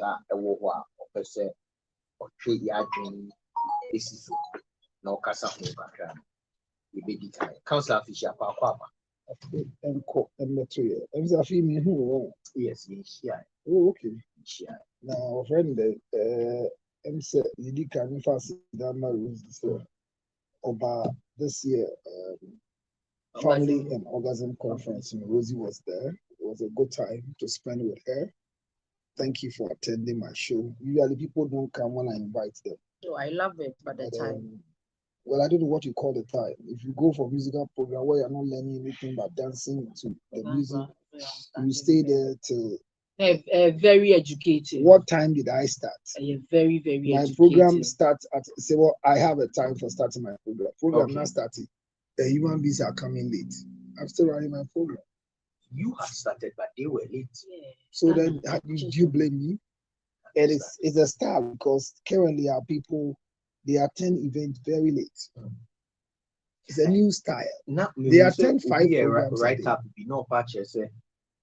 a war or per se or trade yarding. This is no casa home background. You be the council official papa. And co and material. And I feel me who. Yes, yeah. Oh, okay. Yeah. Now, friend, I'm saying you can fast that marriage about this year. Family and orgasm conference. And Rosie was there. It was a good time to spend with her. Thank you for attending my show. Usually people don't come when I invite them. Oh, I love it by the time. Well, I don't know what you call the time. If you go for musical program where you're not learning anything but dancing to the music, you stay there till. Very educated. What time did I start? Very, very my educated. Program starts at, say, well, I have a time for starting my program. Program not starting. The human beings are coming late. I'm still running my program. You had started, but they were late. Yeah. So then, do you blame me? And it's a style because currently our people, they attend events very late. It's a new style. They attend 5 programs right up. Be no patches.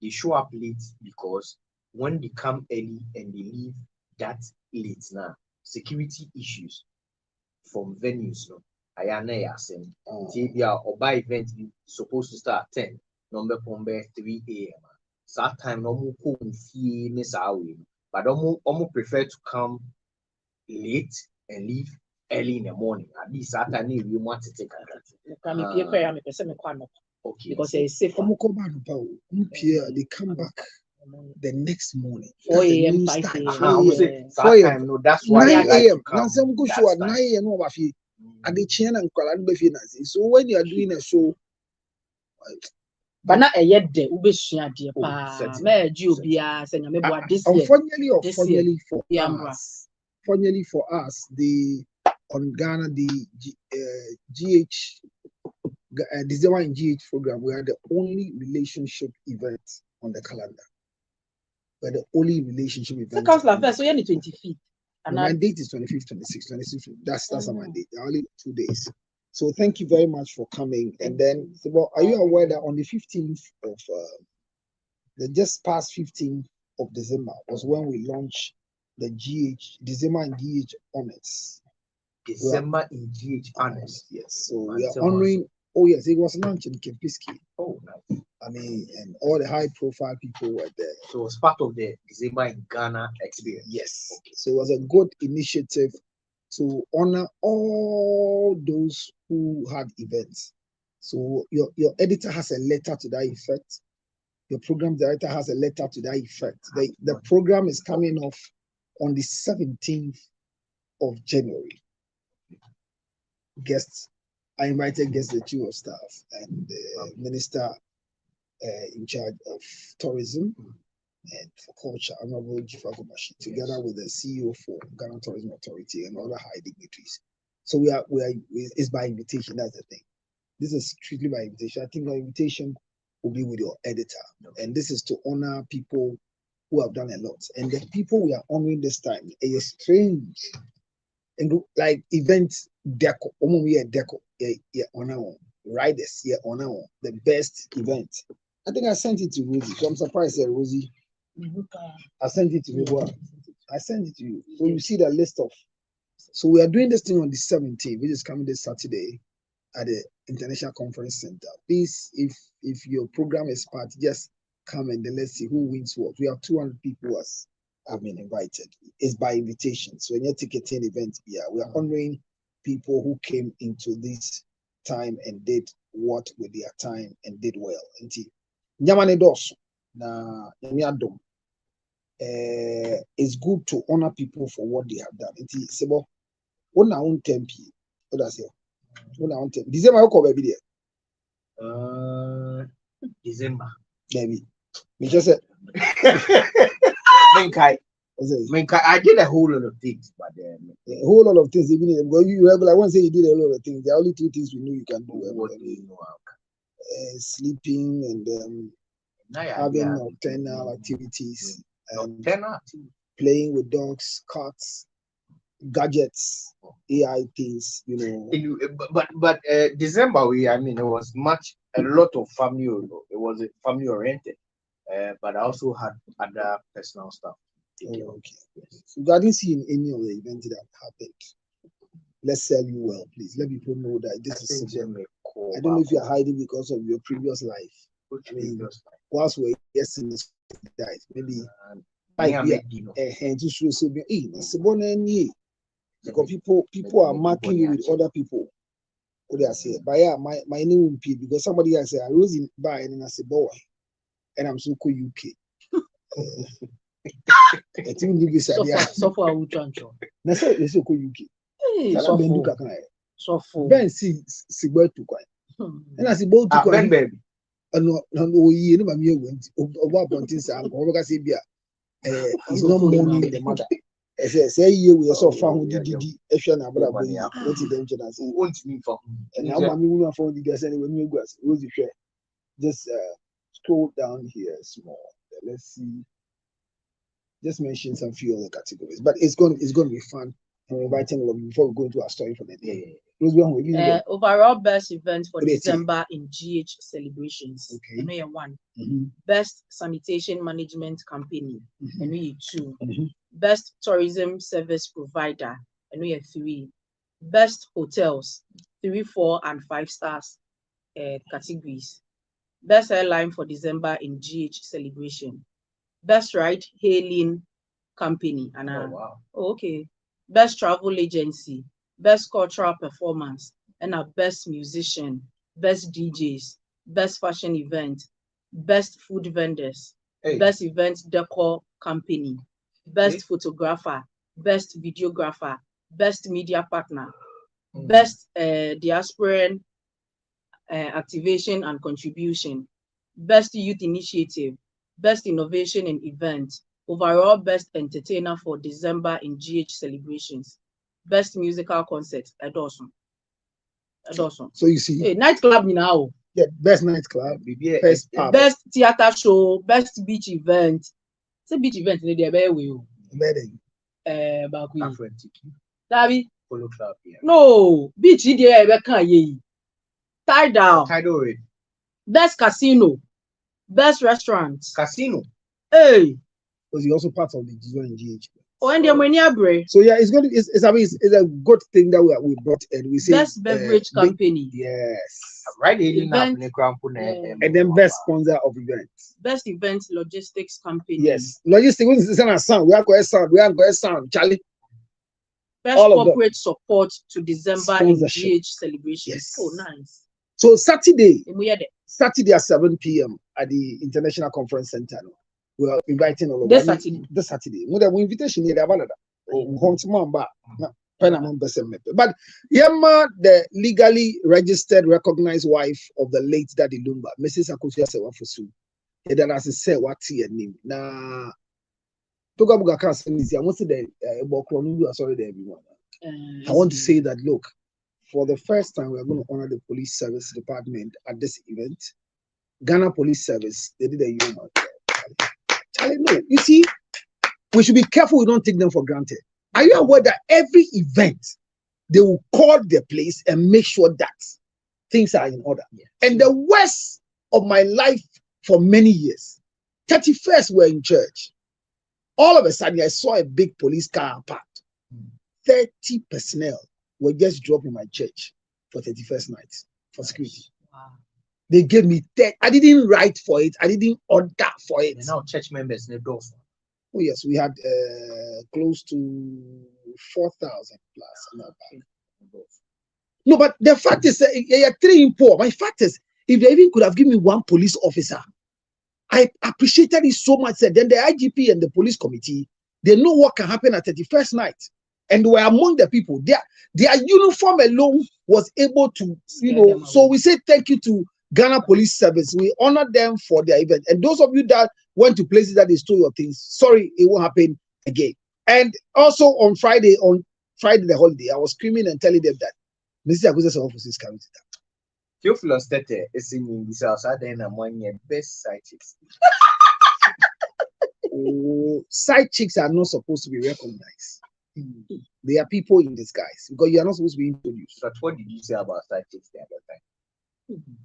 They show up late because when they come early and they leave that late now, security issues from venues. No, I am saying. Tibia or by event supposed to start at 10. Number 3 a.m. So time no more home fee miss away. But almost prefer to come late and leave early in the morning. At least that time we want to take okay. Because it's safe. They come back the next morning. 4 a.m., 5 a.m. That's why 9 a.m. Now some go show at 9 a.m. At the chain and so when you are doing a show. But not a yet day, unfortunately or formally for us. Fortunately for us, on Ghana, the GH December in GH program, we are the only relationship event on the calendar. We're the only relationship event. So you're 25th. And my date is 25th, 26th, 26th. That's my date. Only 2 days. So thank you very much for coming. And then, well, are you aware that on the 15th of the just past 15th of December was when we launched the GH December in GH Honors. December in GH Honors. Yes. So we are honoring. Oh yes, it was launched in Kempinski. Oh, nice. I mean, and all the high-profile people were there. So it was part of the December in Ghana experience. Yes. Okay. So it was a good initiative to honor all those who had events. So your editor has a letter to that effect. Your program director has a letter to that effect. The program is coming off on the 17th of January. I invited guests, the Chief of Staff and the Minister in charge of Tourism and for Culture, Honorable Jifa Gomashi, together with the CEO for Ghana Tourism Authority and other high dignitaries. So it's by invitation. That's the thing. This is strictly by invitation. I think the invitation will be with your editor, and this is to honor people who have done a lot. And the people we are honoring this time is strange. And like events deco, honor riders, honor the best event. I think I sent it to Rosie. So I'm surprised that Rosie. I sent it to you. I sent it to you. So you see the list of. So we are doing this thing on the 17th, which is coming this Saturday at the International Conference Center. Please, if your program is part, just come and then let's see who wins what. We have 200 people who have been invited. It's by invitation. So when you're ticketing events, we are honoring people who came into this time and did what with their time and did well. It's good to honor people for what they have done. What I want tempi. What I say? What I want tempi. December, how come baby there? December. Baby. Me just said. I did a whole lot of things, but a whole lot of things. Even you regular, I won't say you did a lot of things. There are only 2 things we know you can do. What do you know? Sleeping and having nocturnal activities. Playing with dogs, cats, gadgets, AI things, But December, it was a lot of family. It was family oriented, but I also had other personal stuff. Oh, okay. So I didn't see in any of the events that happened. Let's sell you well, please. Let people know that this is simple. I don't know if you're hiding because of your previous life. I mean, whilst we're yesterday, maybe because people are marking you with other people. What they say, but yeah, my name will be because somebody has said I was in by and I said boy, and I'm so cool UK. I think you guys are so far we transfer. That's why they so cool UK. So for Ben see boy to quite. And I see both to Ben quite. baby. No, you know, me went over Pontis and Covaga Sibia. He's not mourning the mother. I say, we are so found the Asian Abra, what is dangerous? Who wants me for? And now, my woman found the gas anyway. Just scroll down here small. Let's see. Just mention some few other categories, but it's going to be fun. I'm inviting all of you before we go into our story for the day. Overall best event for December in GH celebrations. Okay. I know you're one. Best sanitation management company. I know you're two. Best tourism service provider. I know you're three. Best hotels, 3, 4, and 5 stars categories. Best airline for December in GH celebration. Best ride hailing company. And okay. Best travel agency, best cultural performance, and a best musician, best DJs, best fashion event, best food vendors, best event decor company, best photographer, best videographer, best media partner, best diasporan activation and contribution, best youth initiative, best innovation and event, overall best entertainer for December in GH celebrations, best musical concert, Dawson. So you see, nightclub now. Yeah, best nightclub, best theater show, best beach event. It's a beach event, they are very well. Dabi. Polo Club, yeah. No, beach there Tidal. Best casino, best restaurant. Casino. Hey. Was he also part of the GH? Oh, and so yeah, it's going to it's a good thing that we brought and we say best beverage company. Yes. Right. And then best sponsor of events. Best event logistics company. Yes. Logistics is a sound. We are going sound, Charlie. Best corporate support to December in GH celebration. Yes. Oh, nice. So Saturday at 7 p.m. at the International Conference Center. We are inviting all of this Saturday. We have invitation here. But Yama, the legally registered, recognized wife of the late Daddy Lumba, Mrs. Akusia Sewafusu, then as I said, what's her name? Now, Togabuga Castle is I want to say sorry, everyone. I want to say that look, for the first time, we are going to honor the police service department at this event. Ghana Police Service, they did a human. No, you see, we should be careful we don't take them for granted. Are you aware that every event they will call the place and make sure that things are in order? Yeah. And the worst of my life for many years, 31st we're in church. All of a sudden, I saw a big police car parked. 30 personnel were just dropped in my church for 31st night for security. Wow. They gave me 10. I didn't write for it. I didn't order for it. And now church members need those. Oh yes, we had close to 4,000 plus. No, but the fact is, you're 3 and 4. My fact is, if they even could have given me 1 police officer, I appreciated it so much. Then the IGP and the police committee, they know what can happen at 31st night, and they were among the people. Their uniform alone was able to, So we say thank you to Ghana Police Service. We honor them for their event. And those of you that went to places that they stole your things, sorry, it won't happen again. And also on Friday the holiday, I was screaming and telling them that Mrs. Akusa's office is coming to that. Theophilus Tete is in this house. I then am one year best side chicks. Side chicks are not supposed to be recognized. They are people in disguise because you are not supposed to be introduced. But what did you say about side chicks the other time?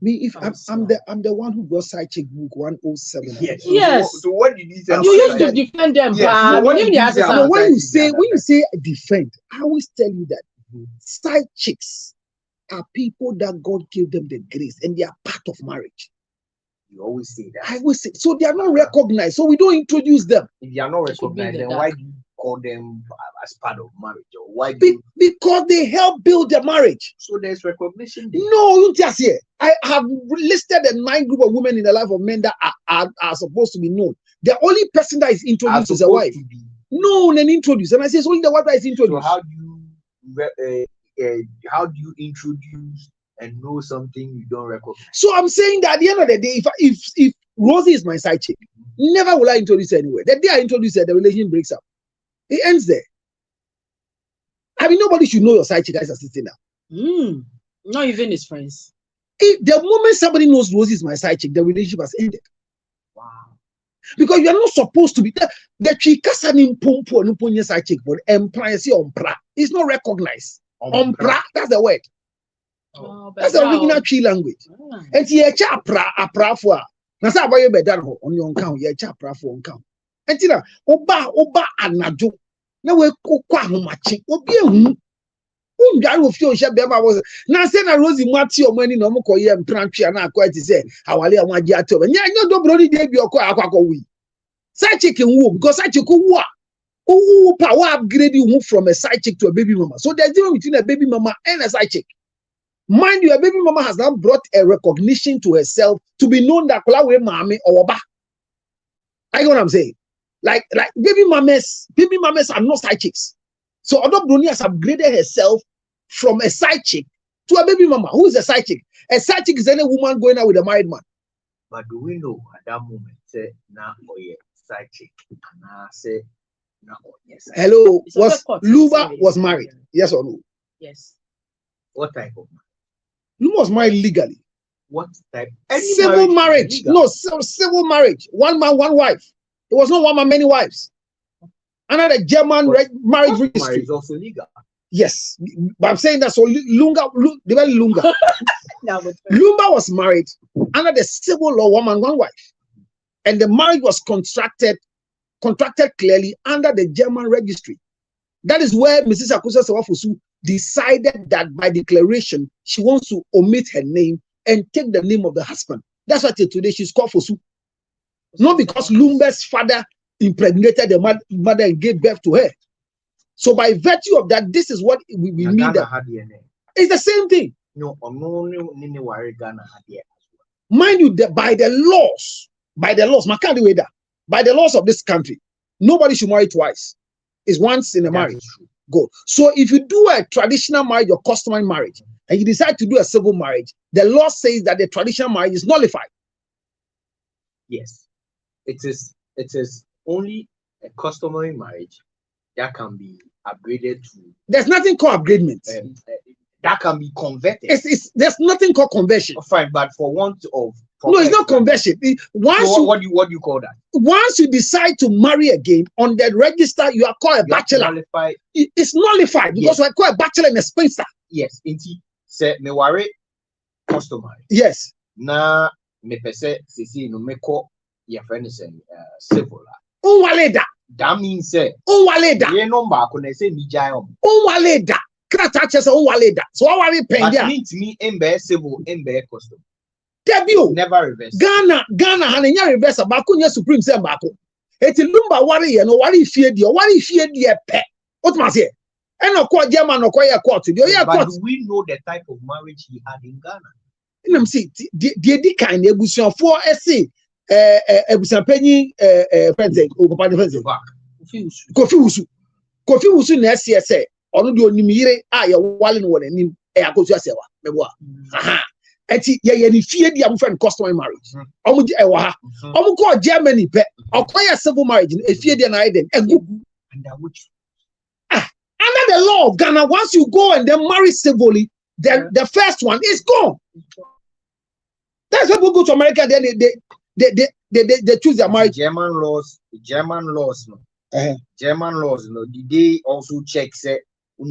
Me, if I'm the one who brought side chick book 107. Yes. Yes. So what did he say? You used to defend them. Yes, so but what you did didn't you ask say us about out. when side you chicks say defend, I always tell you that side chicks are people that God gave them the grace and they are part of marriage. You always say that. I always say so they are not recognized, so we don't introduce them. If you are not They should be in recognized, the then dark. why do you call them as part of marriage? Or why do you... Because they help build the marriage. So there's recognition there. No, you just here. I have listed the 9 group of women in the life of men that are supposed to be known. The only person that is Are introduced is a supposed wife. to be. Known and introduced. And I say it's only the wife that is introduced. So how do you introduce and know something you don't recognize? So I'm saying that at the end of the day, if Rosie is my side chick, never will I introduce her anywhere. The day I introduce her, the relation breaks up. It ends there. I mean, nobody should know your side chick as a sister now. Not even his friends. If the moment somebody knows Rosie is my side chick, the relationship has ended. Wow. Because you are not supposed to be the chikasa ni mpompo no ponye side chick, but employer say ompra. It's not recognized. Ompra, that's the word. Oh, That's the original tree language. And ye cha apra for. Na say aboye bedan ho on your account, ye cha apra for on account. And tina oba anajo. Na we kokwa ahomache. Obi ehu. Undware ofi o hye bema was. Na say na Rosie Mati omani no mo koye mprantwe na akwa ti say awale a wagye ate oba. Nya dobro ni dey bi akwa wi. Side chick wu because side chick wu a who power upgrade you move from a side chick to a baby mama. So there's difference between a baby mama and a side chick. Mind you, a baby mama has now brought a recognition to herself to be known that Kulawe Mami or Oba. I know what I'm saying. Like baby mamas are not side chicks. So Odo Bruni has upgraded herself from a side chick to a baby mama. Who is a side chick? A side chick is any woman going out with a married man. But do we know at that moment say na oye side chick and I say na oye side chick? Hello, It's was okay, Luba sorry. was married? Yes or no? Yes. What type of marriage? Luba was married legally. What type? Civil marriage. No, civil marriage. One man, one wife. It was not one man, many wives. Another German marriage registry. Marriage is also legal. Yes, but I'm saying that so Lunga. Lumba Lumba was married under the civil law, one man, one wife, and the marriage was contracted clearly under the German registry. That is where Mrs. Akusa Sawafusu decided that by declaration she wants to omit her name and take the name of the husband. That's why till today she's called Fosu. Not because Lumba's father impregnated the mother and gave birth to her. So by virtue of that, this is what we mean. That it's the same thing. No, mind you, that by the laws, by the laws of this country, nobody should marry twice. It's once in a marriage. Go. So if you do a traditional marriage or customary marriage, and you decide to do a civil marriage, the law says that the traditional marriage is nullified. Yes, it is only a customary marriage that can be upgraded to. There's nothing called upgradement. That can be converted. There's nothing called conversion. Fine, but for want of no, it's not conversion. So what do you call that? Once you decide to marry again on the register, you are called a bachelor. It's nullified because we are called a bachelor and a spinster. Yes, indeed. Say me worry customary. Yes. Na me pese sisi no me ko your friend is civil. Unwaleda. That means say unwaleda. Ye number ko na say mi jai om. Unwaleda. Krata chese unwaleda. So what worry pen there? But mean to me embe civil embe custom. Debut. Never reverse. Ghana hanenya reverse abako nya supreme say abako. Eti lumba worry ye no worry fie die pe. What must say? And of course, German or quite a court. But we know the type of marriage he had in Ghana. Let me see. The kind of ebusion for essay. Ebusion penny. Friends, Kofi Wusu na SCSA. Ono di onimire a ye wale no wona nim e akosu asewa mebo aha eti ye ni fie di am friend customary marriage omo di e wa ha omo ko Germany pe okoya civil marriage e fie di na iden egu under which under the law of Ghana, once you go and then marry civilly, then the first one is gone. That's why people go to America, then they choose their marriage. German laws, no. German laws, no. Did they also check say? So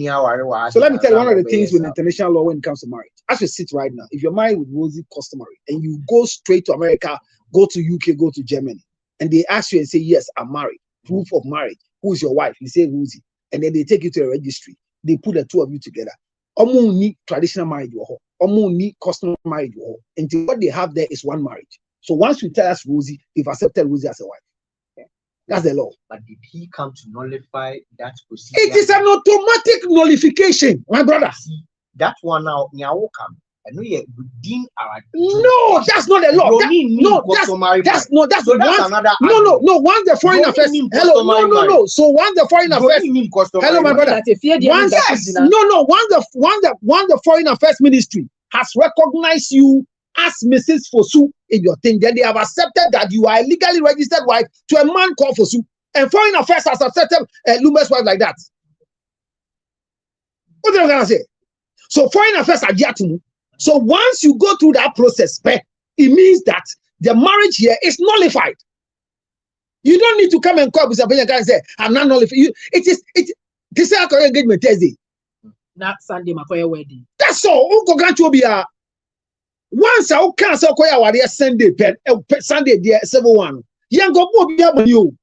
let me tell you one of the things with international law when it comes to marriage. as we sit right now, if you're married with Rosie customary and you go straight to America, go to UK, go to Germany, and they ask you and say, yes, I'm married, proof of marriage, who's your wife? You say Rosie, and then they take you to a registry. They put the two of you together. Only traditional marriage, only customary marriage, and what they have there is one marriage. So once you tell us Rosie, they've accepted Rosie as a wife. That's the law. But did he come to nullify that procedure? It is an automatic nullification, my brother. See, that one now, come. I know you're within our. No, that's not the law. That's once the foreign affairs. Hello, no. So once the foreign affairs. Hello, my brother. Once the foreign affairs ministry has recognized you as Mrs. Fosu in your thing, then they have accepted that you are a legally registered wife to a man called Fosu, and foreign affairs has accepted Lume's wife like that. What am I gonna say? So foreign affairs are yet to move. So once you go through that process, it means that the marriage here is nullified. You don't need to come and call Mr. Benjamin and say, I'm not nullified. This is our engagement Thursday. Not Sunday, my wedding. That's all. Once I can't say Sunday, Sunday, dear 7-1. Young go be able you.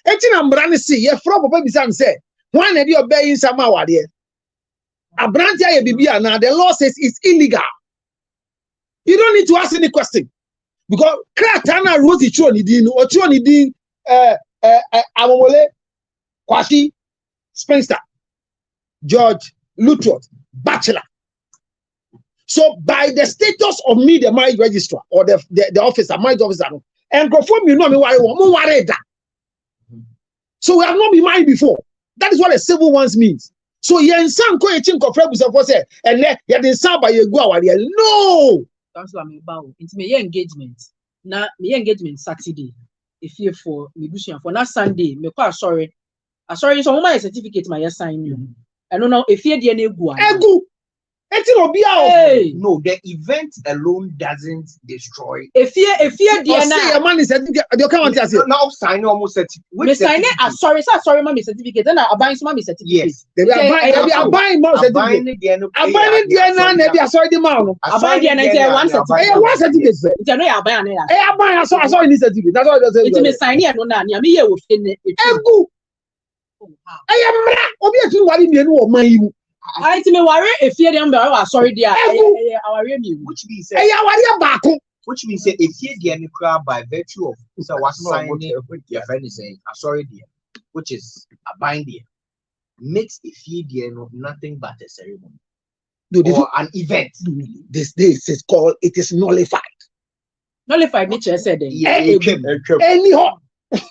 Etin am brand see, ye from Papa Bisan say, when are you obeying some hour there? A brand here, now the law says it's illegal. You don't need to ask any question because Kratana Rosie Chonidin or Chonidin Amole Kwashi Spencer George Lutrot Bachelor. So by the status of me, the marriage registrar or the officer, marriage officer, and conform you know me worry that. So we have not been married before. That is what a civil ones means. So yen san ko echin ko frebu se for say and ye dey san by you go aware. No. That's what I'm about. It's my engagement. Now, my engagement Saturday. If you for me for not Sunday, me quite sorry. Sorry, so my certificate my sign you. I don't know if you're the egu. No, the event alone doesn't destroy. If you're the man is certificate. Now sign almost certificate. Sign it. Sorry, mommy certificate. Then I buy some mommy certificate. Yes, they are buying more certificate. I'm buying the now. Maybe I saw the man. I buy the one certificate. One certificate. You know I buy it. I buy. I saw any certificate. That's what I say. It's me sign it. No, na me here will finish. Egu. I am mad. Obviously, what in the new man. I me worry if you don't sorry dear. Which means if you the crowd by virtue of so what's signing your friend is saying sorry dear, which is a binding makes if you dear nothing but a ceremony or an event. This is called it is nullified. Nullified nature said anyhow.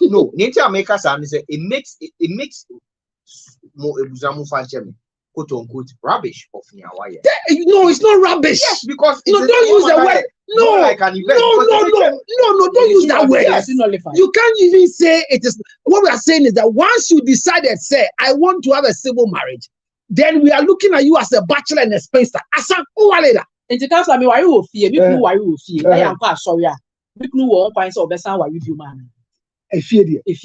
No, nature make us say it makes more quote unquote rubbish of Nyawaya. No, it's not rubbish. Yes, because no, don't use the word. No, like an event. No, don't use that word. Yes. You can't even say it is. What we are saying is that once you decided, say, I want to have a civil marriage, then we are looking at you as a bachelor and a spinster. Asan uwaleda. And to counsel me, why you fear? Me why you fear? I am quite sorry. Me no one finds out better why you do man. I fear you. If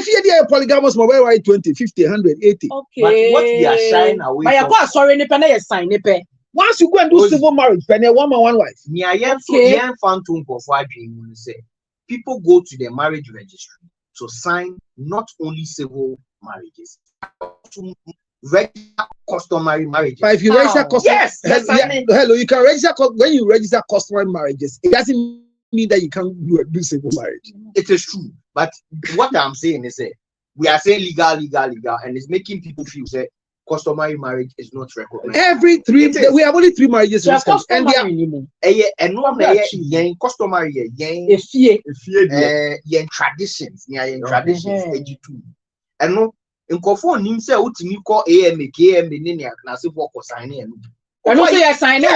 you are polygamous, my way 20, 50, 100, 80. Okay. But what they are shying away from. I am sorry, ne penny sign ne pe. Once you go and do civil marriage, penny one man, one wife. Say people go to the marriage registry to sign not only civil marriages, to register customary marriages. But if you register customary, yes, you can register when you register customary marriages. It doesn't mean that you can't do civil marriage. It is true, but what I'm saying is that we are saying legal, and it's making people feel that customary marriage is not recognized. Every 3 we have only 3 marriages, and customary traditions, and no in Kofo nim say utimi call KM na se for signing and no say sign you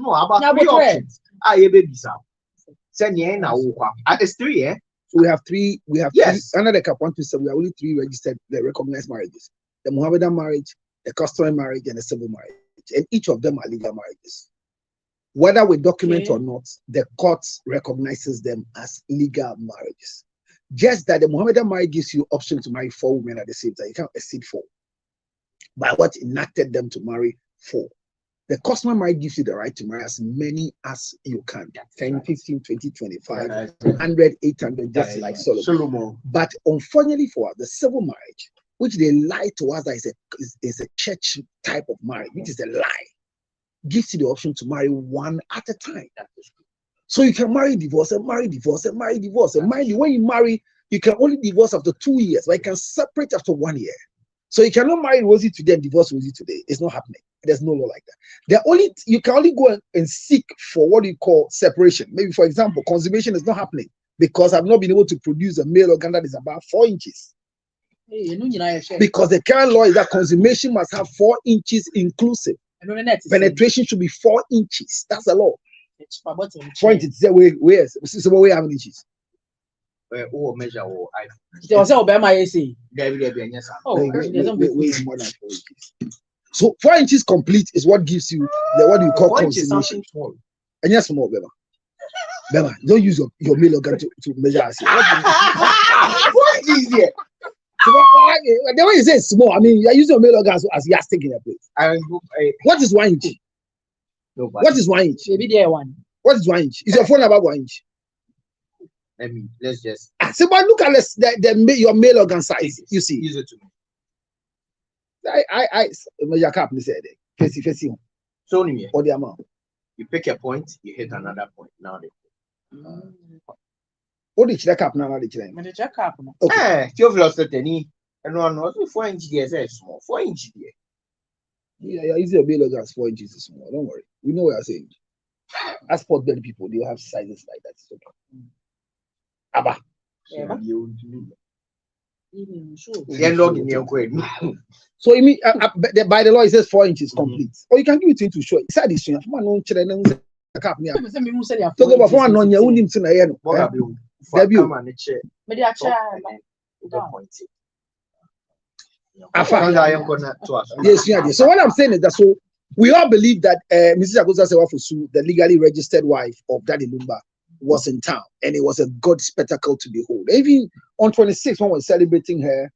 no about 3 options. Baby say na wo kwa at 3 So we have 3. Yes. 3, under the cap 1 to 7. We have only 3 registered, the recognized marriages: the Mohammedan marriage, the customary marriage, and the civil marriage. And each of them are legal marriages, whether with document or not. The court recognizes them as legal marriages. Just that the Mohammedan marriage gives you option to marry 4 women at the same time. You can't exceed 4. By what enacted them to marry 4. The customary marriage gives you the right to marry as many as you can. 10, 15, 20, 25, 100, 800, just like Solomon. But unfortunately for us, the civil marriage, which they lie to us that is a church type of marriage, which is a lie, gives you the option to marry one at a time. So you can marry, divorce, and marry, divorce, and marry, divorce. And mind you, when you marry, you can only divorce after 2 years, but you can separate after 1 year. So you cannot marry Rosie today and divorce Rosie today. It's not happening. There's no law like that. You can only go and seek for what you call separation. Maybe, for example, consummation is not happening because I've not been able to produce a male organ that is about 4 inches. Because the current law is that consummation must have 4 inches inclusive. Penetration should be 4 inches. That's the law. 4 inches. Where how many inches? Oh, measure or I. There was no Obama say. So 4 inches complete is what gives you the what you call consummation. And yes, more Bema, don't use your male organ to measure us. What is easier? The way you say small, I mean, you are using your male organ as yardstick in your place. What is 1 inch? What is 1 inch? Maybe there one. What is 1 inch? Is your phone about 1 inch? Let's just. So, but look at your male organ size. You see. Use it to me. I measure cap. Said face. So anyway, or the amount. You pick a point, you hit another point. Now What did you cap now? The check up. Okay. Theophilus Teni, and one was 4 inches. Small 4 inches. Yeah, easy your male organ is 4 inches is small. Don't worry. We know what you're saying. As sport belly people, they have sizes like that. So. Abba. So you mean by the law it says 4 inches complete. Or you can give it to him to show. He said this. Yes. So what I'm saying is that so we all believe that Mrs. Agosa Sewafosu, the legally registered wife of Daddy Lumba, was in town, and it was a good spectacle to behold. Even on 26th, when we were celebrating her,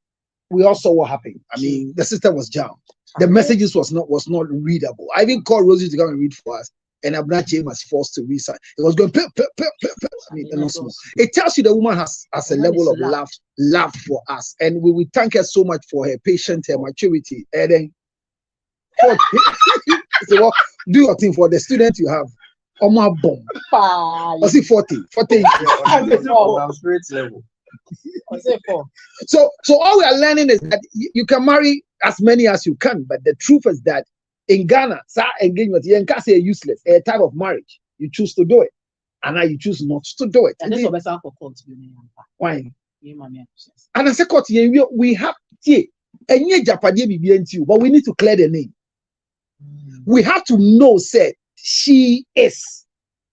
we all saw what happened. I mean, the system was jammed. The messages was not readable. I even called Rosie to come and read for us, and Abnache was forced to resign. It was going. I mean, not small. It tells you the woman has a level of love for us, and we thank her so much for her patience, her maturity, and then. So, well, do your thing for the student you have. Oma bomb. I see 40 spirit level. So all we are learning is that you can marry as many as you can, but the truth is that in Ghana, engagement you can say useless. A type of marriage you choose to do it, and now you choose not to do it. And this is for court. Why? And I say court we have but we need to clear the name. We have to know said she is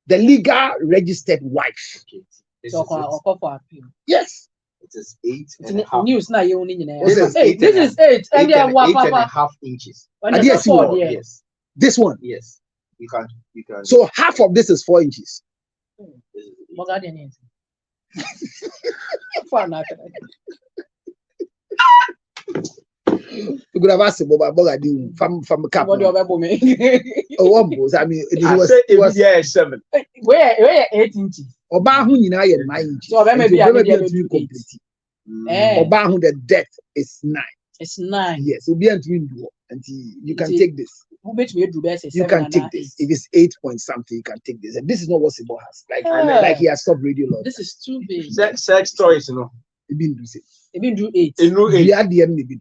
the legal registered wife. Okay. Yes. It is 8.5. News now you only This is 8. This is 8. And they are 8.5 inches. Yes. This one. Yes. You can. So half of this is 4 inches. You could have asked him about Bogadoo from Cap. I mean, it was 7. Where 8 inches? Oba who 9 inches. So maybe complete. Oba who the depth is 9. It's 9. Yes, we'll be able to do and you can take this. You can take this. If it's 8 point something, you can take this. And this is not what Sibo has. Like he has stopped radio law. This is too big. Sex toys, you know. It been do say. It been do 8. It do 8. Yeah, the end maybe.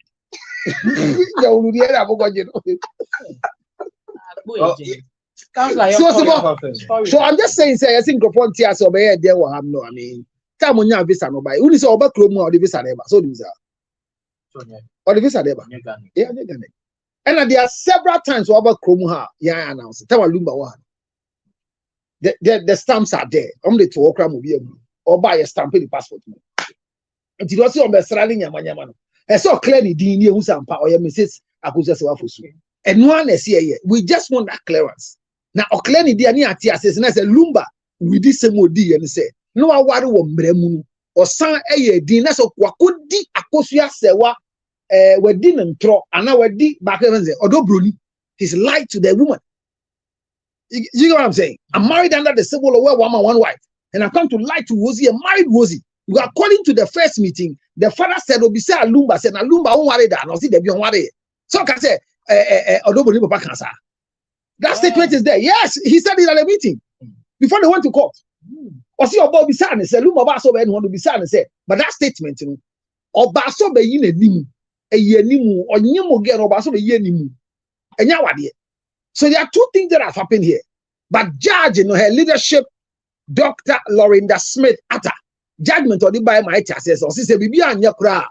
So I'm just saying, say I think upon tears over here there will have no. I mean, time on your visa no buy. Who is over Chrome or the visa never? So the visa. Or the visa never. Yeah, and there are several times over Chrome ha. Yeah, announced. Tell Lumba one. The stamps are there. Only to walk around or buy a stamp in the passport. And it was on the surrounding Yaman. I saw clearly the Indian Usampa or Mrs. Agosa Sewafosu. And one is here. We just want that clearance. Now, clearly, the Ania says, and I said, Lumba, we did some more D and say, no, I want to Bremu or San A. Dinas of Wakudi Akosia Sewa, were din and throw, and now we're back and say, although Bruni, he's lied to the woman. You know what I'm saying? I'm married under the civil law where one man, one wife. And I come to lie to Rosie, a married Rosie. According to the first meeting, the father said, Obisa Alumba said, Alumba won't worry that. No, see, they be on worry. So I can say, that statement is there. Yes, he said it at a meeting before they went to court. Or see, Oba Obisa and said, Lumba Baso, and one Obisa and said, but that statement, you know, Obaso be yin a nimu, a yenimu, or Nimu get Obaso be yenimu. And yawadi. So there are two things that have happened here. But judge, you know, her leadership, Dr. Lorinda Smith Atta, judgment on the by my says, or sister Bibi and Yakra,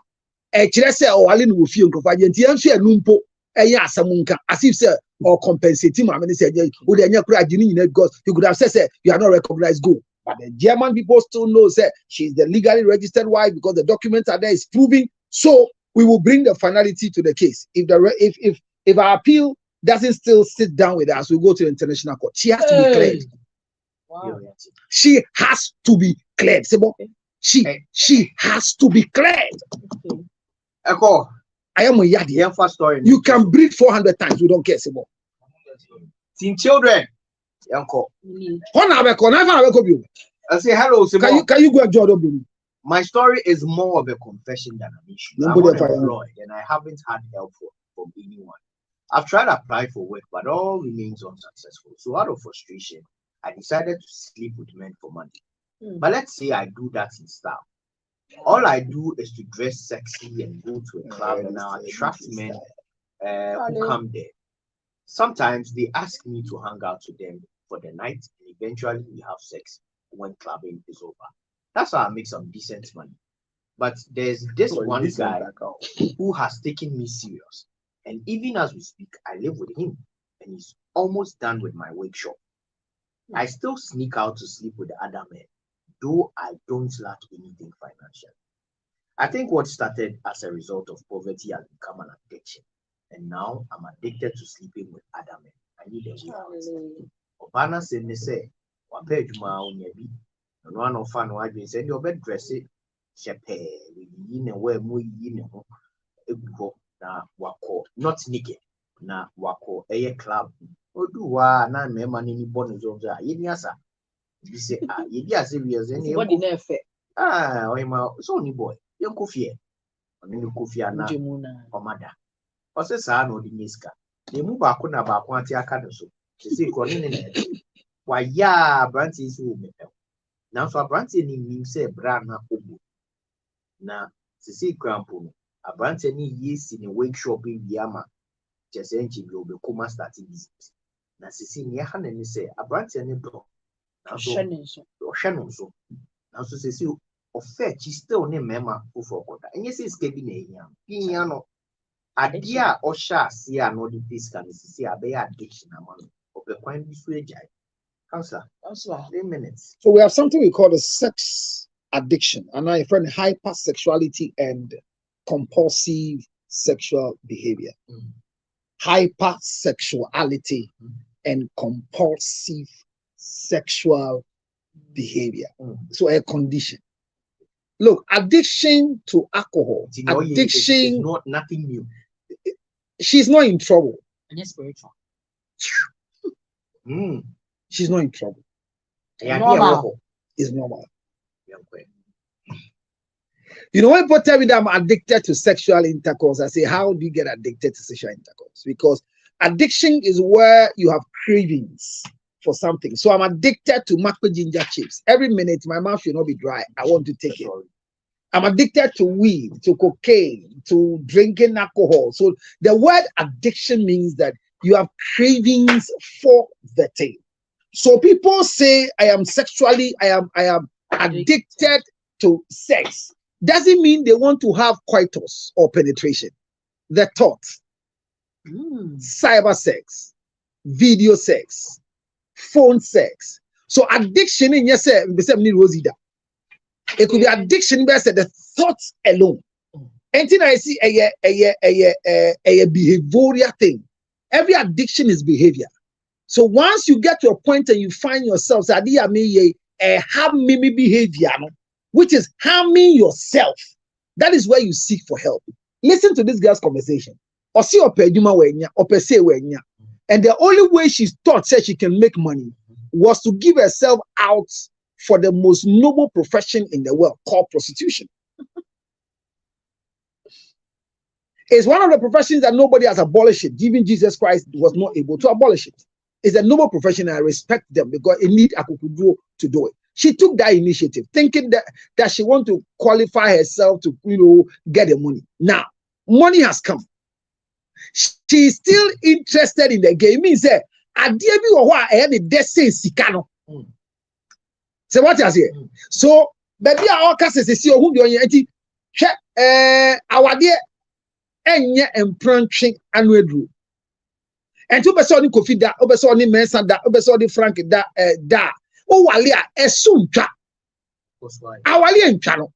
a Chile or Alin will feel Kofajanti and share Lumpo, a Yasamunka, as if sir, or compensating my minister, would Yakra, you could have said, you are not recognized go. But the German people still know that she's the legally registered wife because the documents are there, is proving. So we will bring the finality to the case. If our appeal doesn't still sit down with us, we go to the international court. She has to be cleared. Wow. She has to be cleared. She has to be cleared. Okay. Echo, I am a yadi. first story. You can breathe 400 times. We don't care. Sebo. Teen children. Yanko. I say hello, Sebo. Can you go and join? My story is more of a confession than an issue. I'm unemployed and I haven't had help from anyone. I've tried to apply for work, but all remains unsuccessful. So out of frustration, I decided to sleep with men for money. But let's say I do that in style. All I do is to dress sexy and go to a club and now attract men who come there. Sometimes they ask me to hang out with them for the night and eventually we have sex when clubbing is over. That's how I make some decent money. But there's this one guy who has taken me serious. And even as we speak, I live with him and he's almost done with my workshop. I still sneak out to sleep with the other men, though I don't lack anything financially. I think what started as a result of poverty has become an addiction. And now I'm addicted to sleeping with other men. I need a way out. Obana said, "Me say, wape juma unyebi. No one of fun wajin said your bed dress it. Shepe, yin and where mu yin na wako not naked na wako eye club. Oduwa na me mani ni bonus of that. Yini asa. You say yedi ase we ase ni. What the effect? Oima so ni boy. Yon kofie. Oni ni kofie na omada. Ose sa na odi niska. Ne mu ba ko na ba ko ati aka no so. Se ko ni na. Wa ya branti so me. Na so branti ni nim se bra na obo. Na se crampo no. Branti ni yesi ni workshop in Yama. Just enchi bi obekoma starting business. Na se ni ha na ni se branti ni do. Na so ohwe so. Na so se ofe chi still ne mema ofo koda. Enye se skebi na ehia. Pinya no adia osha se a no di fiska ni se abe addiction amano. Obekwan bi so ejai. Counselor, 3 minutes. So we have something we call a sex addiction, and I find hypersexuality and compulsive sexual behavior. Hypersexuality and compulsive sexual behavior. So a condition. Look, addiction to alcohol, addiction. It's not nothing new. She's not in trouble. And it's spiritual. She's not in trouble. Normal. It's normal. You know, when people tell me that I'm addicted to sexual intercourse, I say, how do you get addicted to sexual intercourse? Because addiction is where you have cravings for something. So I'm addicted to macro ginger chips. Every minute, my mouth should not be dry. I want to take it. I'm addicted to weed, to cocaine, to drinking alcohol. So the word addiction means that you have cravings for the thing. So people say, I am addicted to sex. Doesn't mean they want to have coitus or penetration. The thought, cyber sex, video sex, phone sex. So addiction in yourself, it could be addiction, but the thoughts alone. Anything I see a behavioral thing. Every addiction is behavior. So once you get to a point and you find yourself, harming behavior, which is harming yourself, that is where you seek for help. Listen to this girl's conversation. And the only way she thought said she can make money was to give herself out for the most noble profession in the world called prostitution. It's one of the professions that nobody has abolished it. Even Jesus Christ was not able to abolish it. It's a noble profession, and I respect them because it needs Akukuduo to do it. She took that initiative, thinking that she want to qualify herself to, get the money. Now, money has come. She is still interested in the game. It means that idea bi wo I had the destiny sika no. Say what you say. So, baby our case say who do you enti hwe awade enye emprantwe anu edru. And you person Kofi da, you person Mensa da, you person Frank da, o wale a esuntwa. Awale entwa no.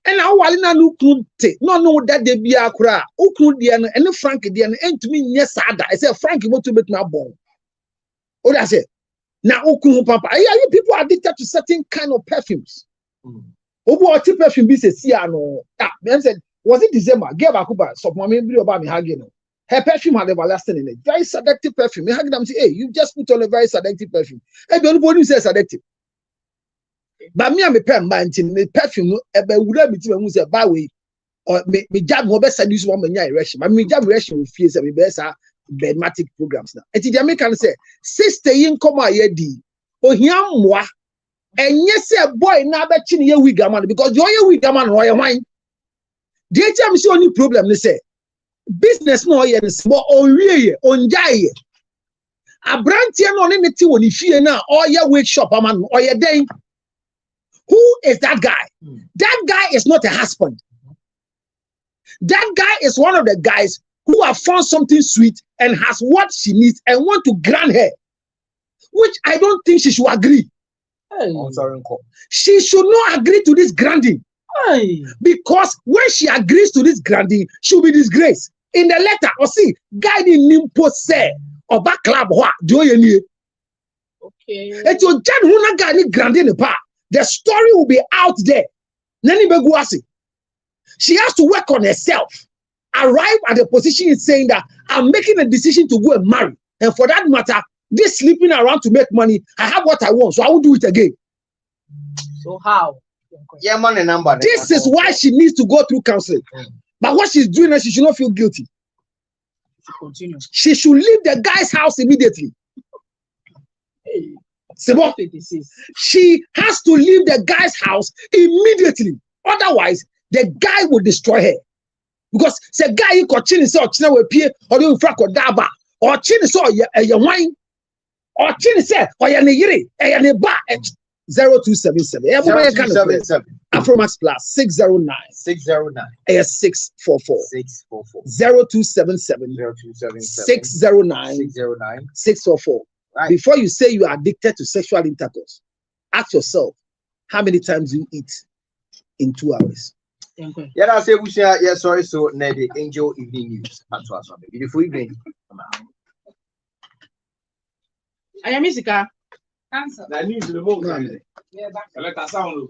And now wale na no kunte. No that de bia kura. O kun de no, ene Frank de no entumi nye sada. I say Frank want to make me born. O da say. Now o kun papa. You people are addicted to certain kind of perfumes. Obo oti perfume bi se si ano. Me said, was it December? Give akuba. So mama bi oba me hage no. Her perfume had everlasting in it. Very seductive perfume. I them say, hey, you just put on a very seductive perfume. Hey, the only say seductive. But me and my pen mantin the perfume ebe wura between who say by way or me job mo be seduce one manya erection. But me job erection with fear say me be sa bedmatic programs now. And the American say sister yin come aye di. Ohia mwa enye say boy na be chi ne wig man because the only wig man no ye wine. The time see only problem they say business no ye small on wie on jai abrantie no ne ti woni fie na or ye wait shop man or ye den. Who is that guy? That guy is not a husband. That guy is one of the guys who have found something sweet and has what she needs and want to grant her, which I don't think she should agree. She should not agree to this granting. Because when she agrees to this granting, she'll be disgraced. In the letter, or see, guy in Nimpo say, or back club, what do you need? Okay. And your Jan Huna guy in granting the part. The story will be out there. She has to work on herself. Arrive at the position in saying that I'm making a decision to go and marry. And for that matter, this sleeping around to make money, I have what I want, so I won't do it again. So how? Yeah, money number. This is why she needs to go through counseling. But what she's doing, she should not feel guilty. Continue. She should leave the guy's house immediately. She has to leave the guy's house immediately. Otherwise, the guy will destroy her. Because the guy you got chin saw china will appear or you frack or daba or chin saw your wine or chin said or your nigiri and a bar at 0277. Everybody can Afromax Plus 609 644 0277 609 644. Right. Before you say you are addicted to sexual intercourse, ask yourself how many times you eat in 2 hours. Yeah, I say we share. Yeah, sorry. So, the Angel Evening News. Beautiful evening. I am Misika. Answer. The news in the moment. Yeah, let us sound.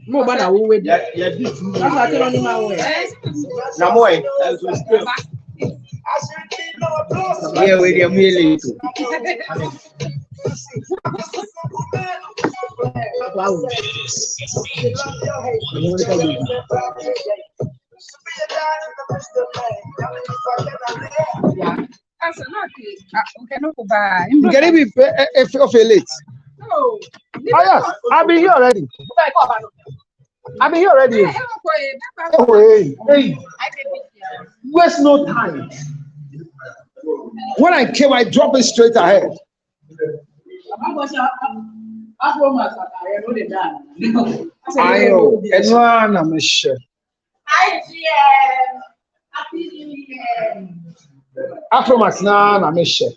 More than we wait. Yeah. Namoy. Yeah, we are really. Wow. Yeah. Answer not. Okay, no go by. You can even feel late. No. Oh yeah, I've been here already. I've been here already. Hey, waste no time. When I came, I dropped it straight ahead. I know, everyone I'm sure. Afromax na I'm sure.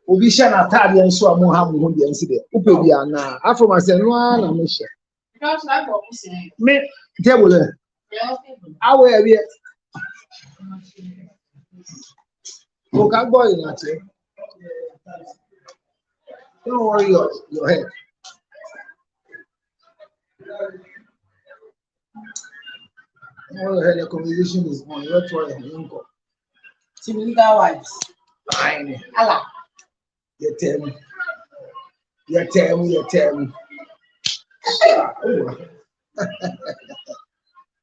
Obi sha na atade nso a mo ha mo ho de nsi de. Upe bia na Afromax no na I'm sure. Me table. Awe we. Don't worry your head. Your conversation is on. Let's worry. Legal wives. Fine. Allah. You tell me. You tell me. You tell me.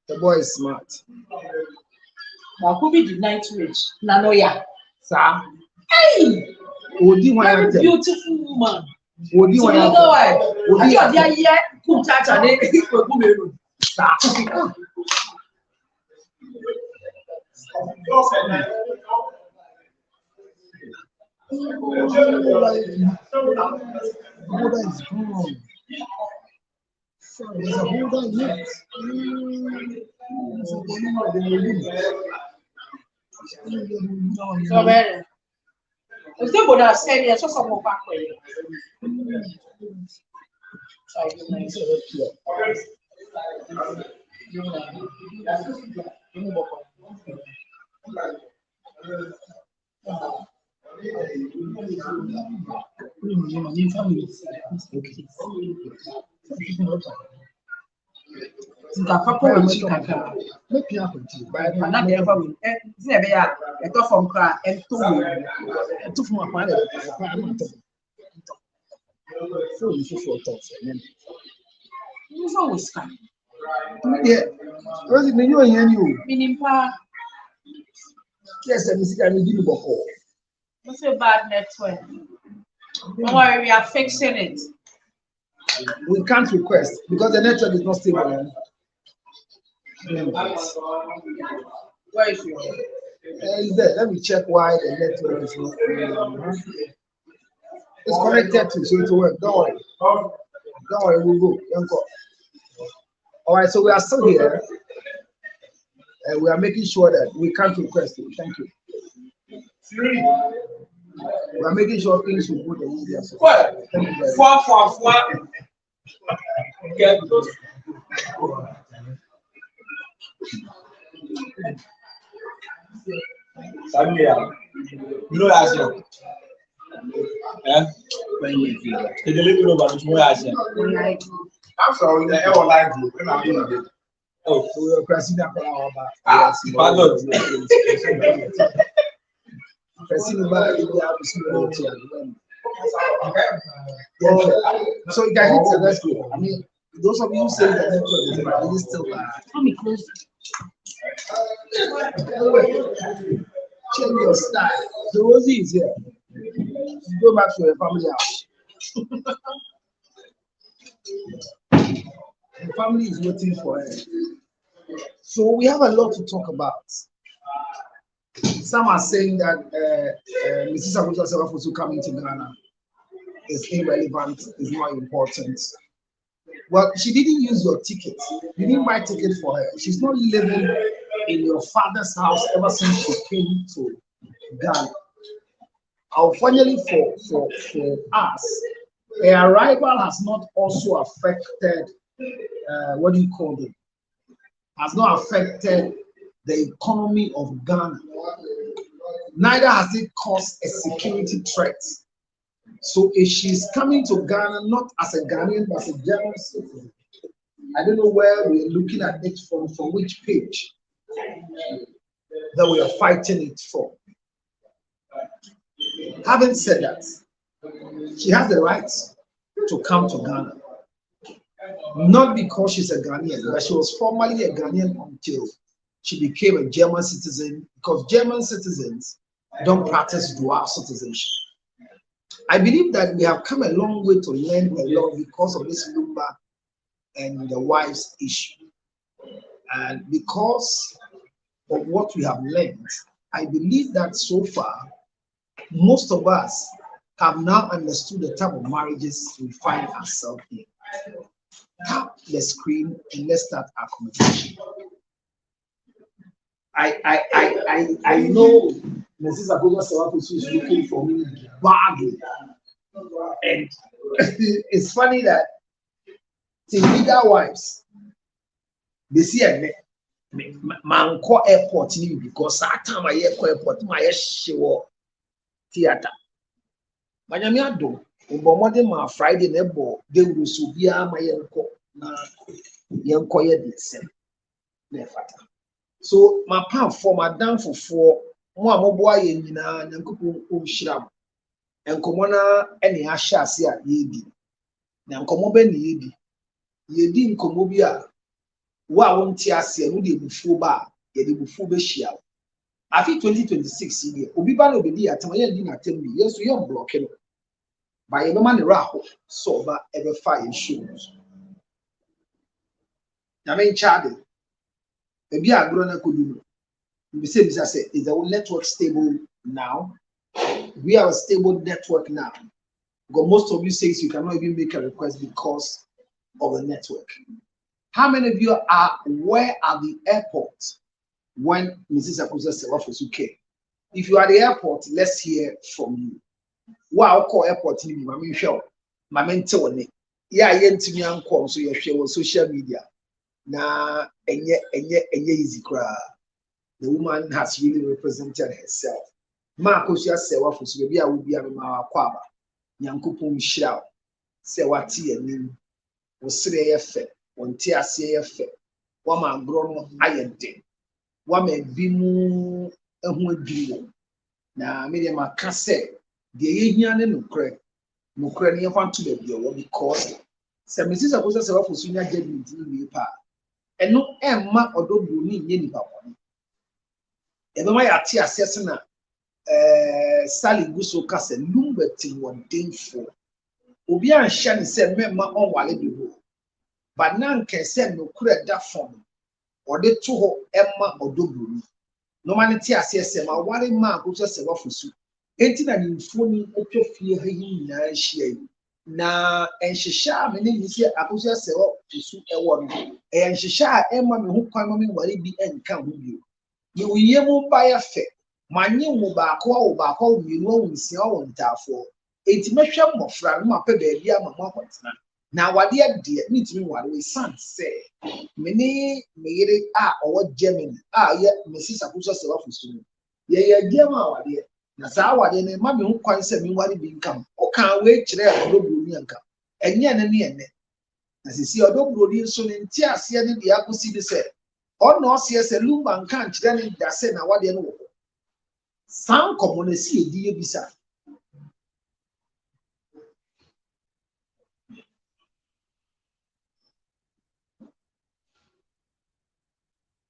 The boy is smart. Now, who be the night rich? Nanoya. Sir. Hey! Odi wa Very ya beautiful woman. Odi So wa you ya know why? Odi I thought they are cool chacha. They equal women. Holder is gone. There's a holder yet. So very. Is the Buddha saying yes or some back way? Yeah, Rosie, me you hear you. Meaning, pa, Yes, I see. I need you before. what's a bad network? Don't worry, we are fixing it. We can't request because the network is not stable. Where is your? Is there? Let me check why the network is not stable. It's connected to, so it will work. Don't worry. Don't worry, we'll go. All right, so we are still here. And we are making sure that we can't request it. Thank you. We are making sure things will go the easier. So thank you very much. Get those. Samuel, you know that's it. Eh? Can you let me know about this more action? I'm sorry, the air live group. I'm doing it. Oh, So we are pressing that for our back. pardon. Pressing the back, we have to see what it is. Yeah. So you can hit the rest group. I mean, those of you who say the network is bad, it is still bad. Let me close. Change your style. So Rosie is here. Go back to your family house. The family is waiting for her. So we have a lot to talk about. Some are saying that Mrs. Abuja Sewafosu coming to Ghana is irrelevant, is not important. Well, she didn't use your ticket. You didn't buy a ticket for her. She's not living in your father's house ever since she came to Ghana. Unfortunately for us, her arrival has not also affected, what do you call it? Has not affected the economy of Ghana. Neither has it caused a security threat. So if she's coming to Ghana not as a Ghanaian but as a German citizen, I don't know where we're looking at it from which page that we are fighting it for. Having said that, she has the right to come to Ghana. Not because she's a Ghanaian, but she was formerly a Ghanaian until she became a German citizen, because German citizens don't practice dual citizenship. I believe that we have come a long way to learn a lot because of this Lumba and the wives issue. And because of what we have learned, I believe that so far, most of us have now understood the type of marriages we find ourselves in. Tap the screen and let's start our conversation. I know Mrs. Abuja Sewafosu is looking for me badly. And it's funny that the leader wives, they see a man call airport because that time I hear airport, my show theater. Miami Ado, my Friday nebo, they will so be my yanko ye the same. So my palm for my down for mo a moboa ye nyina nyankopon omhyiram enkomo na ene ahye ase a yedi na nkomo be ne yedi nkomo bi a wo a wonte ase no de bufuo ba ye de bufuo be hia afi 2026 ye obi ba na obedi atam ye di na atam bi yeso ye block no ba ye be ma ne raho so ba e be fa issues na men chade e bi agro na kodu no we say is the network stable now? We have a stable network now. Because most of you says you cannot even make a request because of the network. How many of you are where at the airport when Mrs. Akusa Sewafos came? If you are at the airport, let's hear from you. Wow, call airport in my show. My mentor, yeah, yentimi anko so you share on social media. Na enye easy cry. The woman has really represented herself. Marcosia Sewa for Subia will be a Quaba. Yankupum Shao. Sewati and Nim was 3 effect, 1 tear effect. 1 man grown iron day. 1 man be moo a dream. Now, medium a cassette. The Indian and Ukrainian want to be your because some Mrs. Akosa Sewa for Sunia Jedi in pa. And no Emma or don't need any papa. Ebema ya ti asese na Sally Guso kase lumbeti wondenfo obi anhya ne se mema onwale bibo but na nke se no kura da fom ode to ho emma odobroni no mane ti asese ma ware ma Guso se wafosu enti na nimfo ni otwafie ha yi nyina hia yi na enhyehyɛ me ne nise Guso se wafosu ewo no enhyehyɛ a emma me ho kwan ma me ware bi enka ho bio you will buy a fair. Many will back or you know, we see our therefore. It's measure more from my baby, I'm a moment now. What dear needs me what we son say. Many made it or German. Yet Mrs. Abusa office. Yeah, dear, my dear. Nasawa, then a mammy who quite send me what it become. Oh, can't wait to have no blue come. And yan and yan. As you see, a dog brody soon in tears, the Akusi said. Or no, yes, a lumban can't then that's it. Now, what they know. Some commonly a dear beside.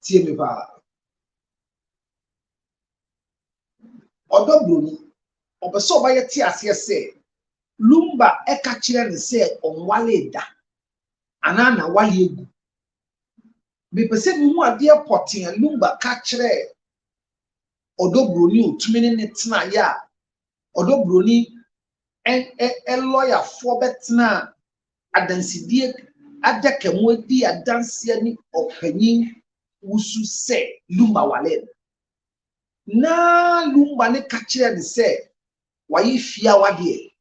See me, Odo Bruni, or the so by a tears, yes, say, Lumba ekachiren and say on Wale da. Anana Wale. Me person who are dear potting and Lumba catchere. Odo Bruni, 2 minutes na ya. Odo Bruni, and a lawyer for betna. Adansidie adakemwedi adansia ni opanyin wusu se Lumba wale na Lumba ne kachire ne se wayi fia wade.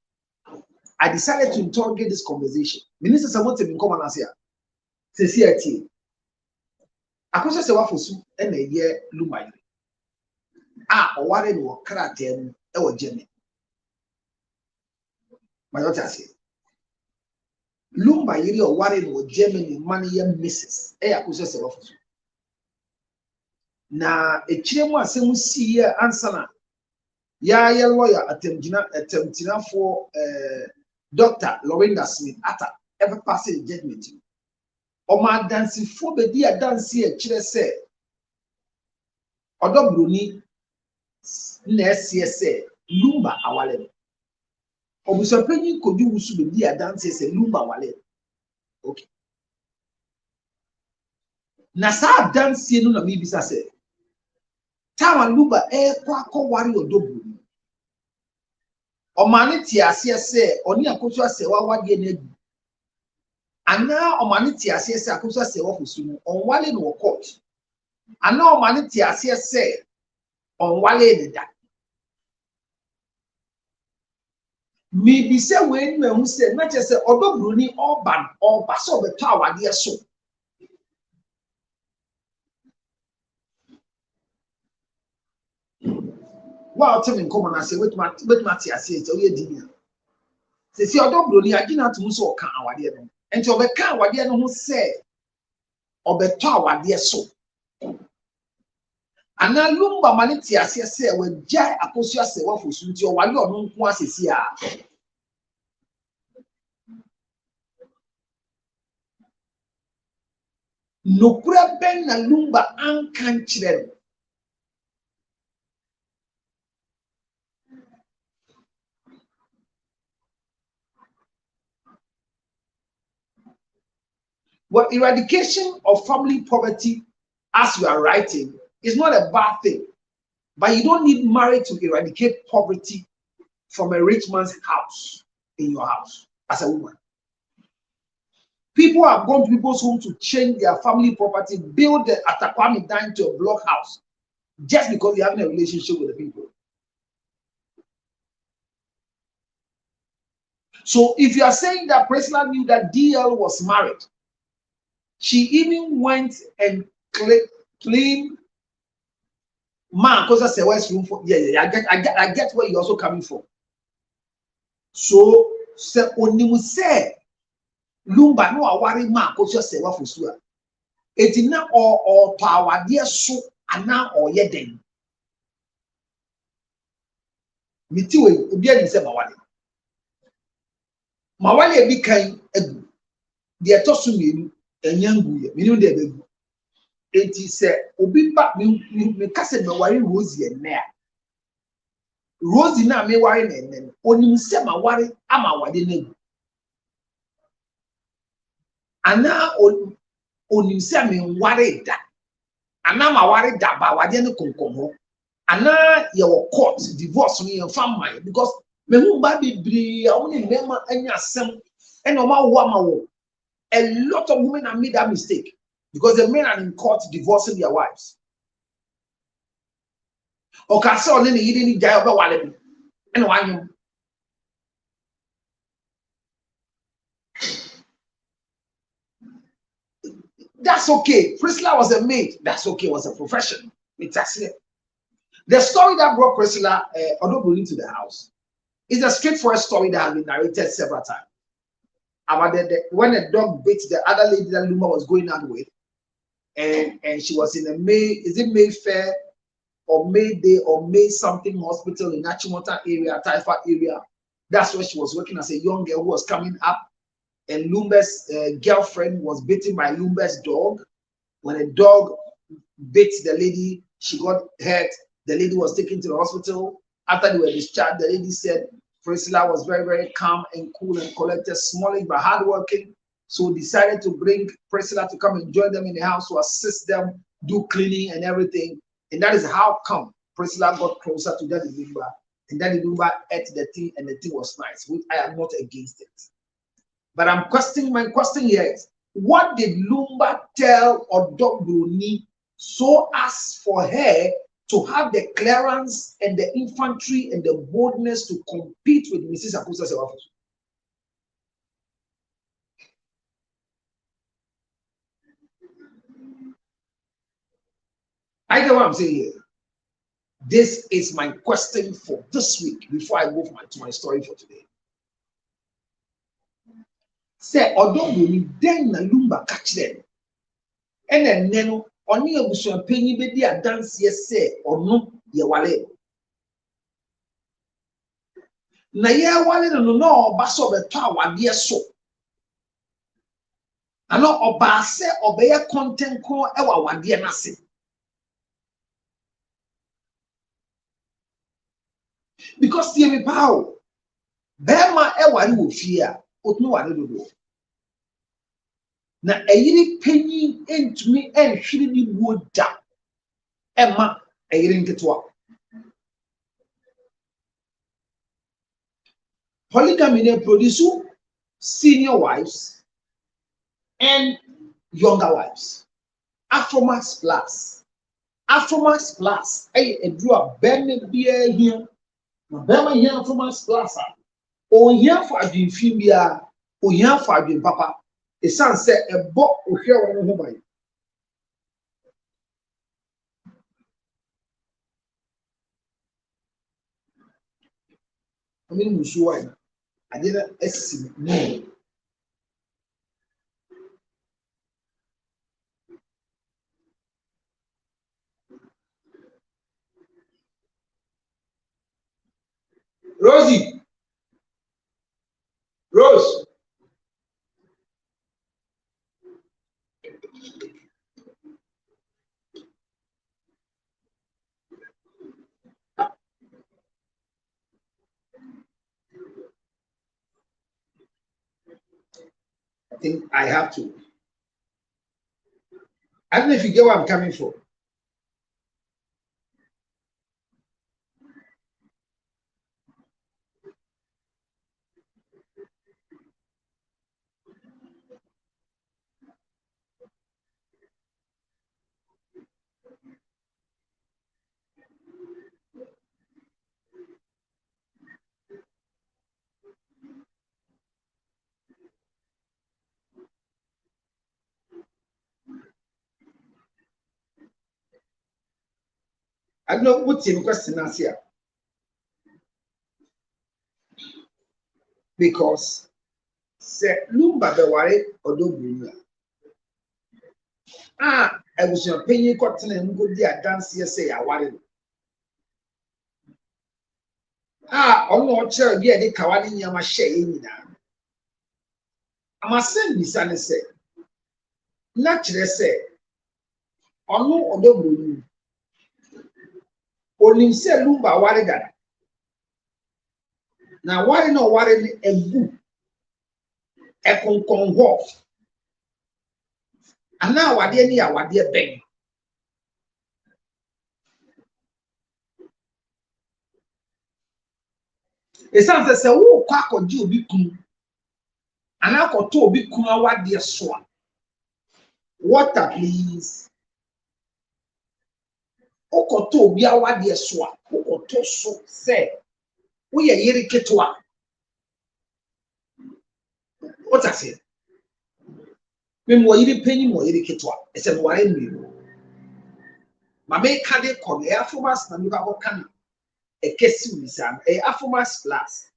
I decided to interrogate this conversation. Minister Samote bin come on here. Sesiati Akoso se wafosu na ye Lumba yi oware no kratem e wo jeme mayota se Lumba yiri oware no Germany money ya misses Akoso se wafosu na echiremu asem si ye ansana ya lawyer atemtina for Dr. Lorinda Smith ata ever pass the judgment o ma dansi fo be di adansi e kire se Odo Bruni na se Lumba awale obusapanyi kodu wusu be di adansi se Lumba awale okay na sa adansi no na mi bisa se tawa Lumba kwa akọwari Odo Bruni omani ti ase se oni Akoso asewa wade na adu ana omani ti ase se Akoso asewa fosu no onwale no court ana omani ti ase se onwale ne da mi bi se we nu ehu se na che se Odo Bruni oba so beto awade so wa tell me come na say wait mati ase se o ye dinia se si Odo Bruni agina to so ka awade no enti obeka awade no ho se obeto awade so ana lumba maniti ase se we jai akosu ase wa fosu nti o wale onu nko asesi a nokura ben na lumba ankan kire well, eradication of family poverty, as you are writing, is not a bad thing. But you don't need marriage to eradicate poverty from a rich man's house in your house as a woman. People have gone to people's homes to change their family property, build the Atakwame Dine to a block house, just because they're having a relationship with the people. So if you are saying that Priscilla knew that DL was married, she even went and cleaned man, because that's a West room for I get where you're also coming from. So se onimu se lumba no awari man because you say what for sure. It is not all power dear so ana or yeden. Mitiwe obi ani se mawale. Mawale ebi kan egu. De tosu mienu enyangu ye. Mienu de begu. Enti se obi ba me kase me wari Rosie enne a. Rosie na me wari na enne. Onim se ma wari ama wade na. Ana onim se me wari da. Ana ma wari da ba wade ne konkomo. Ana ye wo court divorce ni en family because me hu ba bibri awoni mema anya asem ena o ma wo ama wo. A lot of women have made that mistake. Because the men are in court divorcing their wives. Okay, so then he didn't die over Walabi. And why? That's okay. Priscilla was a maid. That's okay. It was a profession. It's actually the story that brought Priscilla Odobuni to the house is a straightforward story that has been narrated several times. About when a dog bit the other lady that Luma was going out with. And she was in a Mayfair or Mayday or May something hospital in Achimota area, Taifa area. That's where she was working as a young girl who was coming up. And Lumba's girlfriend was bitten by Lumba's dog. When a dog bit the lady, she got hurt. The lady was taken to the hospital. After they were discharged, the lady said Priscilla was very, very calm and cool and collected, smiling but hardworking. So decided to bring Priscilla to come and join them in the house to assist them, do cleaning and everything. And that is how come Priscilla got closer to Daddy Lumba. And Daddy Lumba ate the tea and the tea was nice, which I am not against it. But my question here is, what did Lumba tell Odobroni so as for her to have the clearance and the infantry and the boldness to compete with Mrs. Akosa Sewafosu? I get what I'm saying here. This is my question for this week before I go to my story for today. Say, Odobroni den na Lumba catch them. And then Neno, only a bushel penny baby a dance yes say or no ye wale. Na ye wale no baso beta wade so. Ano oba se obeye content ko ewa wade na se. Because tie me pao. Bema ewa ni wo fie a, otunu wade dodo. Na eyiri penyi entumi enhwiri ni wo da. Ema eyiri nketewa. Polygamy they produce senior wives and younger wives. Afromax plus. Afromax plus. A drew a bene beer here. Na bema here Afromax plus. O here for a dream fibia. O here for a dream papa. A son said a book will hear one of my. I mean, sure. I didn't estimate. No. think I have to. I don't know if you get where I'm coming from. I don't know what your question is here. Because say Lumba the worry or do bring I was your penny cotton and good dear dance here say I worry. On what chair be a dick kawani yama share in now. I must send this and say, naturally say, on no or do bring only say Lumba worry that. Now worry no worry a boo. A con wolf. And now what dear near what dear bang. It sounds as a woo quack or do be cool. And I got to be cool what dear swan. Water, please. Okoto be a what dear swan. Okoto so say. We are yeri ketwa. What I say? Me mo yiri penny mo yiri ketwa. It's a wine me. Mame kade kon e afomas na mi ba kan e kesi wisan e afomas plus.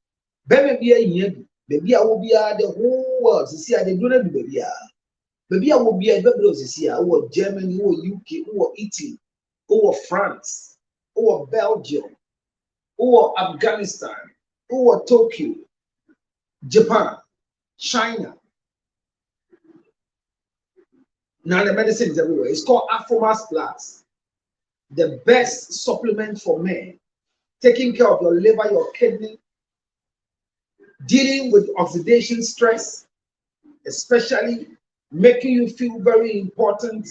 Bebe bia yin baby a wo bia the whole world see they do not do baby a. Baby a wo bia bebe see wo Germany, wo UK, wo Italy, wo France, wo Belgium, wo Afghanistan, wo Tokyo, Japan, China. Now the medicine is everywhere. It's called Afomas Plus. The best supplement for men, taking care of your liver, your kidney, dealing with oxidation stress, especially making you feel very important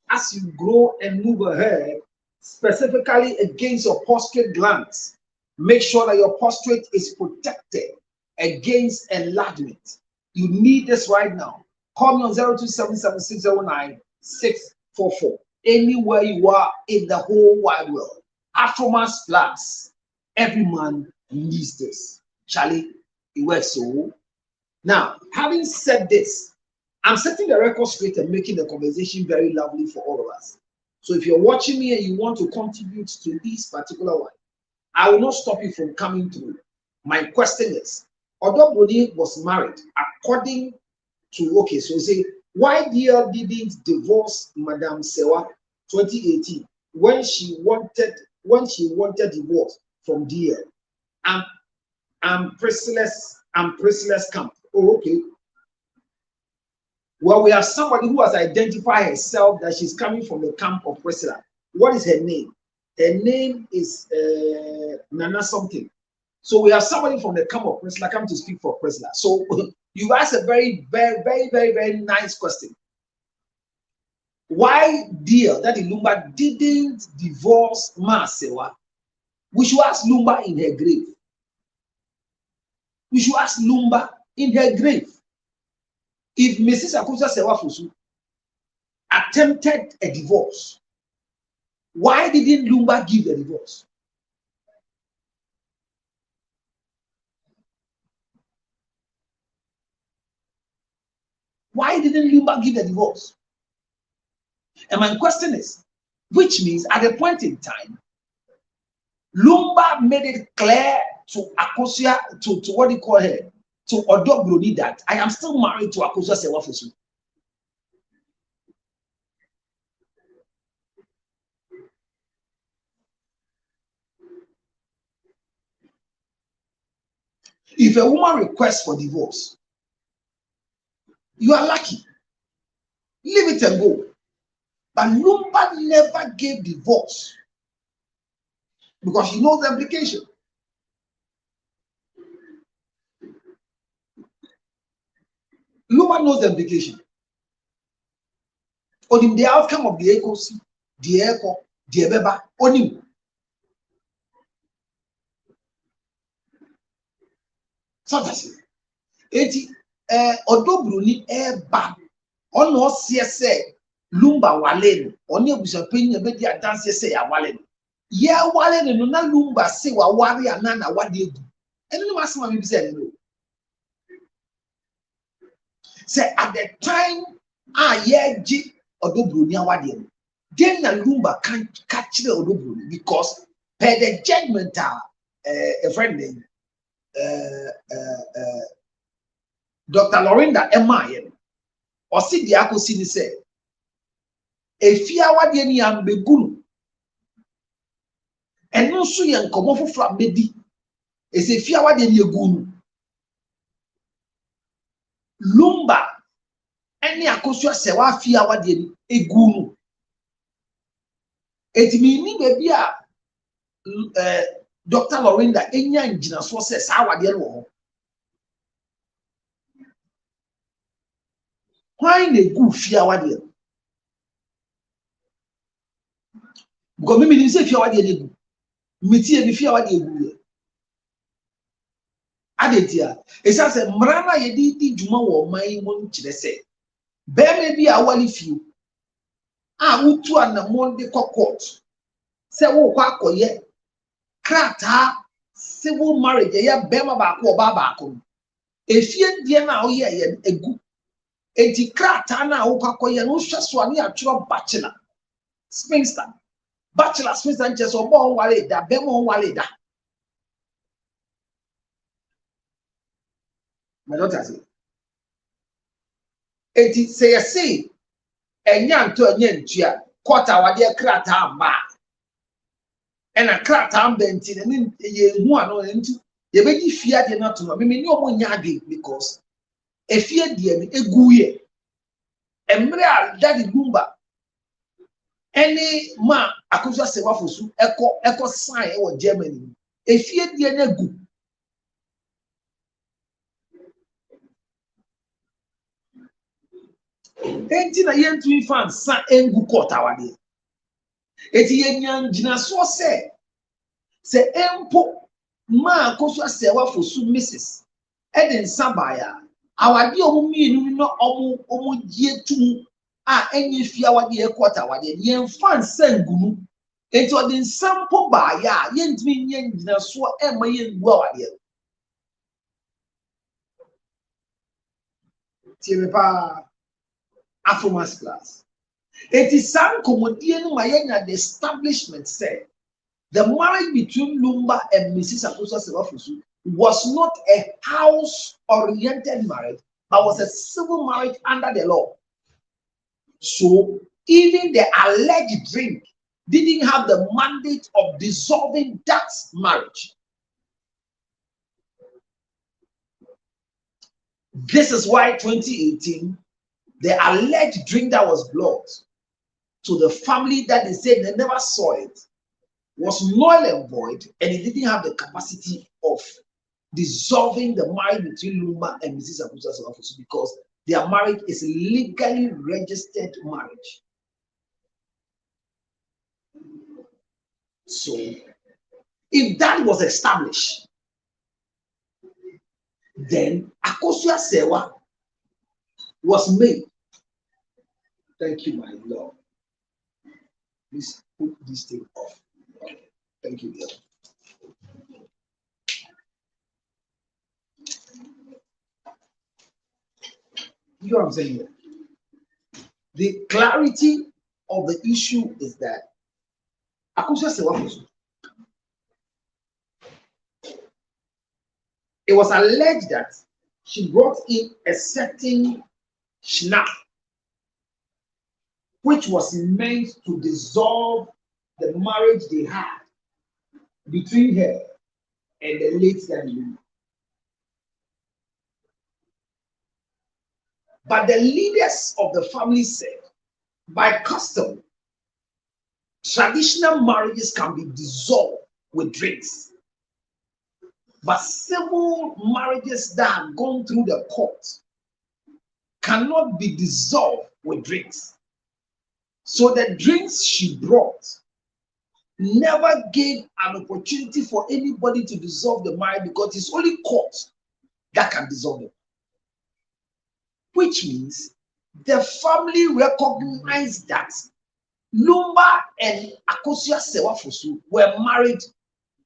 as you grow and move ahead, specifically against your prostate glands. Make sure that your prostate is protected against enlargement. You need this right now. Call me on 0277609644. Anywhere you are in the whole wide world. Afromas Plus. Every man needs this. Charlie, it works so. Now, having said this, I'm setting the record straight and making the conversation very lovely for all of us. So if you're watching me and you want to contribute to this particular one, I will not stop you from coming through. My question is, Odobodi was married according to, okay, so you say, why DL didn't divorce Madame Sewa 2018 when she wanted divorce from DL? I'm Priscilla's camp. Oh, okay. Well, we have somebody who has identified herself that she's coming from the camp of Priscilla. What is her name? Her name is Nana something. So we have somebody from the camp of Priscilla come to speak for Priscilla. So you asked a very, very, very, very, very nice question. Why dear that Lumba didn't divorce Masewa? We should ask Lumba in her grave. We should ask Lumba in her grave. If Mrs. Akusa Sewa Fusu attempted a divorce, why didn't Lumba give the divorce? Why didn't Lumba give the divorce? And my question is, which means at a point in time, Lumba made it clear to Akosia, to what do you call her, to Odobroni, that I am still married to Akosia Sewa Fusu. If a woman requests for divorce, you are lucky. Leave it and go. But Lumba never gave divorce because she knows the implication. Lumba knows the implication. Onim the outcome of the echoes, the echo, the ebeba, onim. So that's it. Eti Odobruni eba ono say Lumba wale oni ebusa penyi ebe di adanse say ya wale. Ye wale no na Lumba say wa ware anana wade egu. Eno no asema me bi say no. Say at the time ye ji Odobruni awade no. Then na Lumba can catch the Odobruni because per the judgment a friend name Dr. Lorinda Emaye or see the akosi ni say efi awade ni ambegunu eno so ye nkomo foforo amedi ese efi awade ni egunu Lumba eni akosu ase wa afi awade ni egunu etimi ni bebi a Dr. Lorinda enya njina so say sa awade no ho why na egu fi awade because me didn't say fi awade na egu metie bi fi awade egu adetia esa say mrana ye di djuma wo man mo nkire say be me bi awale fi a utu anamon de court say wo kwa akoye krata civil marriage ye be ma ba ko ba ba ko efie die na wo ye egu enti krata na wo kwa akoye no hweso ani atworo bachelor spinster bachelor spinster nche so bo wale da be mo wale da my daughter say enti say enya nto enya ntua quarter wade krata amba ena krata amba enti na ye hu ano enti ye beji fia de na to no me ni omo nya ade because efie de ni eguye emre a daddy Lumba any ma akoso se wafosu eko sign e wo Germany efie de na egu enti na ye ntu fan sa engu quarter wade eti ye nyanjina so se empo ma akoso ase wafosu Mrs. Eden Sabaya awade omu mienu no omu gie tum a enye fi awade e quarter wade ye fan sangunu enti odin sampo ba ya ye ntimi nyanjina so ema ye ngu awade tieme pa Afromas class eti san komodie no mayenya the establishment said the marriage between Lumba and Mrs. Akoso Sewafosu was not a house-oriented marriage, but was a civil marriage under the law. So even the alleged drink didn't have the mandate of dissolving that marriage. This is why 2018, the alleged drink that was brought to the family that they said they never saw it was null and void, and it didn't have the capacity of dissolving the marriage between Lumba and Mrs. Akoso Sewafosu because their marriage is a legally registered marriage. So, if that was established, then Akosua Sewa was made. Thank you, my Lord. Please put this thing off. Okay. Thank you, Lord. You know what I'm saying here? The clarity of the issue is that Akosua Sewafosu, it was alleged that she brought in a certain schnapp which was meant to dissolve the marriage they had between her and the late Daddy Lumba. But the leaders of the family said, by custom, traditional marriages can be dissolved with drinks. But civil marriages that have gone through the court cannot be dissolved with drinks. So the drinks she brought never gave an opportunity for anybody to dissolve the marriage, because it's only court that can dissolve it. Which means the family recognized that Lumba and Akosua Sewafosu were married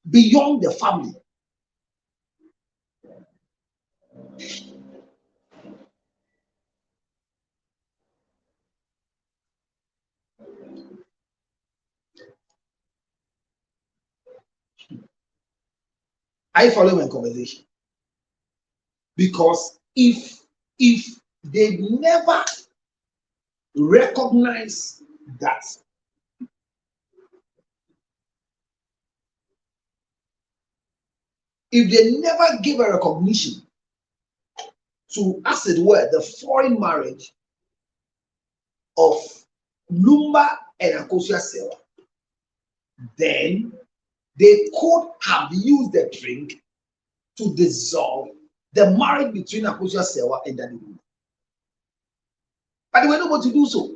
beyond the family. Are you following my conversation? Because if they never recognize that if they never give a recognition to, as it were, the foreign marriage of Lumba and Akosua Sewa, then they could have used the drink to dissolve the marriage between Akosua Sewa and Daddy Lumba. But they were not able to do so.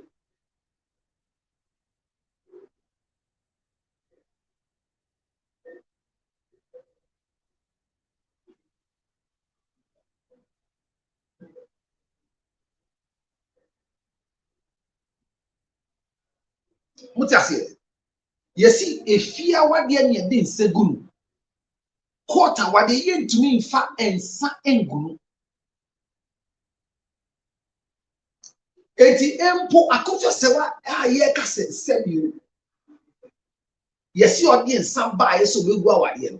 Mutiasi, you see, if you are what they are doing, segunu, quarter what they are to me in fact and sa engunu. Eti empo Akosua Sewa aye kase said you. Yes, you are getting some by so we go away.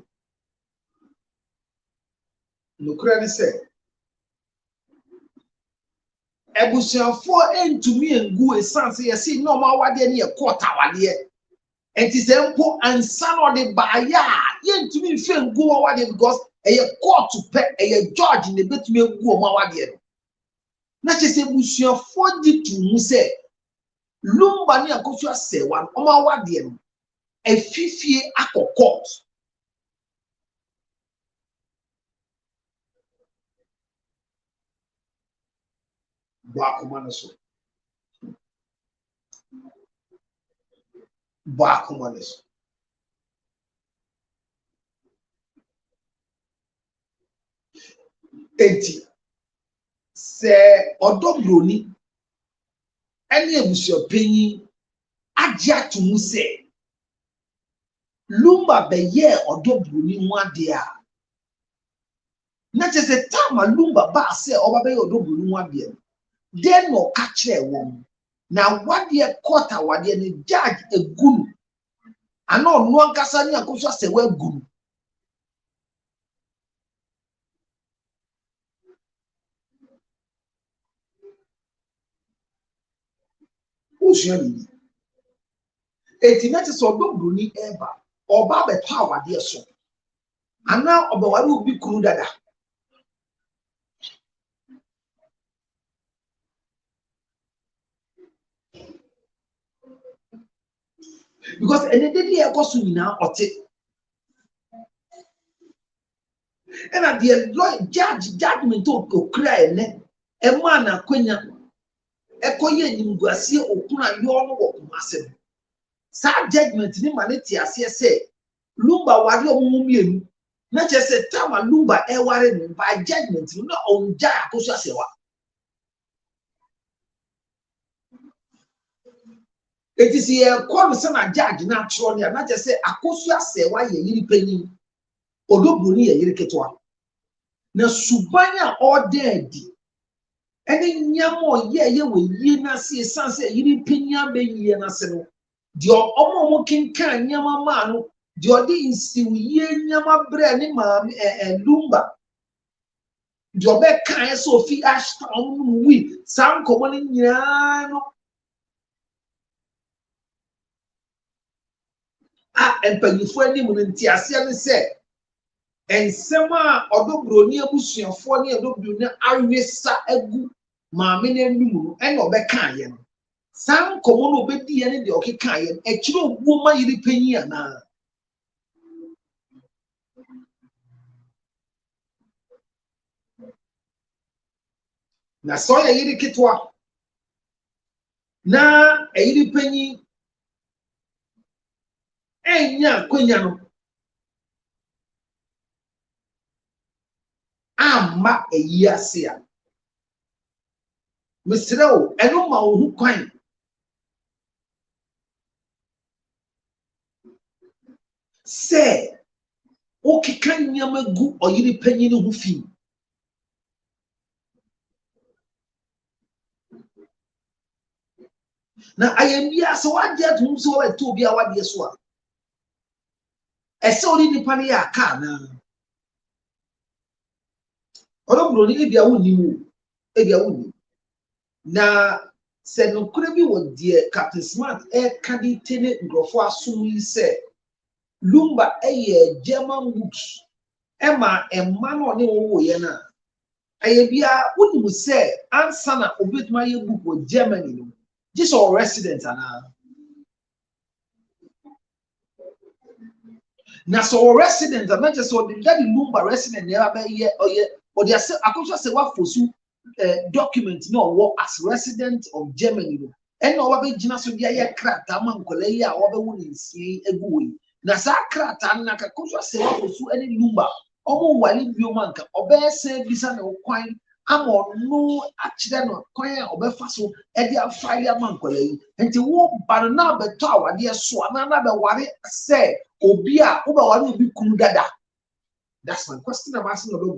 No credit said. Ebusiafo entumi engu esanse yesi normal wade ne quarter wade enti sempo ansa no de baaya yentumi mfe engu wade because eye court pe eye judge ne betumi engu o ma wade no na chese ebusiafo di tumu se Lumba ne Akosua Sewa o ma wade no efifie akọ Bakumaneso. Enti se odobroni ene ebusuapanyin agye atomu se Lumba beye odobroni ho ade a na chese tama Lumba ba se oba beye odobroni ho ade den no ka kire won na wade quarter wade ne judge egunu ana onu ankasa ni Akosua Sewa egunu usua ni eti na chese odobroni eba oba beto awade so ana obawari obi kunu dada because ene dey ekoso nyina ote and at the judgment o cry ene e man na kwanya ekoye nyimguase okuna yo no wo kumase sa judgment ni ma ne ti ase se Lumba wari omu mienu na che se tama Lumba e wari no by judgment no on ja Akosua Sewa it is here come say na judge na tro ne na che se Akosua Sewa ye yiri panyin odobroni ye yiri ketwa na subanya odedi ene nyamo ye we yi na se sanse yiri panyin be yi na se no di omo kinkan nyama ma no di odi insiwiye nyama bre ni ma Lumba di obe kan so fi ashta omu wi sam komo ni nyina no empanyifo ani mu nti ase ne se ensema odobroni abusuafo ne odobroni awesa agu maame na anum no ene obe kan ye no sam komo no obedi ye ne de okeka ye ekire obuo ma yiri panyin ana Na so ya yiri ketwa. Na yiri panyi enya kwenya no. Amma eyi ase a. Mesrɛ wo, ɛno ma wo hu kwan. Sɛ okeka nneɛma gu ɔyere panyin no ho fi. Na ayambia sɛ wagye atom sɛ wɔbɛtɔ obi a wadeɛ so a. Ɛsɛ ɔde nipa no yɛ aka na. Ɔdɔbro ni ebia wonni mu. Ebia wonni. Na sɛ nokora bi wɔ deɛ Captain Smart ɛka de tene nkurɔfo asom yi sɛ Lumba German books. Emma Emma no ne wo ye na. Ayebia woni say ansa na obetuma ye book wo Germany no. Just all resident ana. Na so resident na just so that Lumba resident never be ye or they say akosho say wa fosu document no wo as resident of Germany no. En no wa be gina so dia ye krata man kola yi a wo be woni nsie egu wo. Na sa krata na ka koso se wa fosu ene Lumba omo wali biomanka obese bisa na kwan ama no akire no kwan a obefa so e dia file amankola yi enti wo ba na beto awade so na be ware se obi a wo ba ware obi kunu dada. That's my question I'm asking about.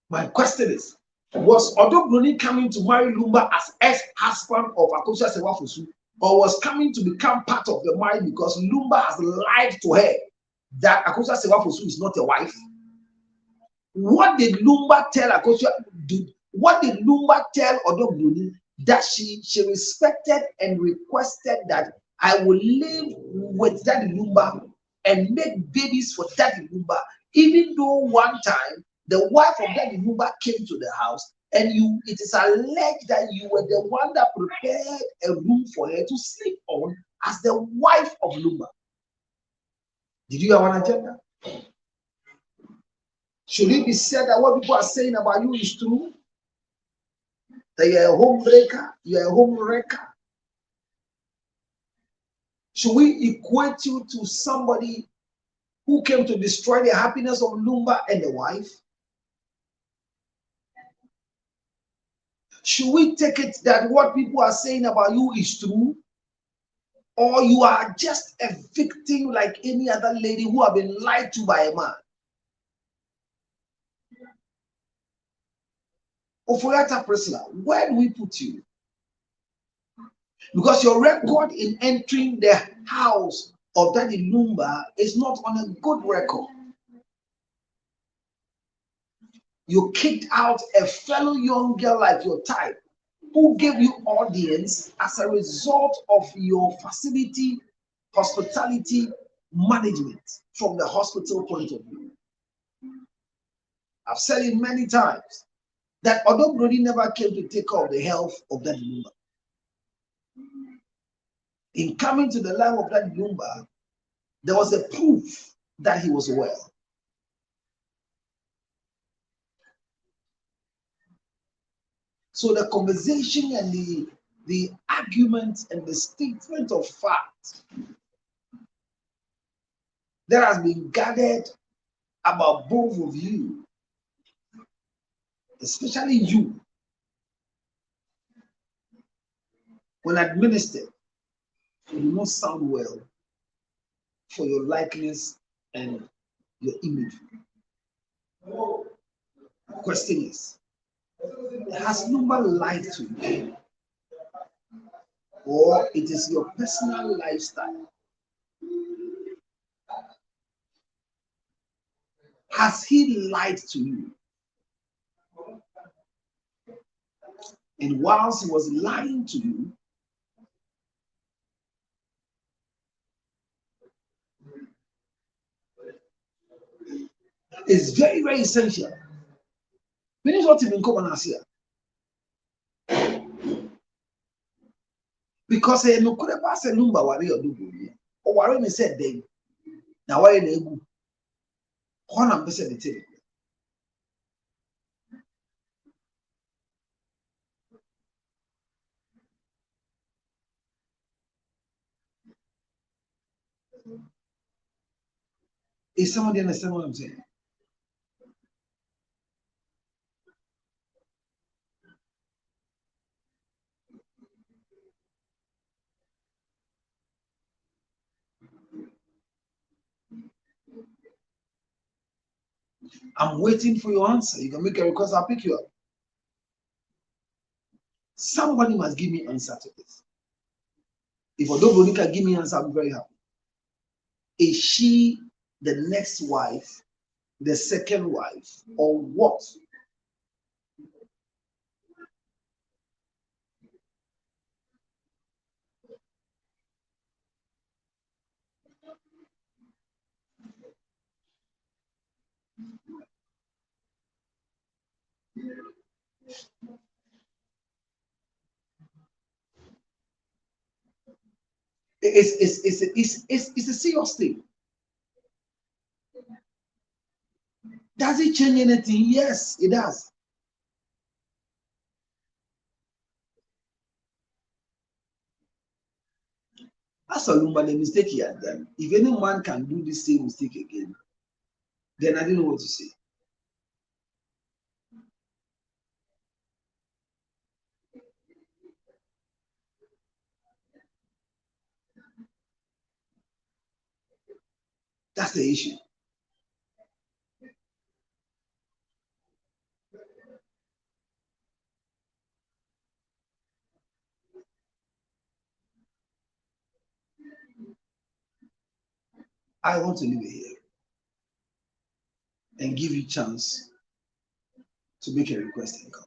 My question is, was Odobroni coming to marry Lumba as ex-husband of Akosua Sewafosu, or was coming to become part of the marriage because Lumba has lied to her that Akosua Sewafosu is not a wife? What did Lumba tell Akosua? What did Lumba tell Odobroni that she respected and requested that I will live with Daddy Lumba and make babies for Daddy Lumba, even though one time the wife of Daddy Lumba came to the house and it is alleged that you were the one that prepared a room for her to sleep on as the wife of Lumba. Did you have an agenda? Should it be said that what people are saying about you is true? That you're a home breaker, you're a home wrecker? Should we equate you to somebody who came to destroy the happiness of Lumba and the wife? Should we take it that what people are saying about you is true? Or you are just a victim like any other lady who have been lied to by a man? Oforiata Priscilla, where do we put you? Because your record in entering the house of Daddy Lumba is not on a good record. You kicked out a fellow young girl like your type who gave you audience as a result of your facility hospitality management from the hospital point of view. I've said it many times that Odobroni never came to take care of the health of Daddy Lumba. In coming to the life of Daddy Lumba, there was a proof that he was well. So the conversation and the argument and the statement of fact that has been gathered about both of you, especially you, when administered, will not sound well for your likeness and your image. The question is, has Lumba lied to you? Or it is your personal lifestyle? Has he lied to you? And whilst he was lying to you, it's very, very essential. Finish what you've been coming as here. Because no could have passed a Lumba worry or do or worry me said then. Now why they go? One am the table. Is somebody understand what I'm saying? I'm waiting for your answer. You can make a request, I'll pick you up. Somebody must give me answer to this. If Odoboni can give me answer, I'll be very happy. Is she the next wife, the second wife, or what? It's a serious thing. Does it change anything? Yes, it does. As a Lumba, the mistake he had done. If any man can do the same mistake again, then I don't know what to say. That's the issue. I want to leave it here and give you a chance to make a request and come.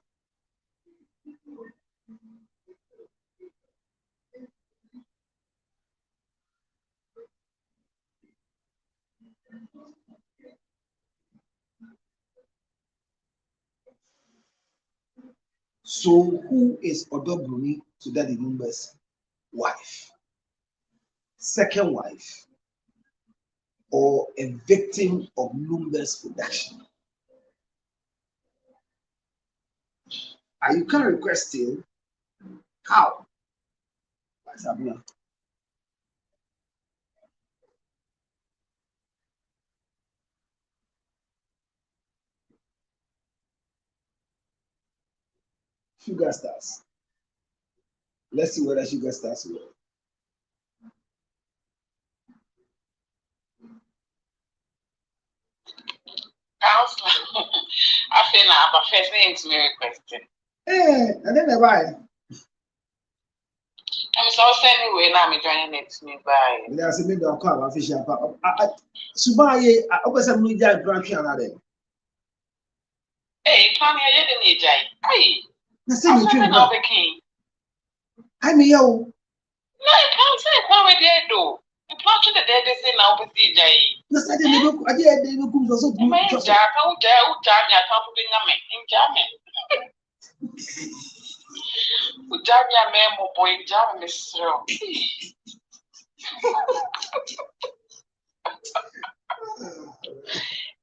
So, who is Odobuni to Daddy Lumba's wife? Second wife, or a victim of Lumba's production? Are you can request still? How? Sugar Stars. Let's see whether Sugar Stars will. Counselor, I feel now, but first name to me requesting. Hey, and then why? I'm so anyway now. I'm joining it to me by. There's a middle of car, official. Subaye, I was a new guy, grandchild. Hey, come here, you didn't need Jay. Hey, The same I'm thing. not the king. I mean, yo. No, I can't say what we did do. The part of the dead is in now with Jay. Yes, I didn't look. I didn't look. Also, You may jack out there, who jam your company in jamming. Who jam your memo boy, jam Mr.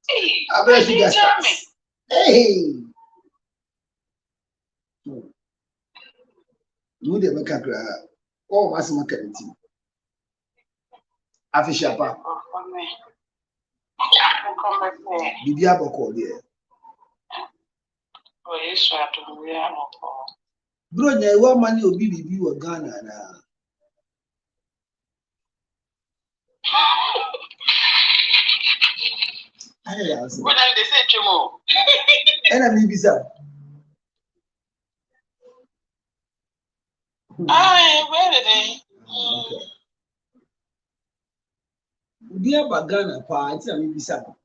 Hey, I bet you guys. Hey. You didn't make a cry. Oh, what's my character? Official. Bibi aboko there. Oh, yes, I do. We are not. Bro, you want money or bibi or Ghana now? What are they say, Chimo? And I'm bizarre. Ah, where are they? Okay. Dear Bagana, parts, I'm bizarre.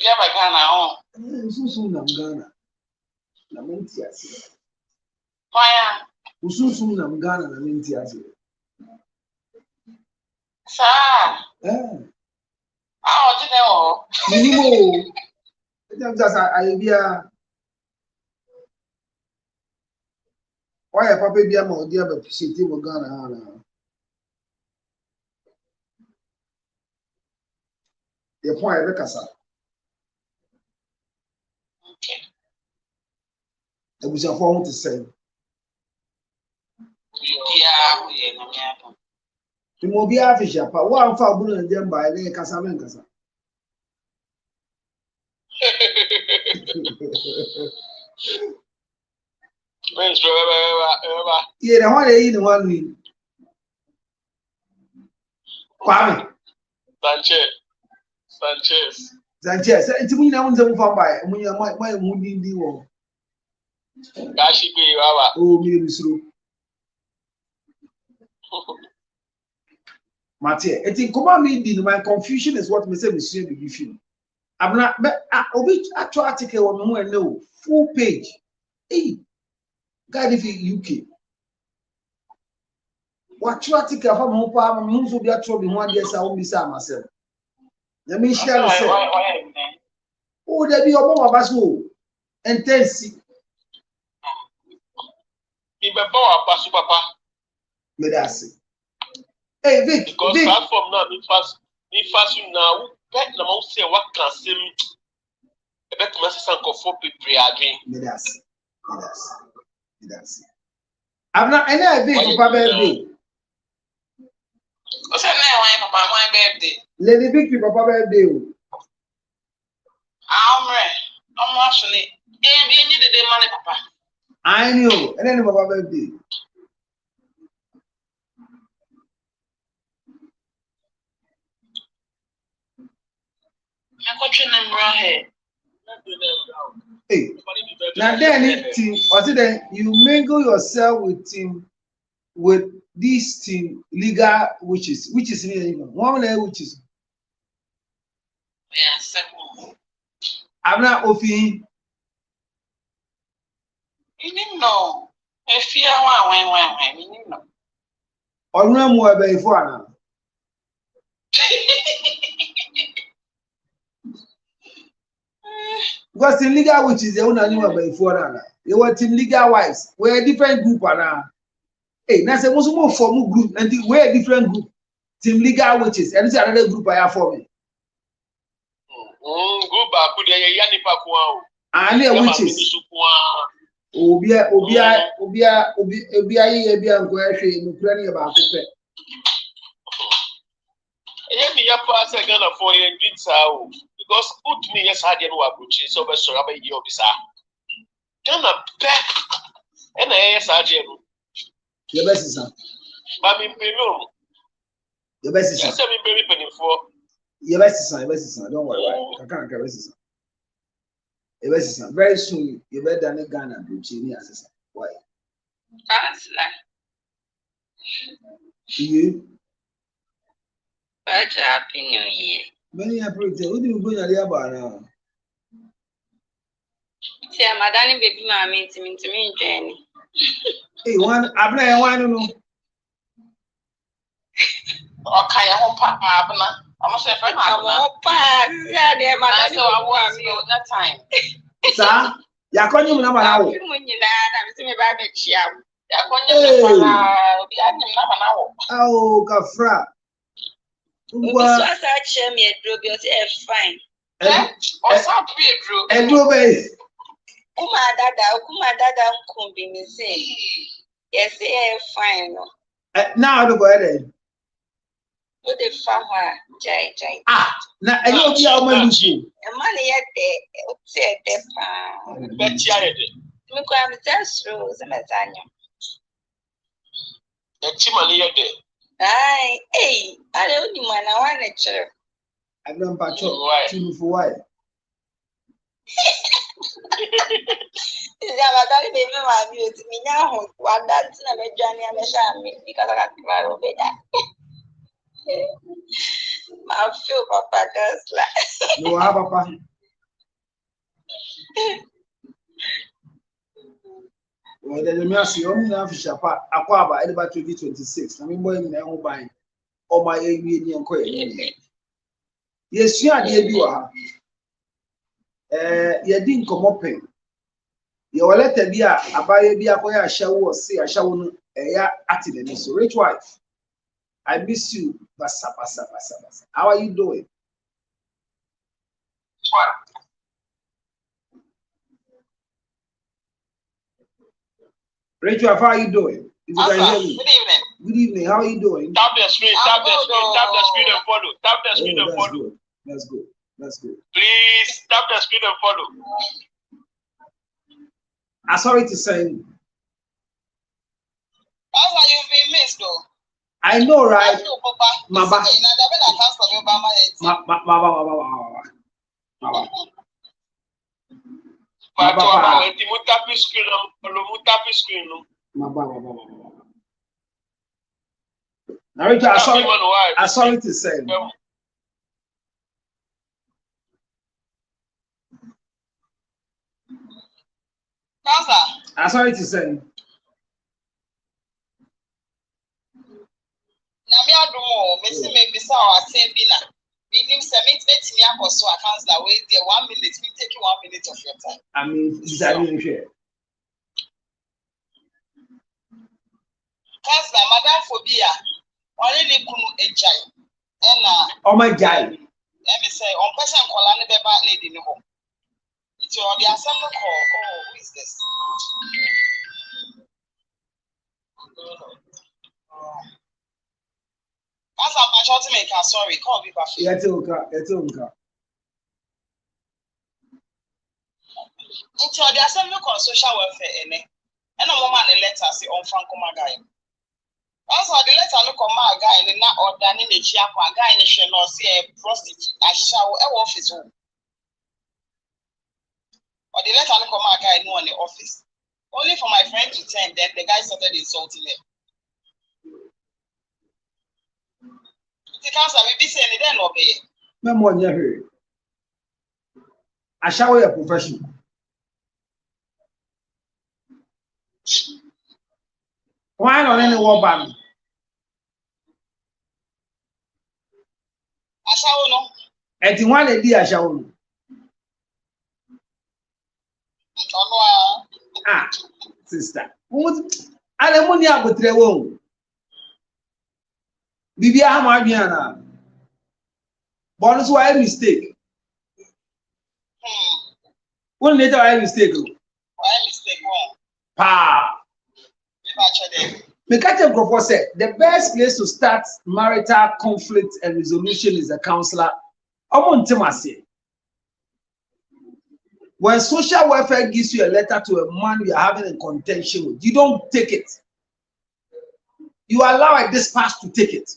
Dear Bagana, So soon I'm Ghana. Lamentias. why? So soon I'm Ghana, Lamentias. Sir, Eh. oh, Minimo. Just idea. Why a papa be a more dear, but she did Ghana. The point I recasa. It was a phone to say. Yeah, we are not. The mobile fish up. One for Bruno and them by the Casamencasa. Yeah, the one they eat the one we. Kwame. Sanchez. It's me now on the phone by. When you might wounding the war. Oh, me, Mr. Mathieu, I think my confusion is what Mr. Monsieur be giving. I'm not, but which actual article on who I know full page. Hey, God, if you UK. What article from home, I'm going to be a trouble one day. I won't be sad myself. Let me share the same. Oh, there be a bomb of us who intense. Me that's it. Hey, Vic, because Vic. platform now, me fast you now. Bet na mo say what can say me. E bet me say sanko for people adwin. Me that's it. I'm not any big papa birthday. What's that name? Why papa? Why birthday? Lady Vic papa birthday. I'm actually. Yeah, we need the money, papa. I know. And then papa birthday. I'm watching them right here. Hey, now then, was it then you mingle yourself with him with this team legal witches, which is one witches. Yeah, second. I'm not offering. You didn't know. If you are you didn't know. Or no more by now. Because in legal witches, they don't know about foreigner. They were team legal wives. We're a different group now. Hey, now say most more formal group and we're a different group. Team legal witches, and it's another group I have for me. Group could ya nipa kwa. And they witches. Obia ngwahwe no kura ne ba akopɛ. Eya mi ya pass Ghana for you did sao because put me yes had no approach so be sure about you obisa. Ghana back and yes had no. Your best is Ba mi premium. your best is Yes, me very penny for. your best is don't worry why. Kaka best is your best is very soon you better than Ghana approach ni asesa. Why? That's like. You But Happy New Year. many approach who do you go na there ba na. See, I'm a Danny baby, mammy, to me, Jenny. Hey, one abna one no. Okay, I won't pack my abna. I'm going to say, friend, I won't pack. Yeah, they're my so I want you that time. Sa ya konyu na ma na wo. I'm seeing me by the chia. Oh, Kafra. What? I me a drop your fine. What's up, Pedro? And do be. Kuma dada kumbi me say. Yes, fine. Now do go ahead. What the farmer, jai. Ah, now I know you are my Lucy. A money at the say the Bet ya de. Me kwa me just rose a mesanya. The chimani ya de. Aye, hey, I don't know when I want a chair. I don't patch up for why. Don't baby, my view to me now. One that's never Johnny and the sham because I got to over that. I feel Papa does like. No, Papa. Well, then me ask you, I'm not fish apart. Aquaba, about 2026. I mean, boy, in their own buying. Or my ABN and coin. Yes, you are the you didn't come up in. You will let be a buy be a shower or say a shower at the so rich wife. I miss you, basa. How are you doing? Rachel, how are you doing? If you can hear me. Good evening. Good evening. How are you doing? Tap the screen, tap the screen, tap the screen and follow. Tap the screen and That's follow. good. That's good. That's good. Please tap the screen and follow. I'm sorry to say. That's why you've been missed, though. I know, right? I know, Papa. Mama. Narita, I'm sorry to say. I'm sorry to say. Missing maybe so I say Bina. Meaning submit me so accounts that way there 1 minute, we take you 1 minute of your time. I mean, is that really fair? Councillor, Madam Phobia, only kunu ejai. And oh my God. Let me say, on person call any beba lady no home. It's your the assembly call. Oh, who is this? As I'm trying to make her sorry, call me back. It's okay. It's your the assembly call social welfare, and a woman in letter say on Franco Magai. Also, the letter no come my guy and not ordering the chiapa guy in the show no see a prostitute. I shall office home. Or the letter no come my guy no in the office. Only for my friend to attend, then the guy started insulting him. The council will be saying then obey. Memor here. I shall wear a professional. Why not any war ban? I shall know. And the one idea I shall know. Ah, sister. I don't want you to go. Bibi Ahmadiana. Bonus why mistake. One later I mistake. Why mistake one? Pa. Mekache Grofo said the best place to start marital conflict and resolution is a counselor. When social welfare gives you a letter to a man you are having a contention with, you don't take it. You allow a dispatch to take it.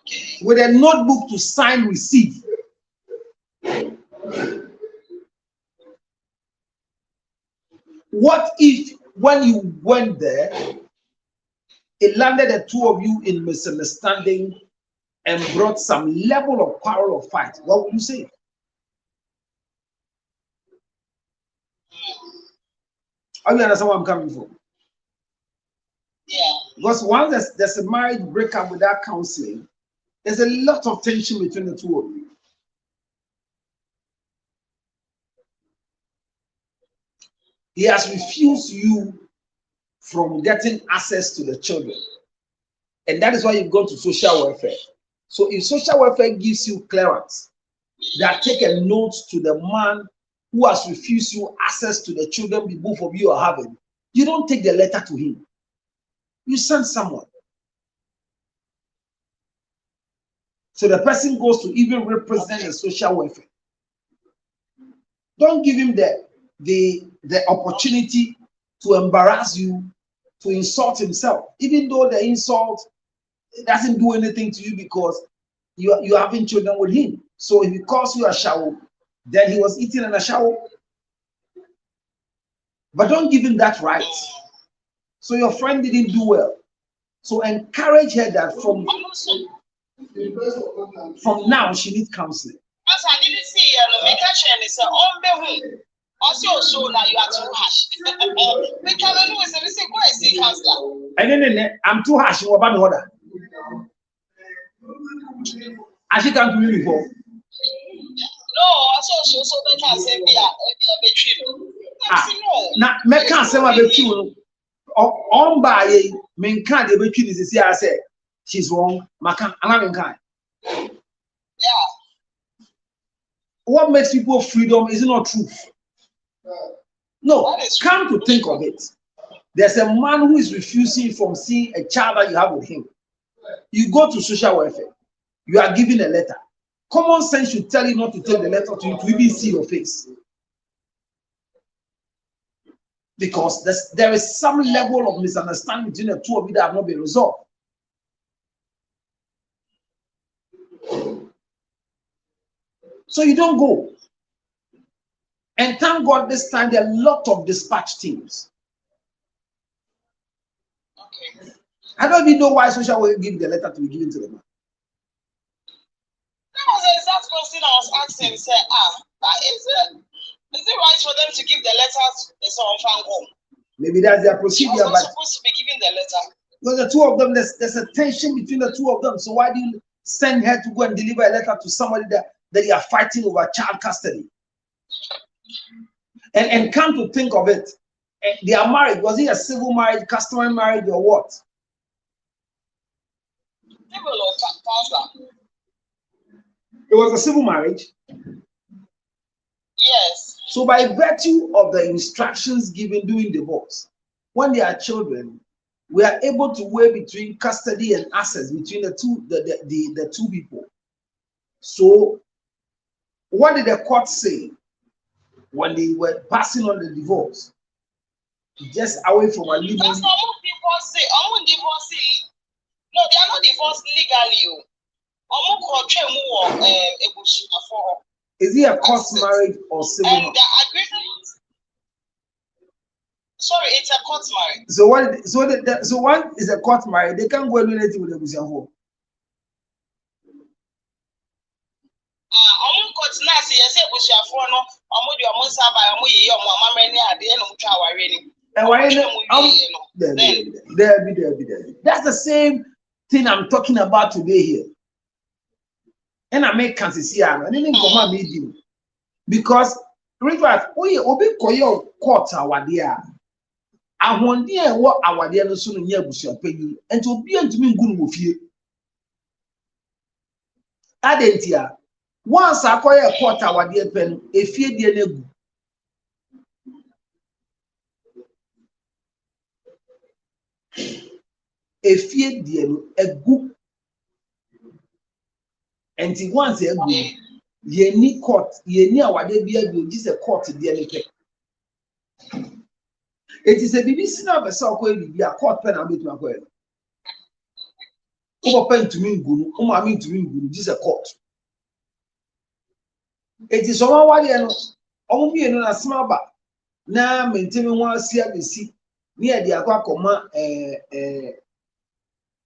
Okay. With a notebook to sign receive. What if when you went there, it landed the two of you in misunderstanding and brought some level of quarrel or fight? What would you say? Are you understand where I'm coming from? Yeah. Because once there's a marriage breakup without counseling, there's a lot of tension between the two of you. He has refused you from getting access to the children. And that is why you've gone to social welfare. So if social welfare gives you clearance, that take a note to the man who has refused you access to the children the both of you are having, you don't take the letter to him. You send someone. So the person goes to even represent the social welfare. Don't give him the opportunity to embarrass you, to insult himself, even though the insult doesn't do anything to you because you are having children with him. So if he calls you a shower, then he was eating in a shower. But don't give him that right. So your friend didn't do well. So encourage her that from now she needs counseling. As I didn't see you, make a change. It's on the way. Also, now you are too harsh. We can always say, "Go and see counselor." And then I'm too harsh. You about the order. I should come to you before. No, also they can say be a between. Now, me can't say what between. On by me can't the between is see. I said she's wrong. I'm not kind. Yeah. What makes people freedom is not truth. No, That is come to think of it, there's a man who is refusing from seeing a child that you have with him. You go to social welfare, you are given a letter. Common sense should tell you not to take the letter to even see your face. Because there is some level of misunderstanding between the two of you that have not been resolved. So you don't go. And thank God this time there are a lot of dispatch teams. okay. I don't even know why social will give the letter to be given to the man. That was the exact question I was asking. Say, is it right for them to give the letter to someone home? Maybe that's their She procedure, was not but supposed to be giving the letter. because the two of them, there's a tension between the two of them. So why do you send her to go and deliver a letter to somebody that you are fighting over child custody? And come to think of it, they are married. Was it a civil marriage, customary marriage, or what? It was a civil marriage. Yes. So by virtue of the instructions given during divorce, when they are children, we are able to weigh between custody and assets between the two people. So what did the court say when they were passing on the divorce? Just away from a living. Because some people say, no, they are not divorced legally. Is it a court marriage or civil marriage? And the agreement. Sorry, it's a court marriage. So what? So one is a court marriage. They can't go and do anything with the Busiafo. That's the same thing I'm talking about today here. And I make consistency. I didn't come and meet you because Richard, we obi koyo court awadia. Ahondi e wo awadia no so no nya abusuapanyi. Enti obi antumi ngu no wofie. Adentia, once akoye court awadia pen, efie die na gu. Efie die no egu. Enti once egu. Ye ni court, ye ni awade bia bi oji se court die ne pe. It is a BBC na be so ko bi a court pen na betu akoye. Ubo pen to me ngunu, umo ami to me ngunu, this a court. It is someone wade no, omo bi no na smaba na maintain ho asia besi. Ni e de akwa koma ye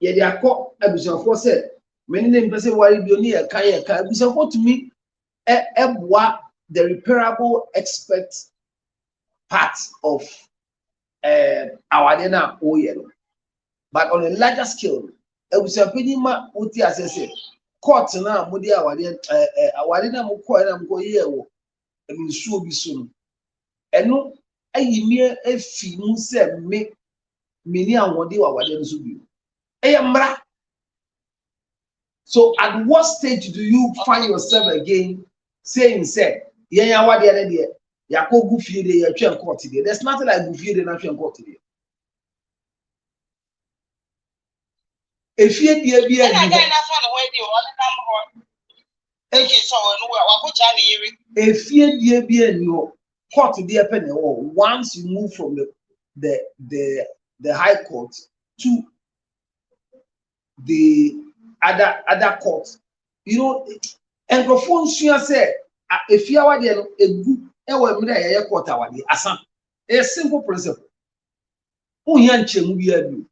de akọ abusuafo se many name person wari bi oni e kan abusuafo to me the repairable expert part of our dinner oyelo. But on a larger scale, abusuapeni ma uti asese court na mudi our dinner mo ko na mo ye wo emi su obi so no eno ayimie efi mu se me ni awode wa wade no so bi eyamra. So at what stage do you find yourself again saying, say, yeah, what the other day, ya ko gufie de ya twen court today. There's nothing like gufie de na twen court today. Efie die bia ni. Efie die bia ni ho. Court dey pen o. Once you move from the high court to the other court, you know, and profon sua say if you are there egu e wa mi da ye court awade asan. A simple principle. Unya nchemu bia bi.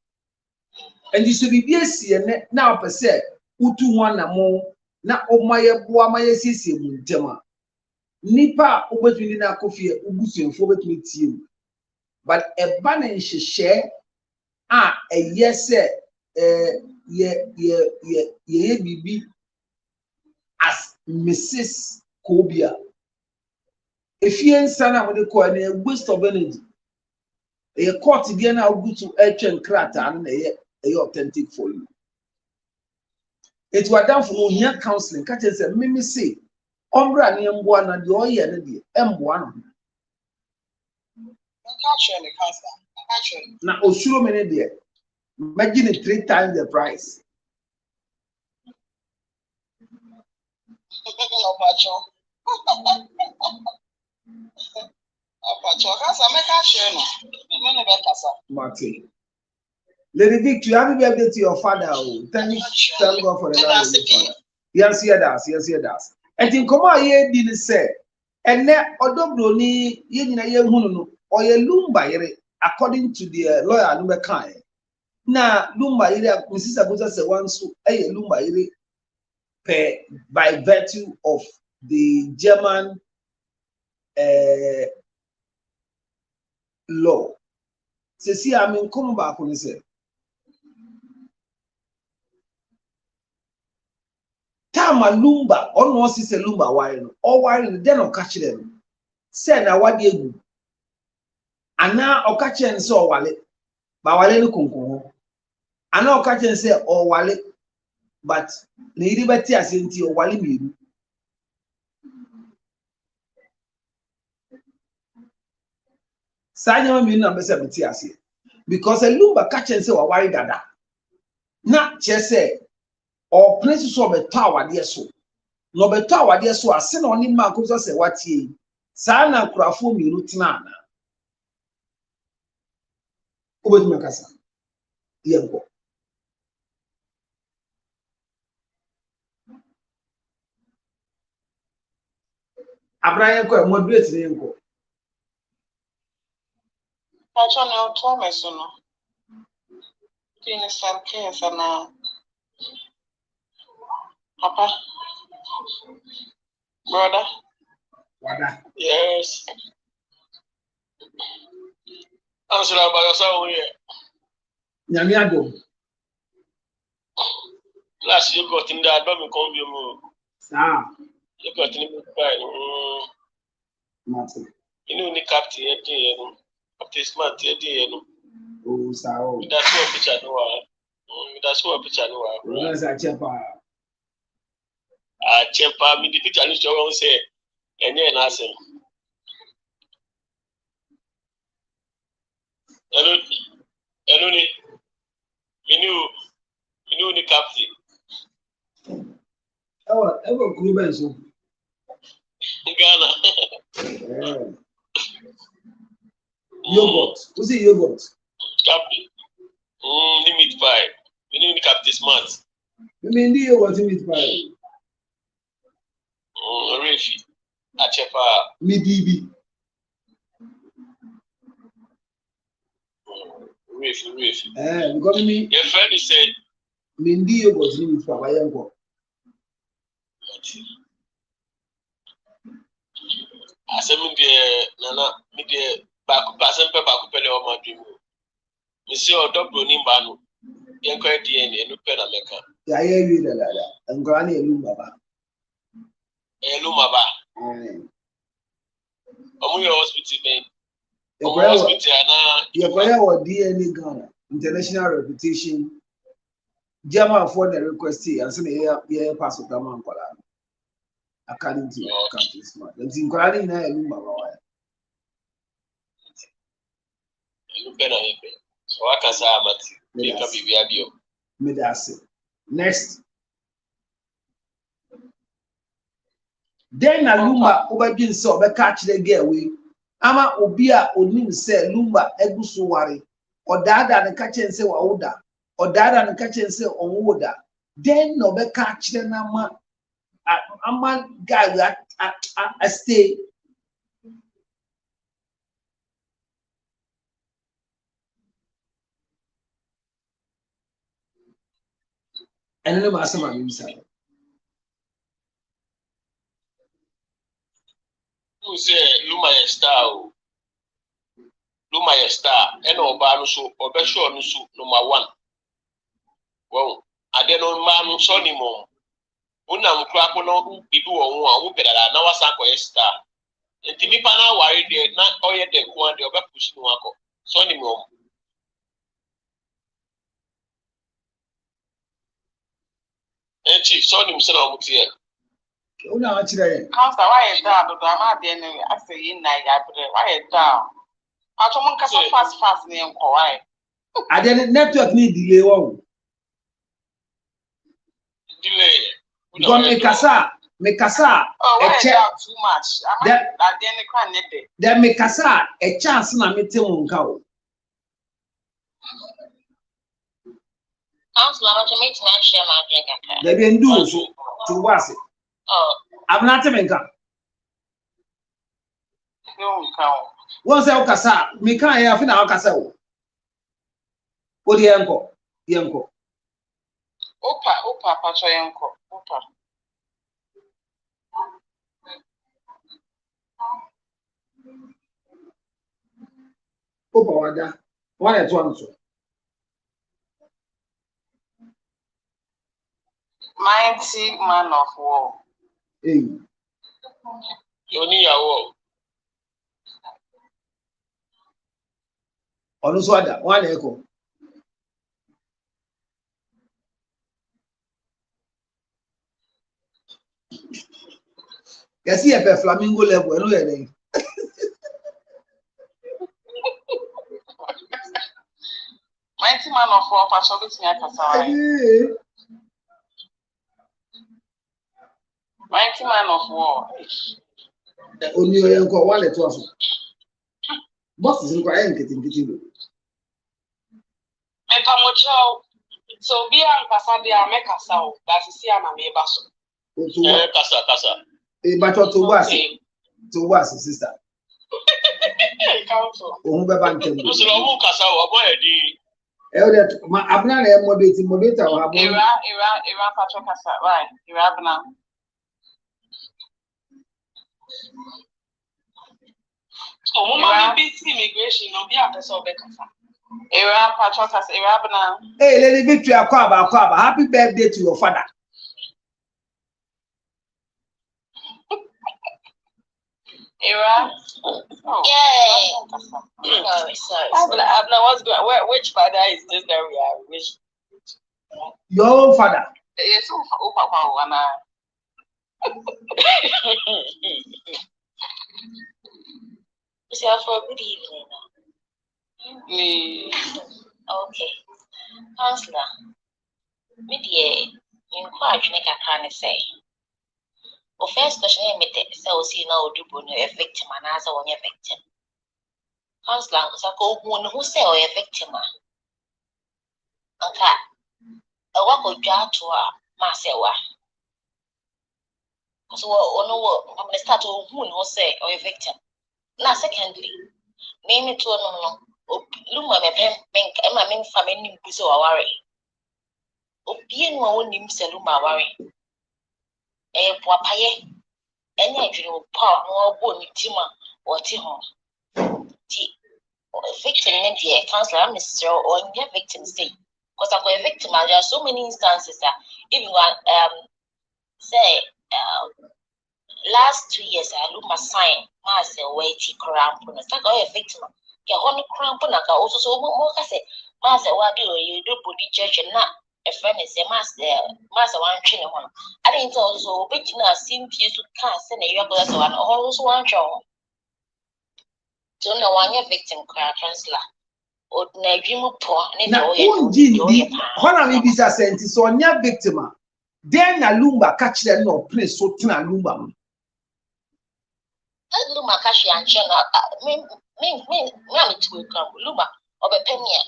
And you should be BSc now per se utu one na mo na omaye boa maye siesie mu ntema. Nipa obetuni na kofie ubusuenfo betuni tie. But e ba na nhihye yes ye bibi as Mrs. Kobia. If you ain't son of the coin, a waste of energy. A court again, I'll go to H and Crata and a authentic for you. It was done for no counseling. Catch us a mimi say, Ombra and Yambuana, the oil and the M1. catch you in the cancer. Catch you. Now, Osuro many there. Imagine it 3 times the price. Martin. Lady Vic, you happy birthday to your father. Thank God for the life of your father. Yes, he does. Yes, he does. And in Koma, ye didn't say, and then Odobroni, ye didn't hear Hunu, or ye Lumba, according to the lawyer number kind. Now, Lumba, Mrs. Abuja said once, a Lumba, by virtue of the German law. See, I mean, come back when you say. Tama lumba, or no, sister lumba, wine, or wine, then I'll catch them. Say, now what you and now I'll catch and so wallet, but Wale Kunko. And now catch and say, oh, wallet, but Lady Betty has into your Wally mean. Sanya mean number 70 as here. Because a lumba catch and say, oh, why dada. Not just say, or places of a tower, dear so. No be tower, dear so. I send on him, Marcos, I say, what ye? Sana Crafu, me rutinana. Over the Macassa. Yanko. Abraham, moderate the Yanko. I don't know, Thomas, no. Finish some case now. Papa, brother. Wada. Yes. Answer about yourself here. Nyamiado. Last you got in the album called you. Sir. You got in the Martin. you know, the captain, Captain Smart, Oh, sir. that's what picture no one. That's what picture no one. Yes, I check. Chepa, me the picture is your own say, and then answer. Hello, you knew the captain. Oh, ever Kuben so. Ghana. Yogurt. Who's the yogurt? Captain. Limit 5. You knew the captain smart. You mean the yogurt limit 5? Refi. Achepa. Midibi. Refi. Because me. Your friend said. Mindi yogurt limit 5. I am go. Asem de nana me de back person pe back pele o ma dwimu. Me se o doctor ni ba no. Yen kwa DNA no pe na meka. Ya ye wi da da. Ngwa na elu baba. Elu maba. Omu your hospital ben. Hospital na your DNA Ghana international reputation. German for the request and say yeah pass of Gaman Kola. According to your country smart. And in Kola na elu baba. Elu pe na ebe. So aka sa amati. Make bibi abio. Medase. Next. Then a lumba obagin so be catch the girl we. Ama obia onim se lumba eguso ware. Odada ne catch and say wa oda. Odada ne catch and say on oda. Then no be catch the nama. Ama guy a stay. And then my son inside. Who say Luma a star? Luma a star. And oba no so obesho no so number 1. Well, I don't know man so ni mo. Una mkra ko no bibi wo ho a wo pedala na wasa ko star. Enti mi pa na ware de na oye de ko ande obe push no akọ. So ni mo. Enti so ni mo se na mo tie. Una achire. Council, why is that? But I'm not there. I say in night. Why is that? Atomo kasa fast ne nko why. Ade network ni delay wo. Delay. Because me kasa Oh, why check too much? That- I didn't quite need it. then me kasa a chance na me te mo nka o. Council, I'm to meet my share my drink. There be ndu so to was it. Oh, I'm not me nka. You count. Won say o kasa me kan ya fi na o kasa o. O di enko. Opa, pacho yenko. Opa. Opa wada. One at one so. Mighty man of war. Eh. Yoni yawo. Onu so ada one echo. Yes, see a flamingo level, no dey. Mighty man of war, pacho bit me akasa. Mighty man of war. Oni oyenko one at one. Boss is nkwa nkiti do. Mepamocho. So be an kasa dia make kasa o. That is here na me baso. Kasa. E ba to was sister. Council. Ohun be ba ntem. Musu no mu kasa o abo edi. E o de ma abuna na moderator o abo. Era pacho kasa. Right. Era bna. So mama be immigration no be a person be kasa. Era pacho kasa. Era bna. Hey, Lady Victory akwaba. Happy birthday to your father. Era. yay. Sorry. Abna, what's going? Which father is this that we are? Which? Your own father. Yes, Opa, So for good evening. Okay. Councillor, me in quite make a kind of say. Well, first question I made so see now do a victim and as a one victim. Councillor, so go one who say or a victim. Okay. A walk of jar to a masewa. So, no, I'm going to start to who no say or a victim. Now, secondly, name it to no. Luma me pen Emma mean family buso aware. Obien wa wonim seluma aware. Poapaye. Enya adwene pa no obo ni tima oti ho. Ti victim ne dey counselor am Mr. or any victim say. Because I'm a victim, there are so many instances that even say last 2 years I look my sign, mass weighty cramp on a second a victim. Get one cramp on a also so more say, Master, what do you do? Body church and not a friend is a master one chin one. I didn't also bet you now seem to cast and a young one also one show. So no one your victim cry transla. Na unji ndi hona mi bisa senti so nya victim den na lumba catch them no place so tena lumba mo lumba catch ya nche na me am to come lumba obepemia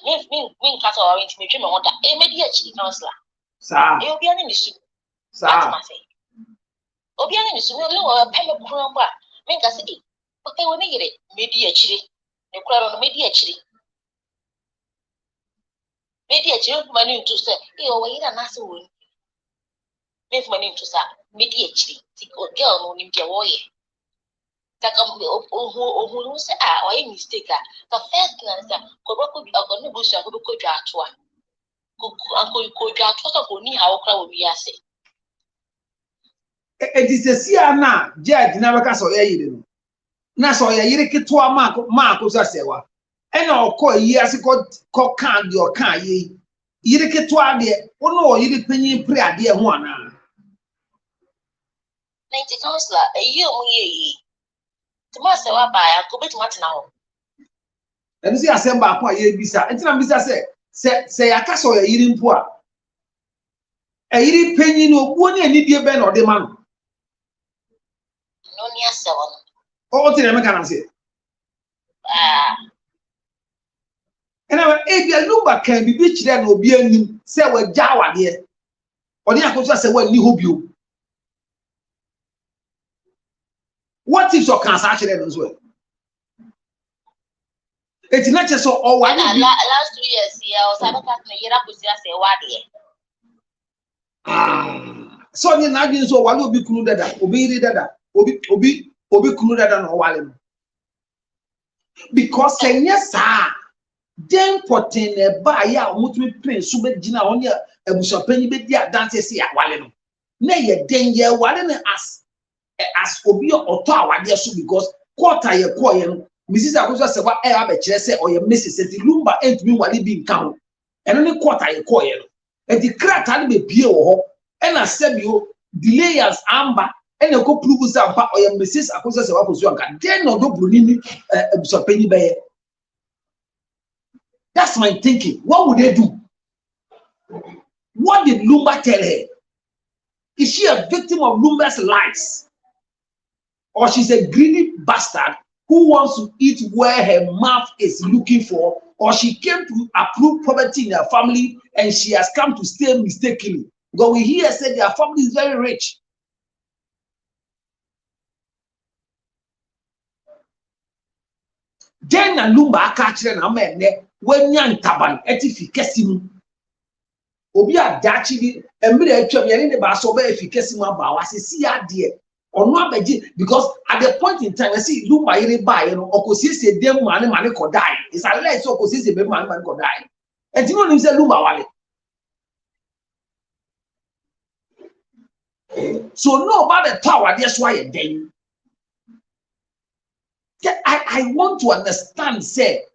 me kasa orient me tweme hoda e medi achi counselor sa e obi ani ni su sa obi ani ni su me lumba peme kuro ba me kasa e okay we me yire medi achi ne kuro no medi achi media chiri money into say e o we na so won make money into say media chiri ti o girl no nim dia wo ye taka o no say o ye mistake the first thing is ko ba ko no bu sha ko dwa atoa ko dwa atoa so ko ni ha wo kra wo bi ase it is a siana judge na baka so ye yire no na so ye yire ketwa ma ko so sewa ena okọ yi ase ko kan de o kan yi yire ketwa de ono yire panyin pre ade ho ana 90 counselor e yi o mu ye yi to ma se wa ba ya ko betima tena ho And see assemble akwa ye bisa. Enti na bisa say akaso ye yiri mpo a. E yiri panyin obuo ne anidie be na ode ma no. No near 7. O ti na me kana say. And I if you lumba can be chire na obi anim say we gya awade. Ode akoso say we ni hobio. What if so can sa chire no so? It's not just so or what last 2 years here I was having to hear up with say so you na so wale obi kunu dada obi ri dada obi kunu dada no wale because enye sa den poten e ba ya omutumi prince so be gina on ya abusapanyi be di adance se ya wale no na ye den ye wale no as obi oto awade so because quarter ye call ye no Mrs. Akoso se wa e abekire se oye Mrs. Eti Lumba entumi wale bi nka ho eno ne quarter ye call ye no eti krata ne be bie wo ho ena sebio delayers amba ena ko prove say ampa oye Mrs. Akoso se wa posu anka den no do bruni ni abusapanyi be ye. That's my thinking. What would they do? What did Lumba tell her? Is she a victim of Lumba's lies? Or she's a greedy bastard who wants to eat where her mouth is looking for? Or she came to approve poverty in her family and she has come to stay mistakenly? Because we hear said their family is very rich. Then Lumba catch na men when yan taban etifikesi mu obi adachi bi emire atwam ye ne ba so ba efikesi mu aba wase si ade ono abaji because at the point in time we see Lumba yire ba ye no okosiesie dem mane ko die is a lie so okosiesie be mane ko die enti no nim say Lumba wale so know about the power that's why you den I want to understand say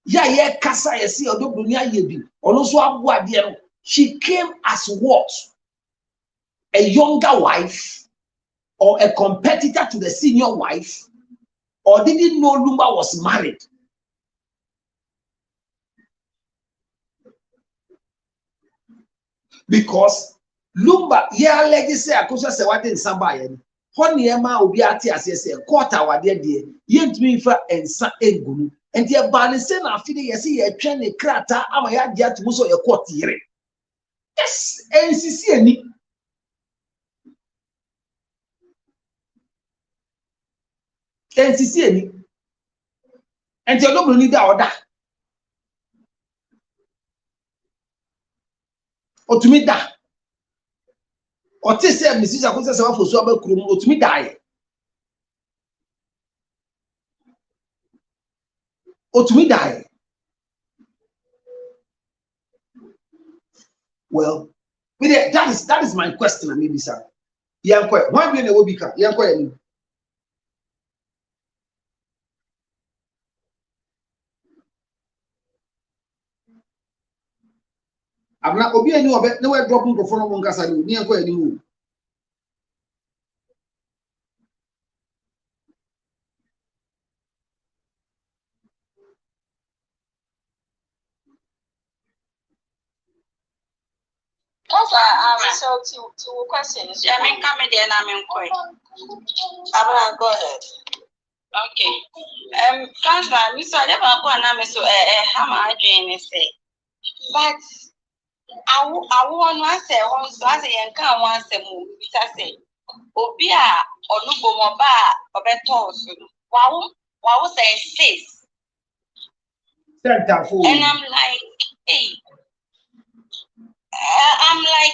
yeah kasa yesi odobunia yebi ono so aboa de no she came as what, a younger wife or a competitor to the senior wife, or didn't know Lumba was married? Because Lumba yeah legacy akoso se wade nsamba ye honi ema obi ate ase se quarter wade de yentumi fa ensa engunu enti e ba ne se na afide yesi ye twa ne krata ama ya dia tumu so ye quarter yire. Yes, NCC any. NCC any. And you don't need that order. Or to me that. Or to say Mrs. Akosa Sawa for so about Krum, or to me die. Or to me die. Well, that is my question, maybe, sir. Yankwe, why be in a wobika? Yankwe. I'm not obi any of it, nowhere dropping the phone on Casadu, near where you. So two questions. Yeah, I mean, come in there and I'm in quick. Go ahead. Okay. Councillor, Mr. Never go and I'm so how my dream is say. But I want to say once and can't want to move. I say, Obia or Lubomoba or Betos. Wow, say sis. And I'm like, hey.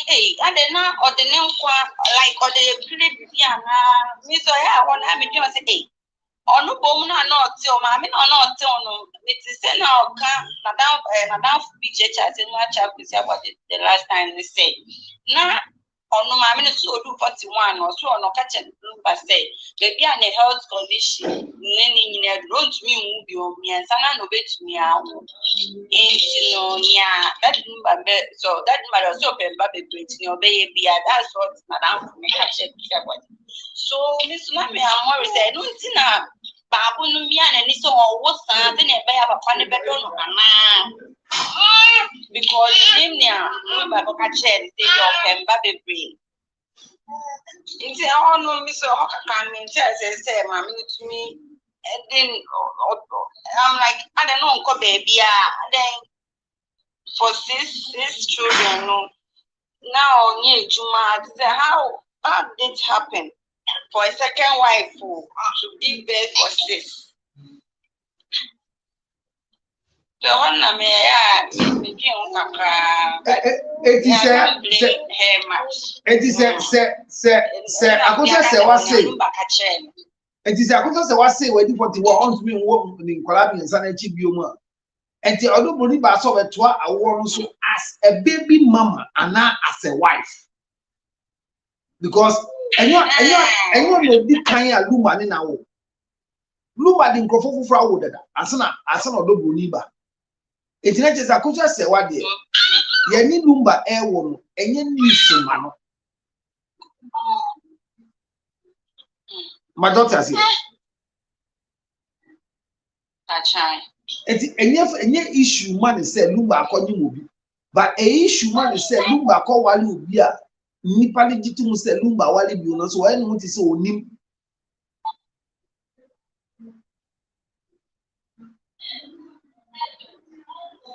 Hey, and then now or the name like or the pretty me so yeah, I want to say, hey, or no bomb not till mammy or not till no, it is now Madame BJ as in much up with what the last time they say. Now, or no mammy so do 41 or so no catch and but say, baby and a health condition, many don't me move me and Sana no bet me out. That so that matter so baby baby that's what Madame catch it. So Miss Mami I'm worried I don't think baako no mi ana ni so wo san te na be ya papa ne bedo no ana because him nya baba ka che ni say your pemba bebre nti ono mi so hokaka mi nti say ma mi to me and then I'm like I don't know nko baby and then for six children no now nye juma how did it happen for a second wife to give birth for 6? The one na me di on kakra it is akosa se wase it is akosa se wase we di 41 on to me wo ni nkwala bi nsa na chi biom a enti odoboni ba so betoa awo no so as a baby mama and as a wife because enyo no di kan ya luma ni na wo luma di nkrofo foforo awo dada asana odoboni ba enti na chesa akosa se wade ye ni lumba ewo no enye ni suma no my daughter say achai enye issue man say lumba akonyi obi but a issue man say lumba akọ wale obi a nipa le jitu say lumba wale bi no so why no ti say onim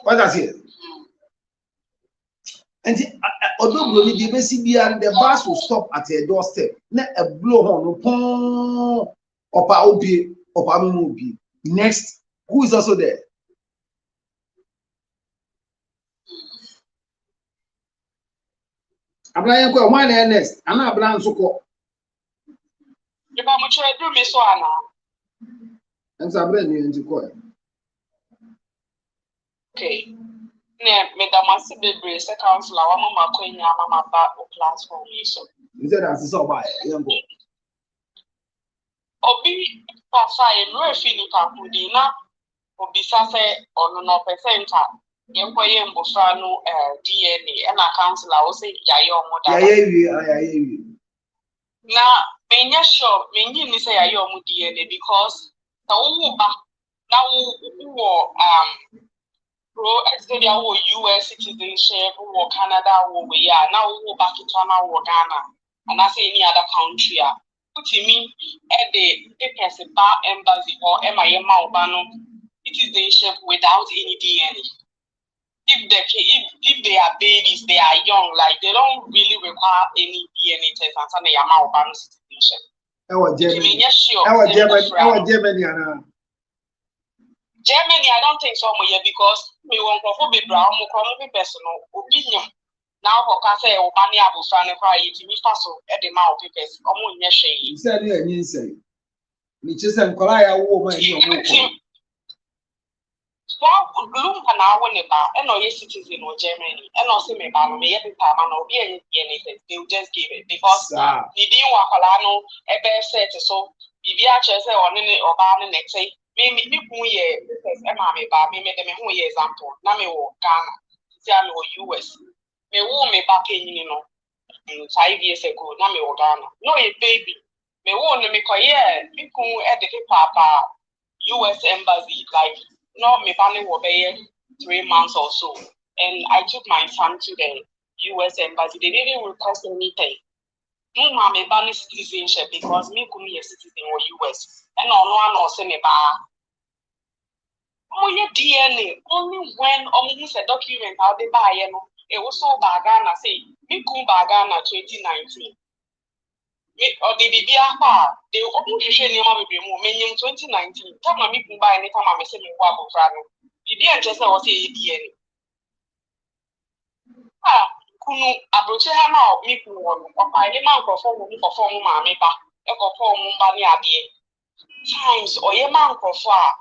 what does it and odogro ni dey besi bia the bus will stop at a doorstep na a blow horn pon opa obi next who is also there Abraham ko one next ana Abraham so ko e ba mo chere do me so ana and Abraham ni nti ko okay ne medamasi bebre se counselor wa mama ko nya mama ba o platform so you said that is all by yango obi papa e no efi ni papudi na obi sa se ono no percenta yenko ye mbofra no DNA na counselor wo se yaye omo da yaye na menya sure menyi ni se yaye omo DNA because na wo ba na wo pro exedia wo US citizenship wo Canada wo we ya na wo back to na wo Ghana and I say any other country a put me at the papers ba embassy or MIMA obano citizenship without any DNA. If they are babies, they are young, like they don't really require any DNA test and say yama obano citizenship. Germany, I don't think so because me won't go for be brown, more personal opinion. Now, for Cafe or Bani Abu Fan, cry it me faso at the mouth papers, or more shade. You said, you say, which is a Korea woman. Well, gloom an hour about and no citizen or Germany, and also me by me every time I know be anything, they'll just give it because the deal Wakalano, a bear said so. If you are just on any or ban next say. Me who ye because Emma ba me them who ye example na me wo Ghana see am wo US me wo me back in 5 years ago na me wo Ghana no a baby me wo no me ko ye me ku e de papa US embassy like no me family wo be 3 months or so and I took my son to the US embassy they didn't request anything no ma me ban citizenship because me ku me citizen or US and no say me ba Moye DNA only when almost a document how they buy it was so bagana say me kum bagana 2019 me or the bibia pa they almost share near my baby me 2019 time me kum buy anytime I say me wa bo fra no the DNA just was say DNA kunu abroche ha na me kum won opa ile man crofo wo mo fo mo ma me ba e ko fo mo ba ni ade times oye man crofo a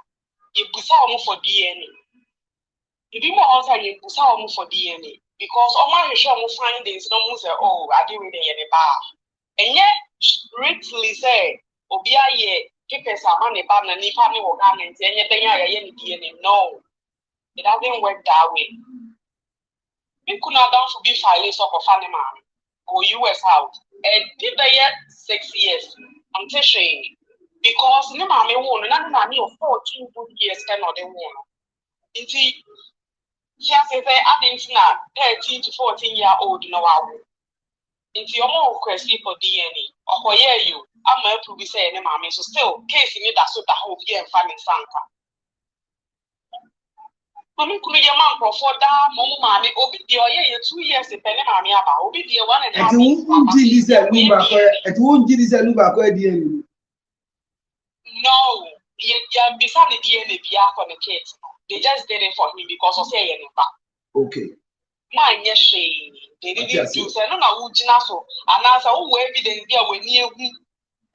you busa for DNA. If you want to you busa for DNA because all my show findings don't say, oh, I didn't read any bar. And yet, strictly say, Obia ye, keepers are money ban and if I will come and say anything I any DNA. No, it doesn't work that way. We could not down to be filers of a family man or US out. And did they yet 6 years? I'm telling you. because ne maame wo no na ne maame of 14 good years can not the wo no. Nti she has say adding na 13 to 14-year-old no wa wo. Nti omo request for DNA. Okoye you ama approve say ne maame so still case ni da so da ho bi en fa ne sanka. Mami kunu ye man for da mo maame obi di oye 2 years pe ne maame aba obi di 1.5 years. It won't give this a look back where DNA. No, yeah, before the DNA be for the kids. They just did it for him because of say okay. Man, yes, they didn't do so. No, no, so and as I will evidence there when you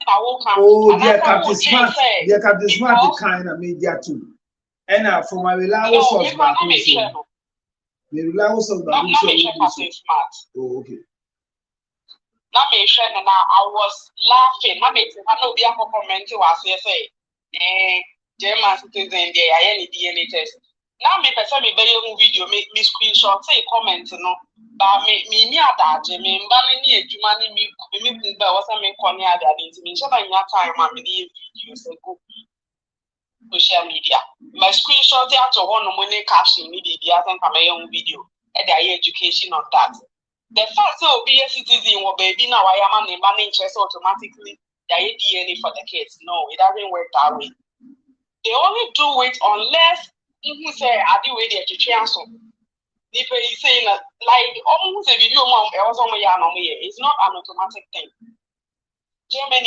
I will come. Oh, dear Captain Smart, dear Captain Smart, the kind of media too. And for my reliable source, the reliable source, Smart. Oh, okay. Now, I was laughing. My mate, I know the upper comment was say, German citizen, there, I any DNA test. Now, me person me very video, me screenshot, say comment, no. But me near that, me banning you, money me, but was I mean, corner that into me. So, by that time, I believe you say go social media. My screenshot out to one money caption, me the other from my own video, and the education on that. The fact that be a citizen will baby now I am an interest automatically the DNA for the kids. No, it doesn't work that way. They only do it unless you say I do with the chance. If you say like almost a video mom it's not an automatic thing. Okay,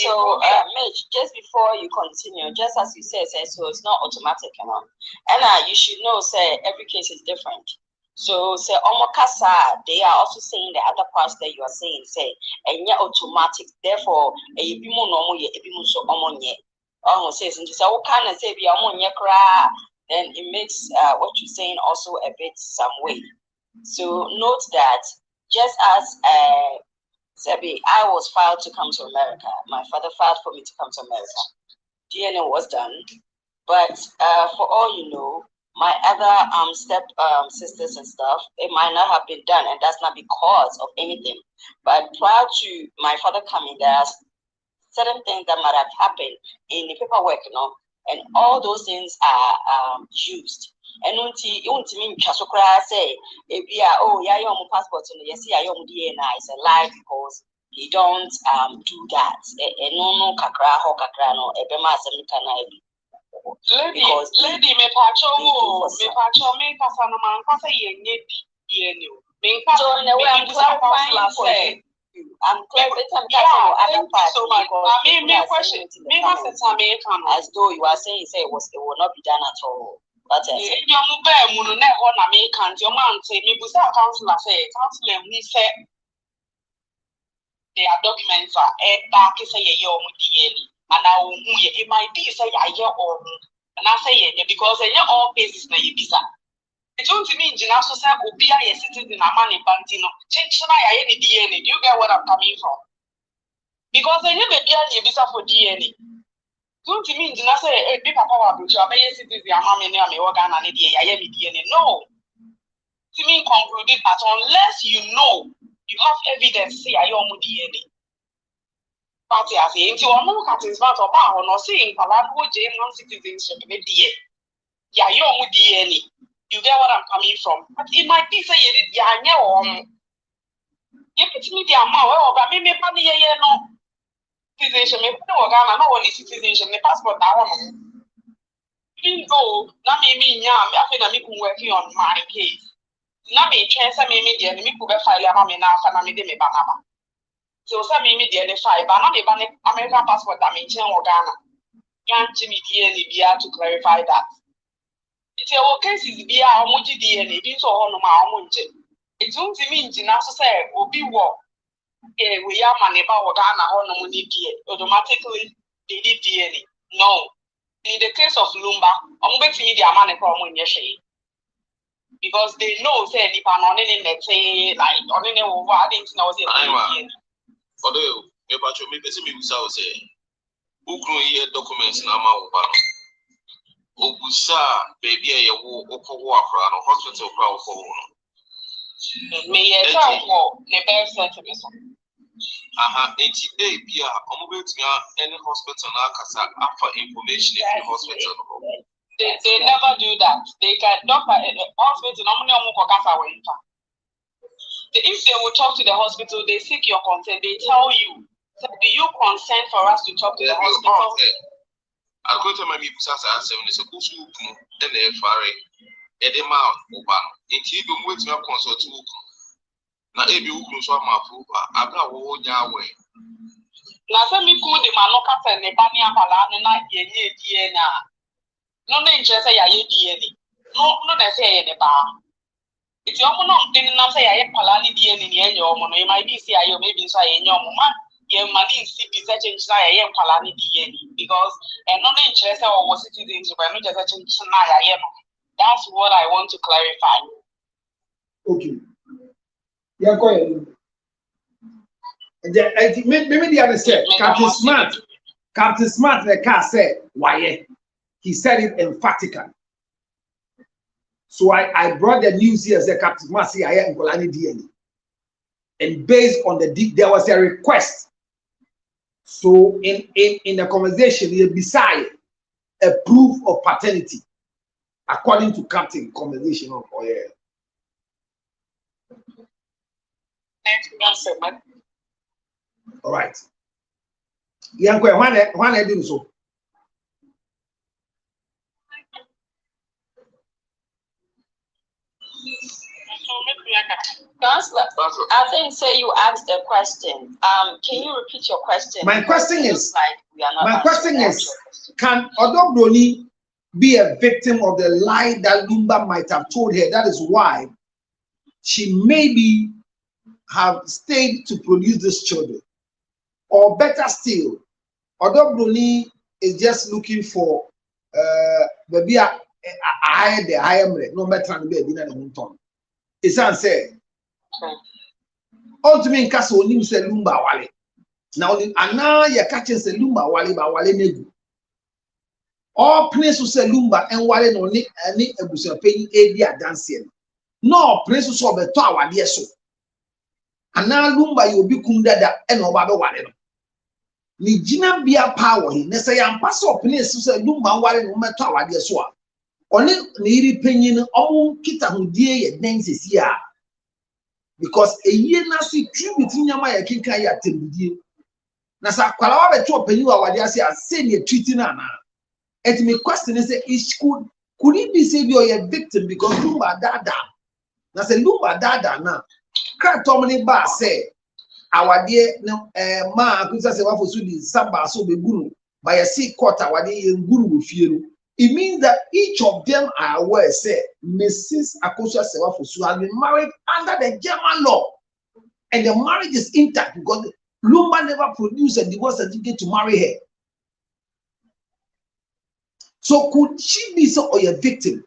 so Mitch, just before you continue, just as you said, so it's not automatic, you know. And you should know, say every case is different. So say omokasa, they are also saying the other parts that you are saying, say, and yeah, automatic. Therefore, a bimu no ye, a bimu so omonye. Almost says, and so kind of say be omonye kra, then it makes what you're saying also a bit some way. So note that just as Sebi, I was filed to come to America. My father filed for me to come to America. DNA was done, but for all you know, my other step sisters and stuff, it might not have been done, and that's not because of anything. But prior to my father coming, there's certain things that might have happened in the paperwork, you know, and all those things are used. And unti mean Chasokra say, oh yeah, your passport, yes, yeah, your DNA is a lie because you don't do that. No kakra ho kakra no ebema semikana. Lady, me pacho, me pasano man, pasa yenye DNA. So in a way, I'm clarifying for you. I'm clarifying other parts. So much. Me question. Me must say as though you are saying say it will not be done at all. That's it. You move back, munu ne ho na me can't. Your man say me busa counselor counselor who said their documents are back say ye omu DNA. And I will it might be say I hear or and I say yeah because all cases na you bisa. It don't mean Jina so say Obia a citizen a man in Bantino. Change na ya DNA. Do you get what I'm coming from? Because you be you bisa for DNA. Don't mean Jina say a big papa will be a citizen a man in me organ and DNA. No. To mean concluded that unless you know you have evidence say I am DNA. Party as into no catis not about or saying Palano James non-citizenship DNA. Yeah, you are DNA. You get what I'm coming from. But it might be say you did you put me the amount but maybe money no citizenship, maybe no Ghana, no only citizenship, the passport that one. Even though na me I feel that me working on my case. Na me chance me the me could file a me na me de me banaba. So some media the file, but not even American passport that means Ghana. Can't Jimmy DNA be to clarify that. It's your cases be our multi DNA, so on my own. It don't mean Jina say, Obi war. We are money about Ghana on money automatically they did DNA. No. In the case of Lumba, I'm going to need their money from when you say. Because they know, say, if I'm on any, let's say, like, on any over, I didn't know, say, although, maybe say, who create documents na ma ubano. Obusa baby a okwo akra no hospital kra okwo no. Me ye try for the best settlement. Enti day bia omo betua any hospital na kasa for information in the hospital. They never do that. They can doctor hospital normally omo ko kasa we nfa. If they will talk to the hospital, they seek your consent. They tell you, do you consent for us to talk to the hospital? I go to my busa sa answer when say kusu ukunu e na efare e de ma oba no. Enti be mo betua consult ukunu. Na ebi ukunu so ma fu abra wo nya we. Na say me ku de ma no kasa ne ba ni akwala no na ye nye die na. No na interest ya ye die ni. No na say ye de ba. If you open up in na say ya kwala ni die ni ye nyo mo no you might be say ayo maybe so ye nyo mo ma ye money see be such change na ye kwala ni die ni because no na interest or was citizens but no just change na ya ye no. That's what I want to clarify. Okay. Yeah, go ahead. Maybe the other said, Captain Smart, the car said, why? He said it emphatically. So I brought the news here as a Captain Smart say I am Golani DNA. And based on there was a request. So in the conversation, he beside a proof of paternity, according to Captain conversation of Oye. All right. Yankwe, when I do so. Councillor, I think say you asked a question. Can you repeat your question? My question is, can Odobroni be a victim of the lie that Lumba might have told her? That is why she maybe have stayed to produce these children. Or better still, Odobroni is just looking for maybe a higher no matter than be dinner in Tom. It's answered. Ultimately, Castle Nim said Lumba Wale. Now, and now you're catching the Lumba Wale by Wale Negu. All places say Lumba and Wale no Nick and Nick a bush paying a dancing. No places of the tower, dear so. And now Lumba you'll be Kunda and Obado Wale. Nijina Bia power, he say I'm pass up place to say Lumba Wale no matter what dear so. Only needy penny all kita who dear dances here. Because a year nasi true between Yamaya Kinkaya Timidi. Nasa Kwala to open you our dear say you're treating Anna. And me question is could it be say you're a victim because Lumba Dada? Nasa Lumba Dada now. Can't Tommy Bar say our dear no ma could say what for Sudi Samba so be guru by a sea quarter what they guru with you. It means that each of them are aware, say, Mrs. Akosua Sewafosu has been married under the German law. And the marriage is intact because Lumba never produced a divorce certificate to marry her. So could she be so or a victim?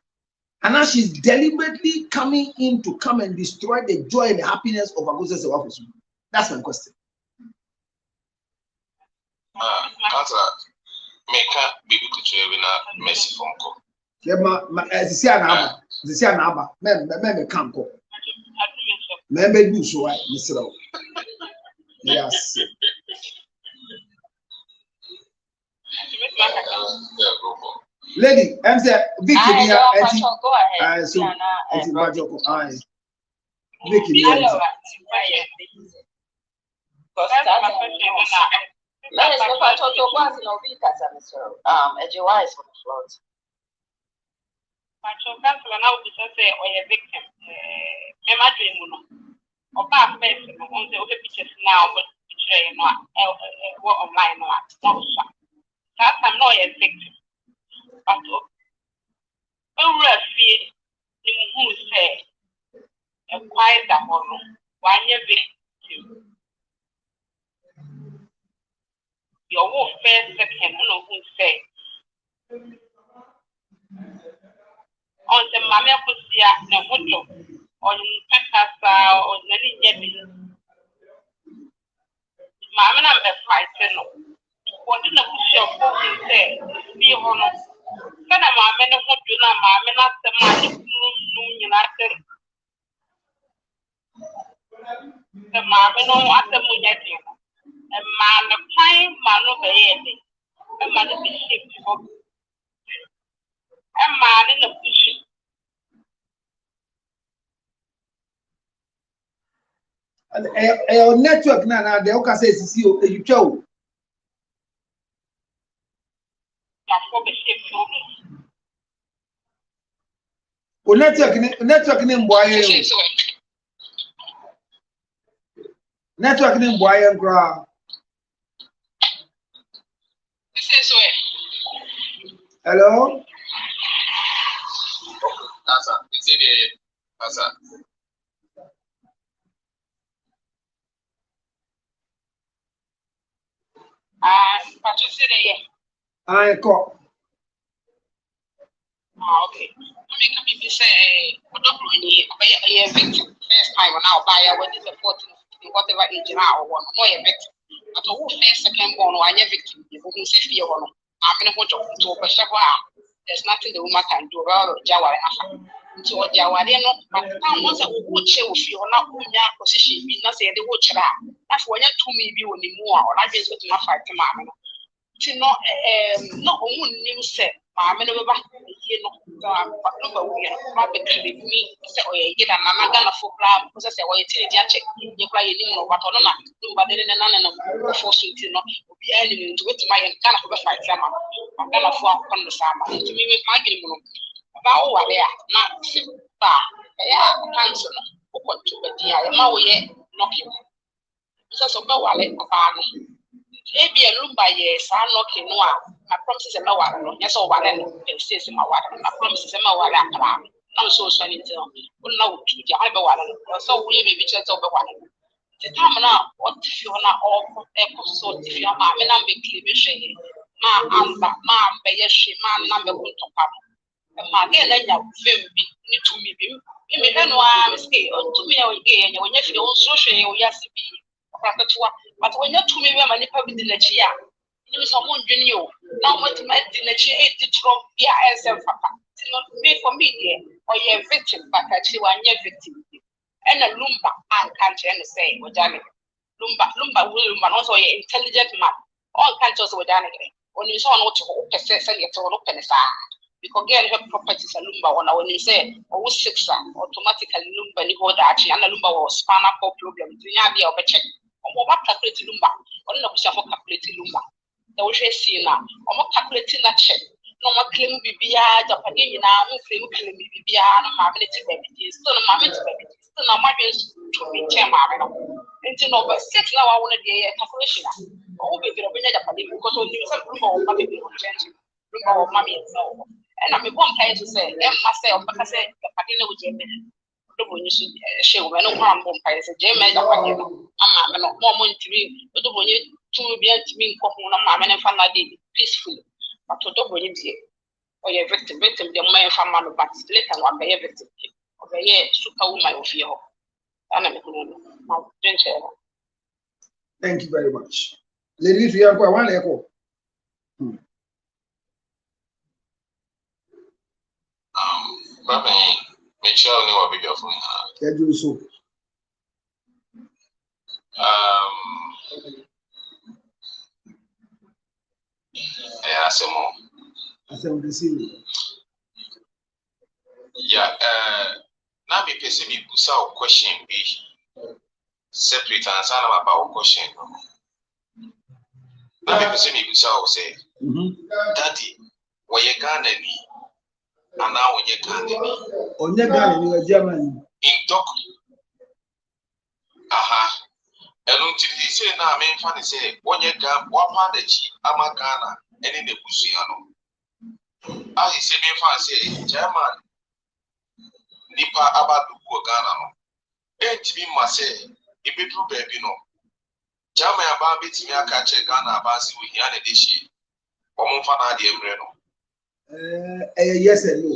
And now she's deliberately coming in to come and destroy the joy and the happiness of Akosua Sewafosu. That's my question. Meka bibi kuchwe na Messi fonko. Yeah, zisia na aba. Me kanko. Me do so I Mr. Yes. Lady, I'm say Vicky here. Go ahead. So it's Bajoko. Vicky here. That is what I told you once in a week as a Mr. Ejiwa is on the floor. My councillor now be say or a victim. Mema dream no. Or back person on the other pictures now, but picture what online no. That I'm not a victim. But who say a quiet that one victim. Your first second, who say on the Mamma Pusia, no Mucho, on Pekasa, or Nelly Jetty. Mamma number 5, what did the push of who say, be honest. Then a mamma who do not mamma the money, united. The mamma no at the Mujetti. man the crime man over here. A man is shaped for a man in the bush. And network now, the Oka says, you show. Network in boy. Network in boy and ground. Hello? That's it. That's I call. Okay. Make a baby say, what don't you a victim first time now buy when it's a 14, whatever age now, one more a victim. But who first second born or a victim, you who say fear one. I'm going to go to a shepherd. There's nothing the woman can do about Jawa. So what Jawa, but once a wood chill if you're not in your position, be not say the wood chara. That's when you're to me be only more, or I just got to my fight to mamma. Not only new set, mamma, you know, but me, say, oh, you get a mamma gonna for crab, because I say, well, you check, you cry, you know, but on that, but then none of force you know, be enemy to it, my kind of fight, summer. I'm gonna fall on the summer. To me, with my game, about what they are not bar, cancer, open to the dear, my way, knocking. Because of no wallet, maybe a room by yes, I'm knocking no. My promises are no one, yes, or one, and says my water, my promises are no one. I'm so sorry to know to the other one, so we may be just over one. The time now, what if you're not all episode if you're my number cleavage, ma, by a she, man, number one to pop. And my dear, then you need to me. You may know I'm stay on to me again when you feel social, yes, but when you're to me, I'm a public in the chair. You know, someone you now what my dinner chair, the trump, yeah, as a papa. It's not made for me, dear, or you're a victim, but actually, one year victim. And a lumba, I can't say, what Janet. Lumba will, but also an intelligent man. All kinds of what Janet. When you saw not to open, say, to open a side. Because again, her properties are lumba when you say, oh, 6 automatically lumba, you hold that, and a lumba was spinal cord problem. Do you have your check? Or what calculate lumba? Or no, for calculating lumba. The way see now, or what calculating that check. No more claim Bibia, Japanese now, claim Bibia, no mammy to baby, still no mammy to baby, still no mammy to be chairman. Until over 6 now, I want to be a calculation. Oh, baby, I'll be Japanese because when you have room or mammy will change room or mammy. And I'm a one place to say, myself, but I said, Japanese with Jamie. When you should show when no harm won't pay a Jamie, I'm not more money to me, but when you to be to me, Mamma and Family peacefully. But to double it, or your victim, the man from man, but later one by every victim. Of a year, superwoman of your. Thank you very much. Ladies, we have one echo. Baba, make sure you know a video from her. Can do so. I say more. I said, we see you. Yeah, now me person me busa o question be separate and answer about question. Now me person me busa o say, Daddy, where you Ghana ni, and now when you Ghana ni. On your Ghana ni a German. In talk. Aha. And until he say now, me funny say, when you Ghana, what part the chi ama Ghana, and in the Busiano. I say me fan say, German. Nipa abadu ko Ghana no enti ma say e bedu baby no jama ya ba betimi aka che Ghana ba si we hia na de hie omfa na de emre no yes and no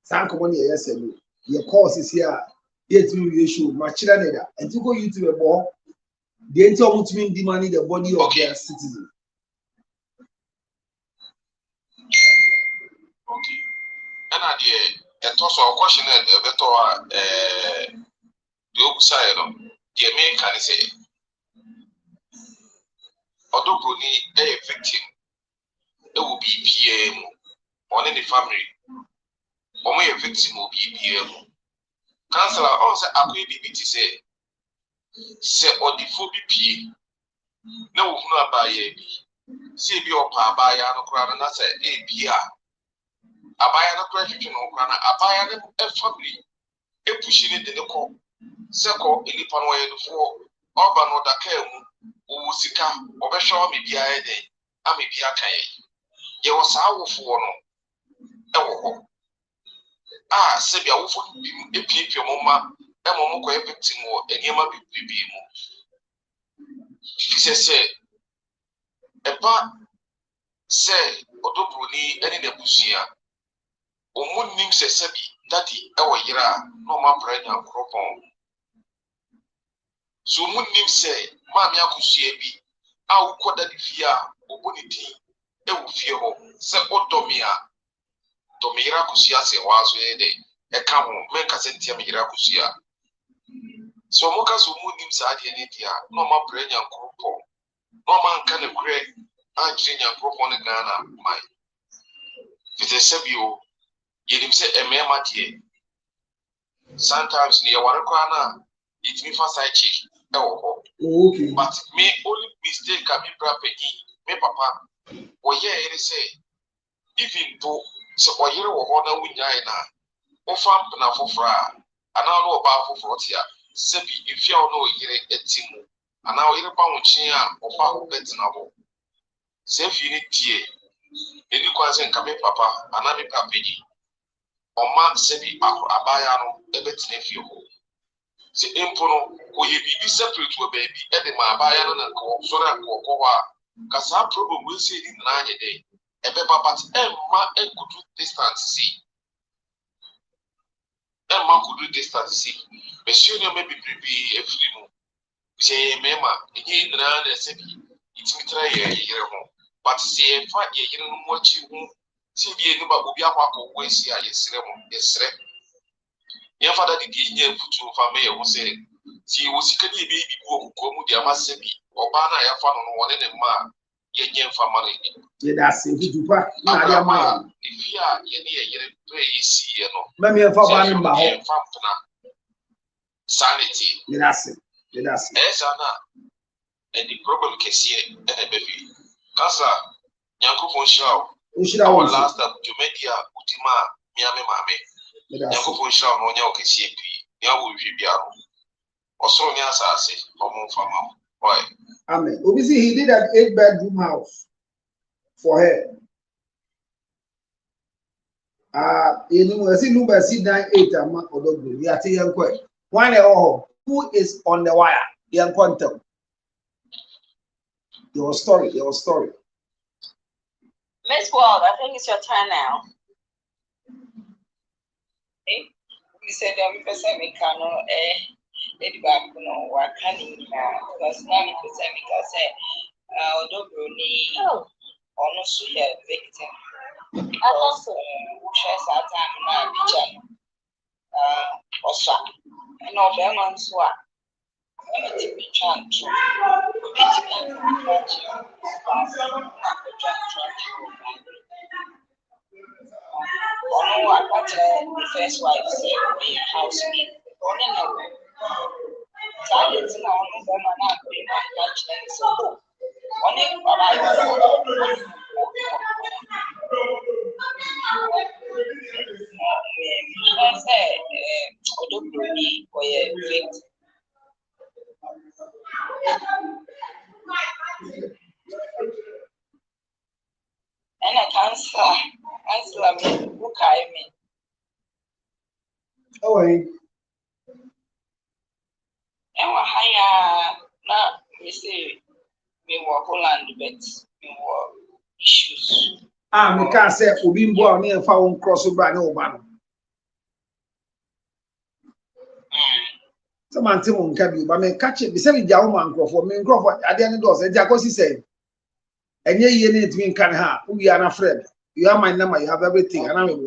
sanko money yes and no your course is here yet we issue machira neda enti go YouTube ebo the enti omutumi demand the body of their citizen. Okay and the toss of question the opposite no the main can say Odobroni a victim. It will be PM on any family. Or may a victim will be PM. Councillor also agree BBT say or the phobia P. No, no, by a B. See, be or pa by a crown and I say a beer. A buy an operation or crown, a buy a family. A pushing it in the call. Seko in the panway for Urban or Dakem, Usika, or Beshaw may be a day. I may be a kay. Ye was our for no. Ah, Sabia, who would be a people, Mama, and Momo victim or any Yama be more. She says, a part say, Odobroni, any Nebusia, or moon names a Sebi, Daddy, our Yera, no more bread and crop on. So moon names say, Mamma Kusiabi, I will call that if ya, or bonity, they will fear home, say Odomia. Domira Kusia se was a camel, make a sentia Miracusia. So Mokas who moon him sad in India, no more brain and cropo. No man can a great Anjin and crop on the Ghana, my. With a Sebio, yet him say a mere matie. Sometimes near one corner, it me for side chick. Oh, Okay. but me only mistake can be Peggy, me papa. Or yeah, say, even though. So or you know we na o fam na fofra ana no ba fofro tia sebi if you no yire etimu ana o yire pa wo chin a o fa ho betina ho se fi ni tie eni kwanse nka me papa ana me papa ji o ma sebi abaya no e betina fi ho se empo no o ye bibi separate wo baby e de ma abaya no na ko so na ko wa kasa problem we say ni na anye dey Ebeba but Emma could do distance see. Emma could do distance see. Monsieur may be a free move. Say, Mema, again, the city, it's me try a year home. But say, if I hear what you see, be a number will be a walk away, see, I yes, yes, your father did give you to family who say, see, was can you be who come with your massive or banner, I found on one in a man. Yen family. Yeah, that's it. You do what? Nah, If you are near pray, see, let me have a sanity. Yeah, that's it. Yeah, that's it. Yes, Anna. And the problem can see it and a baby. Casa, Yanko Show. Who should Our I last up to Media, Utima, Miami Mame. Yanko Show, no Yaki CP, Yawu Vibiano. Or so Yasasi, or more from why? Amen. Obviously, he did an 8-bedroom house for her. You know, I see number 9-8 a month or don't we are saying, who is on the wire? Young quantum. Your story. Miss Wald, I think it's your turn now. We said that we can Lady back no what can because now because say Odobroni or no so victim. Also shares our time na picture also and no beman so when it be chan to the first wife say be housemaid It's now no woman not be much so only what I say Odobroni or a victim. And I answer me who carry me. Oh, hey. And what higher now we say we were Holland, but we were issues. Me can't say Ubimbo or near found crossover no man. Someone Timon can be, but me catch it. Be selling Jauman for me, Crawford at the end of the door. Jacosi said, and ye need to can have. We are not friend. You are my number, you have everything, and I'm a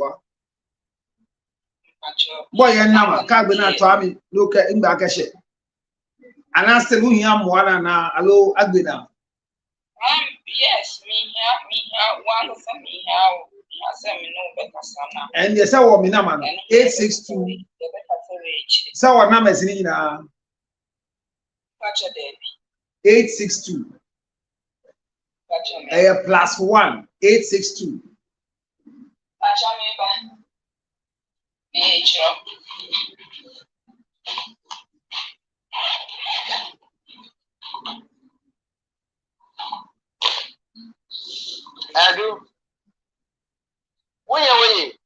boy and number can't be not to me. Look at him back a shit. And I still who am one and allow Agbina. Yes, me here, one of them, me here, send me no better son. And yes, I want me now, man. 862. So what number is in now? 862. +1 862. Adu. Wait.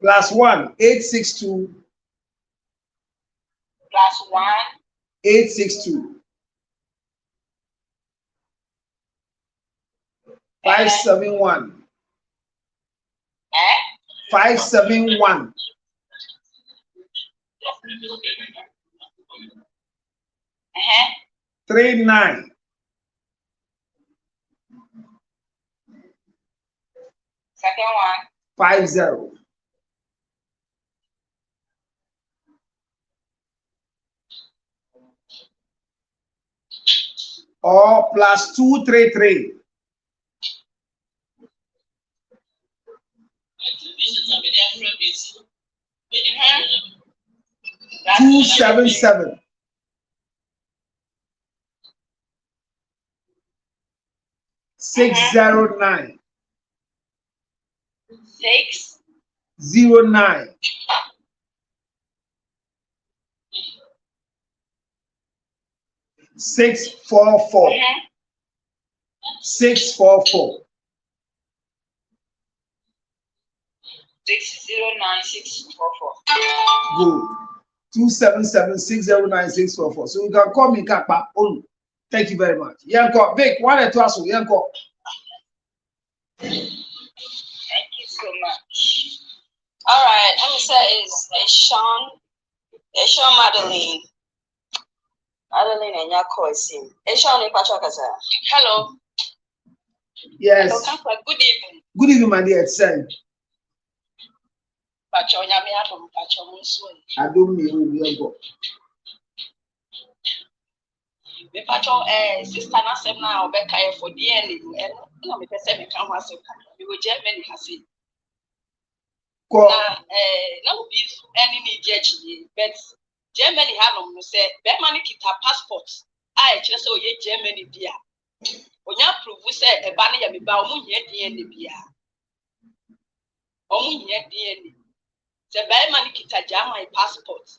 +1 862. +1 862. 571. 571. 39. Second one. 50. Or +233. That's 277. 609. 609. 644. 644. 609-644. Good. 277-609-644. So you can call me Kapa. Oh, thank you very much. Yanko, Vic, one and two as well. Yanko. Thank you so much. All right, I'm gonna say is Sean Madeline. Madeline and Yako is him. Sean Ipachakaza. Hello. Yes. Hello, Kampa. Good evening. Good evening, my dear. It's Pacho Nyame Adom Pacho Munsu. I don't know Yanko. Me Pacho sister na sem na obeka for DNA and na me pese me kan ho asem. Me go Germany hase. Ko Na obi any need je but Germany hanom no say be man kita passport a e kire say oye Germany dia. Onya prove say e ba na ya me ba omu hia DNA bia. Omu hia DNA. The Berman kita German passport.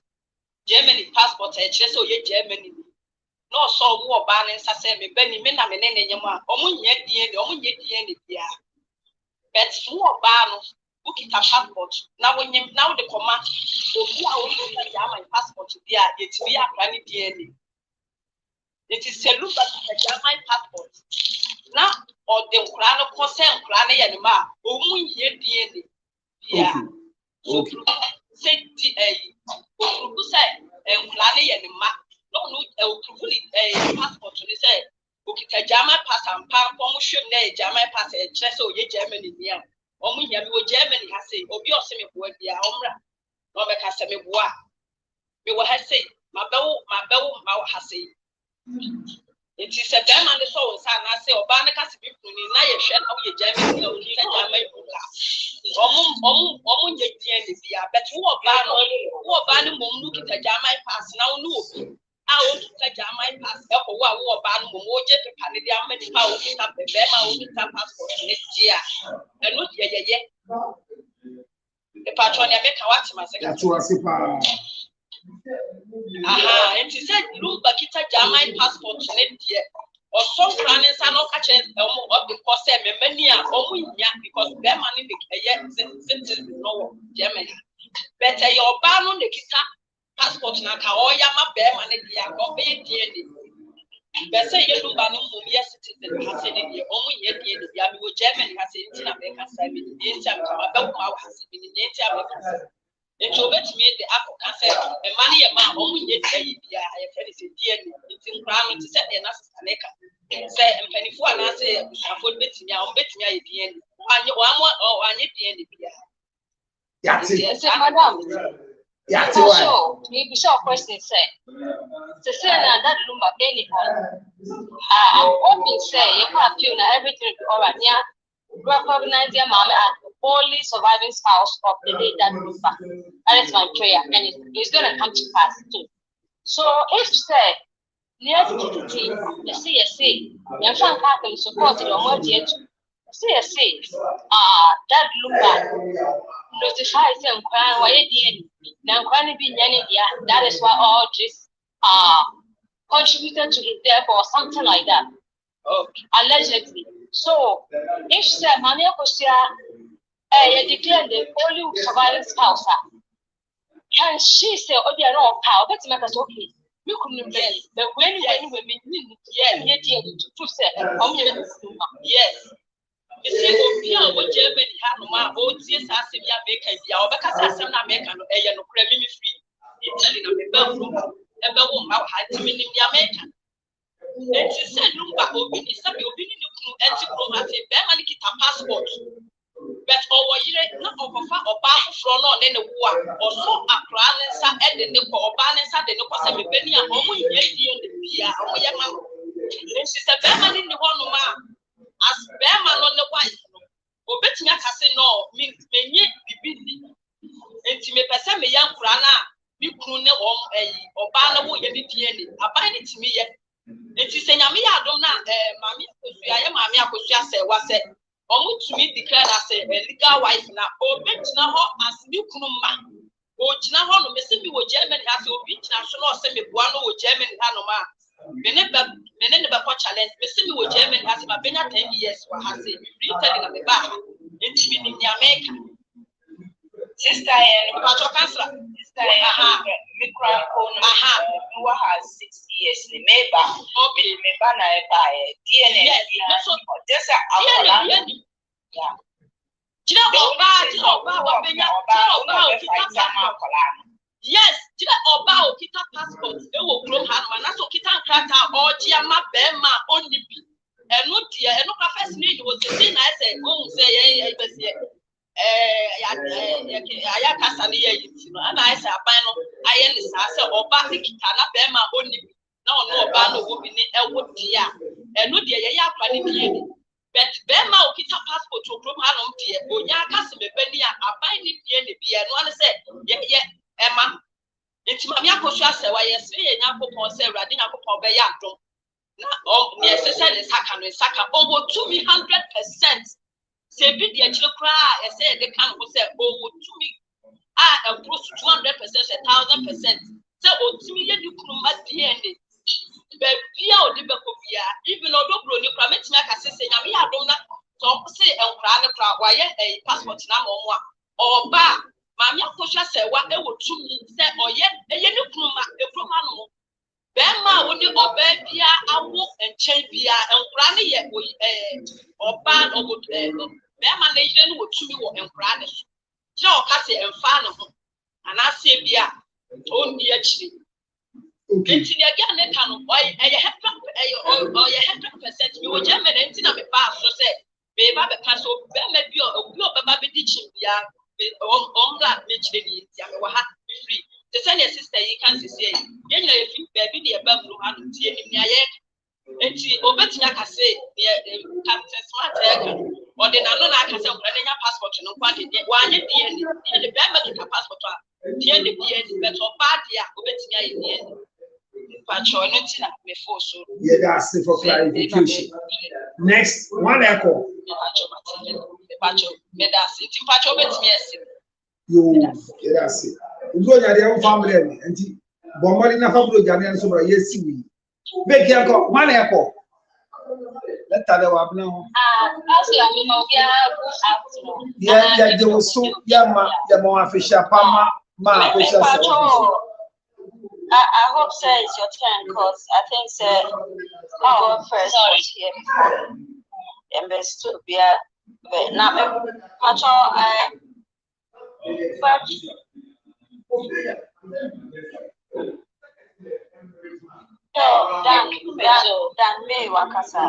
Germany passport e kire say oye Germany. No so wo ba na nsa say me bani me na me ne nyem a omu hia DNA bia. But wo ba no who kita passport na wonyem na wo de command obi a wo kita German passport bia yetimi akra ni DNA. It is a look at the German passport. Now or the crown of consent crown yanima omu hia DNA bia. So say who say crown yanima no passport ni say okita German pass and pam pom hwem na German pass e kire say oye Germany bia. Omu hia me wo Germany ha say obi o se me bo bia omra no be ka se me bo a me wo ha say ma bewo ma wo ha say it is a German so say na say oba na ka se bi kunu na ye hwe na wo ye Germany na wo ye German buka omu nye DNA bia but wo oba no mom no kita German pass na wo no obi a wo kita German pass e ko wo oba no mom wo je pepa ne dia mani pa wo kita bebe ma wo kita passport ne dia eno ye e patron ya make what ma say that's what I aha it is said lumba kita German passport ne dia or some planners are not catching of the course many are because their money no Germany. Better your ban on the kita passport na ka o ya ma bear money dia go be DNA. Better you do ban on yes citizen has said in the only year dia we Germany has in America say me the time about has been in the America. It will bet me the apple cancer and money a man only yet dia I friend is DNA it's in crown to set the America. say mpanifo ana say afọ betimi a betimi aye DNA anye wa anye DNA bia Yati. Madam, Yati so why? maybe so question say that lumba anyone. I'm hoping say you can feel that everything all right. Yeah, recognize your mom as the only surviving spouse of the late that lumba. That is my prayer, and it's gonna come to pass too. So if say near TTT, the CSC, your son can support your more yet. CSC, that lumba notify them crying why it now crying be any that is why all this contributed to his death or something like that. Okay. Allegedly. So if say Mania Kosia declare the only surviving spouse, can she say, oh, they are not power? Let's make us okay. You couldn't be the when women, to say, yes. You see, what Germany had no more, oh, yes, I see ya make a deal, because I said, I make an air no creamy free. Telling them about how hard to mean in the American. And she said, Lumba, is some opinion diplomatic, Berman get a passport. But over here, not over far or back from on any war, or so a crowns and the Nico or balance at the Nico Penny and only the Pia or Yaman. And she said, Berman in the one man, as Berman on the wife. Obetia Casse no means many be and to me, Passam young Crana, be crooner or Barnabo, any DNA, a binding to me yet. And she said, Yamia, don't know, Mammy, I am Mamma Cosia was said. Almost to me declared as a legal wife now, or Benchina as new Krumma. Or Chinaho, Mississippi, German has your beach national semi Buano, German Hanoma. Many never challenge, Mississippi, German has my been 10 years, or has it retelling of the back, in the American. Sister and Patrick Cancer, Sister who has 6 years, the neighbor, okay, maybe by DNA. Yes, Oba Kita passport, they will grow hand, and so Kita Krata or Giama Bema only. And no dear, and no first need was the thing I said, oh, say, Ayakasania, and I say, I understand, or Basi Kitana Bema only. No, Bano will be a wood dear, and no dear, ya planning. But Bema Kita passport to grow hand dear, or Yakas Benia, I find it near the beer, and one said, yeah, Emma. It's Mamma Kosha, why you say, and Yapo say, Radina Pobeyato. Now, necessarily Saka over 200%. Say, be the actual cry, and say, they can't say, over 2 me. I approach 200%, 1,000%. So, 2 million you could not be ended. But even though you permit me, I say, I don't know, say, and cry, why a passport now or bar. Mamma Kosha said, what they would to me, said, or yet, a yellow pluma, a plumano. Bema when you obey Pia, I walk and change Pia and Granny yet or bad or good. Bema nation would to me and Granny. Joe Cassie and Farnham. And I say Pia, only actually. Again, they can buy a or your 100%. You were German and Tina Pass, so said, Baby, Passo, Bema, your baby teaching Pia. On that literally, free. The senior sister, you can't say, then you baby, the above and tea in your yet. And she obeyed say, Captain Smart, or the Nana can say, passport, no quantity, one at the end, the Bama passport, the end of the end, better party, obeying in the end. Patronity before so. Yeah, that's it for clarification. Next, one echo. You, that's it. You go to your own family and Bomari na family Janian Sobra, yes, we. Make your go, one echo. Let that up now. Yeah, there was so Yama, Yama Fisher, Pama, Ma, Fisher. I hope so it's your turn because I think so. Oh, first here before. And best to be a now much I Dan me wakasa.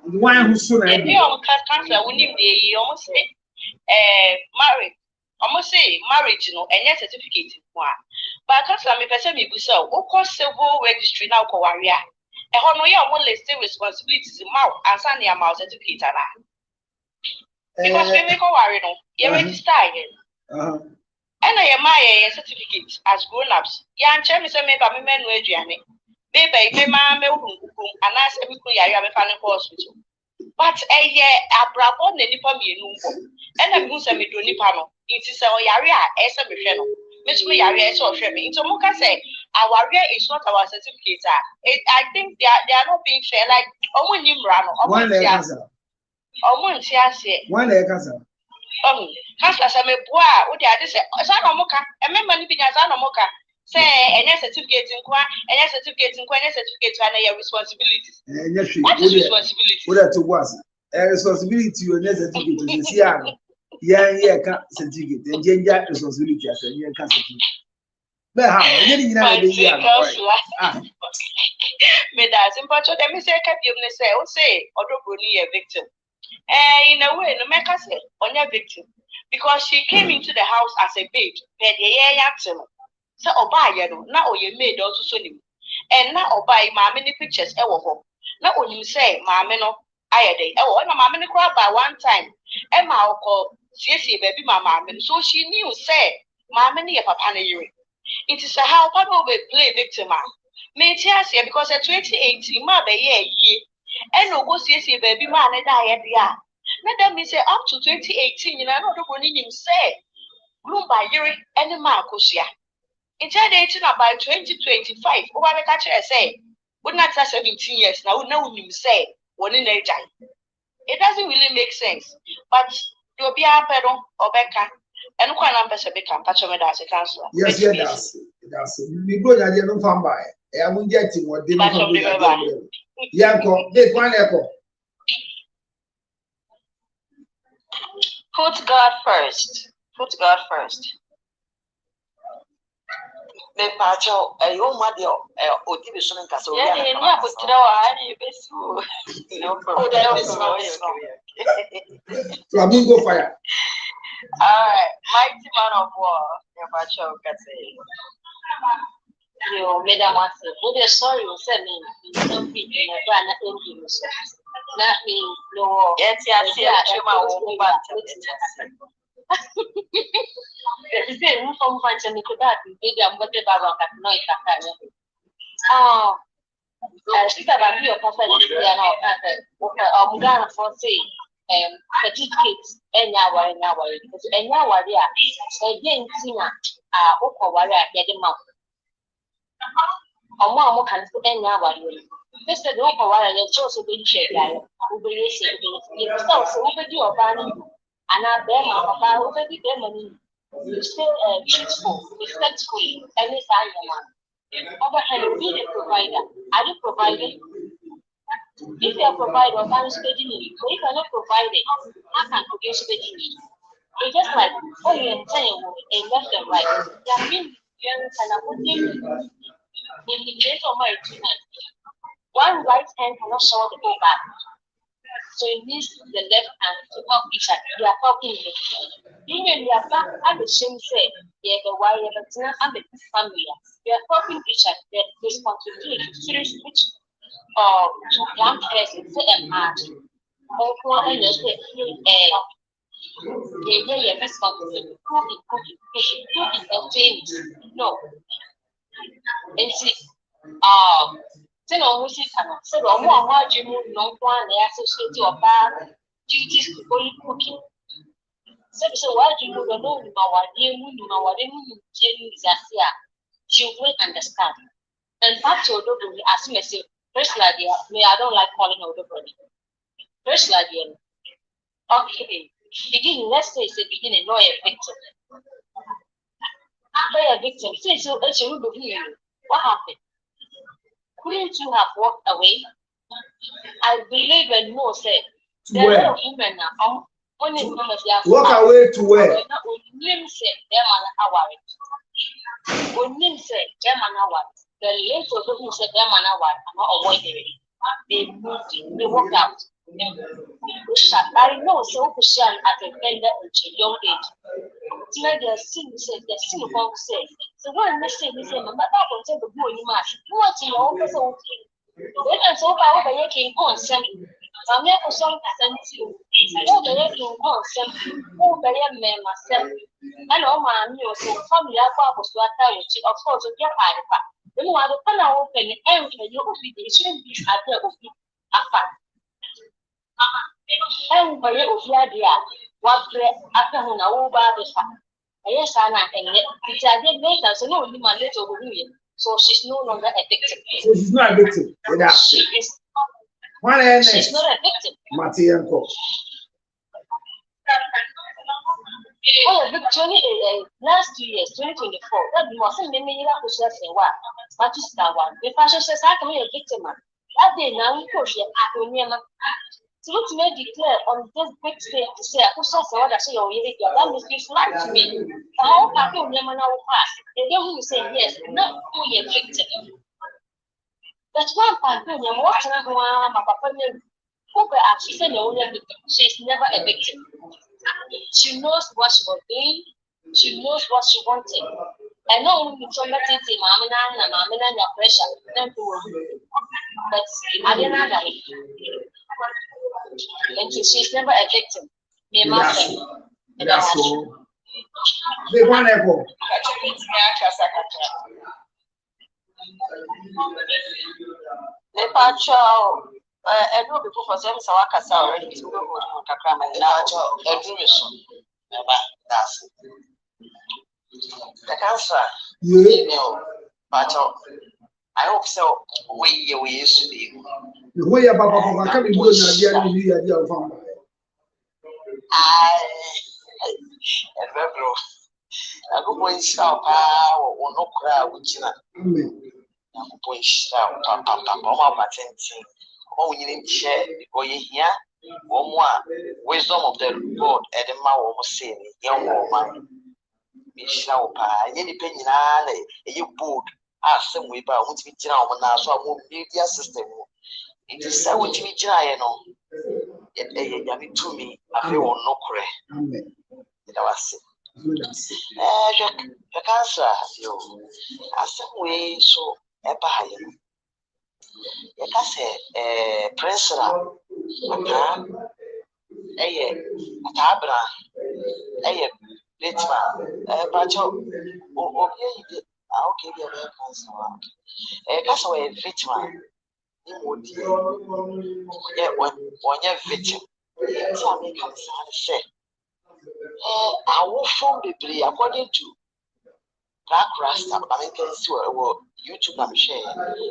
The one who's soon If you cancer, we need the almost say marriage. Almost say marriage, and yet certificate. But cancer, me person me busa. Oko civil registry now ko warrior. E ho no ya won list responsibilities mouth and sign your mouth certificate ana. Because we make ko warrior no, you register again. And I am my certificate as grown-ups. Yan chair me say me ba me menu aduane. Me ba me ma me hunkukum and I say me ku yare am fa ne hospital. But abrabo na nipa mienu mbo. And I say me do nipa no. It is o yare a say me hwe no. Me so yare e say o hwe me. Into mo ka say our area is not our certificate. I think they are not being fair. Like omo nyimra no. one leg cancer. Omo ntiase. One leg cancer. Cancer say me boa wo dey ade say say na mo ka e member ni bi nya say na mo ka say any certificate nkwa na your responsibilities what is responsibility what that was responsibility your certificate is here yeah ka certificate and danger responsibility as a can certificate but how you know be here me that simple to them say ka bi me say o say odobro ni a victim. In a way, no make us say on your victim because she came into the house as a babe. So Obaya no now or you made also so and now Obay my many pictures ever. Now when you say mamma no I day oh no mamma cry by one time Emma call she baby my mom so she knew say mamma near papa yuri. It is a how papa will play victim. Me here because at 2018 my year. And no go see baby man and I yeah. Let them say up to 2018, you know, not only him say, Bloom by Yuri and Marcosia. In 2018 by 2025, over the catcher say, would not 17 years now, know him say, one in a time. It doesn't really make sense, but you'll be a pedal or Becca, and one ambassador become patroned as a counselor. Yes, that's we go that you don't find by. I won't get him what they Yanko, big one echo. Put God first. Put God first. Me pacho ayo madio odibi sunin kaso ya ni akutira wa ani besu no problem. Flamingo fire. All right, mighty man of war. Me pacho kase. You made a massive. What is sorry, you said me. Don't be in a brand engine. That means no. Yes, I'm the same from function. You could have big and whatever I can know. Oh, I think about your perfect. I'm gonna foresee certificates and now, again, Tina, Warrior, get them out. Omo kan so enya awari this the no power and chose to be share guy who be say you so who be oba ni ana be ma papa who be the money you stay truthful respectful any time man over and be the provider are you providing if you are provider can spending it so if you are not providing how can you spending it it's just like oh you saying in left and right that means you can in the case of my treatment, one right hand cannot solve the whole back. So it needs the left hand to help each other. They are helping you. Even your back at the same say, yeah, the wire, but not and the family. They are helping each other. Their responsibility to switch to one person, say a man. Or one and say, yeah, responsibility. No. And see, say no music cannot say no more you move no one associate your bad duties to go cooking. So why do you know our name, you will understand. And back to Odobro, as me say, first lady, me I don't like calling Odobro. First lady, okay, beginning, let's say it's the beginning, no a victim. By a victim, say so what happened? Couldn't you have walked away? I believe and more said there are a lot of women now. Walk away to where? the late of who said them and I avoid it. They moved, they walked out. I know so official at a tender young age. Tonight the sin said the sin of said. So one message is a mother will tell the boy you must. You want to know also. When I saw by making on some. I'm not some sensitive. Oh, the making on some. Oh, the young man myself. I know my news so family was to attach of course to get by the fact. Then while the panel open and you will be the shouldn't be at the fact. And by your idea, what after whom I will buy the fact. Yes, Anna, and it's a good make us no human little woman, so she's no longer a victim. So she's not a victim. She is she's not a victim. Matienko. Oh, last 2 years, 2024, that wasn't the many who says what, but you start one. The fashion says, I can be a victim. That day now, we push it at Union. So to make declare on this big stage to say, who says what I say, or that must be flat to me. How can you never know pass? The girl who say yes, not who you're victim. That's one part, you're watching my papa. She said, no, she's never a victim. She knows what she was doing. She knows what she wanted. And not only somebody say, Mamma and your pressure, then to but I didn't know that. And she's never a victim. Me, that's so. They want to go. I know before for some Sawakasa already to go to Kakrama now. That's the cancer. You know, but I hope so. We used to be. The way about coming to the idea of family. I go going south or no crowd, which is I'm going south. I'm patenting. Oh, you didn't share because you hear one more wisdom of the God at the mouth of saying, young woman. Michelle, any penny, you board. Some way by what we general now, so I won't be their system. It is so what we general, yet to me, I feel no cray. It was the cancer, you are some way so ever. You can say, Prince, Tabra, Litman, Pacho, okay, be a cancer. That's why a victim. Yeah, when you're victim, tell me, can say, I will phone the play according to Black Rasta, American Sewer, YouTube, I'm sharing.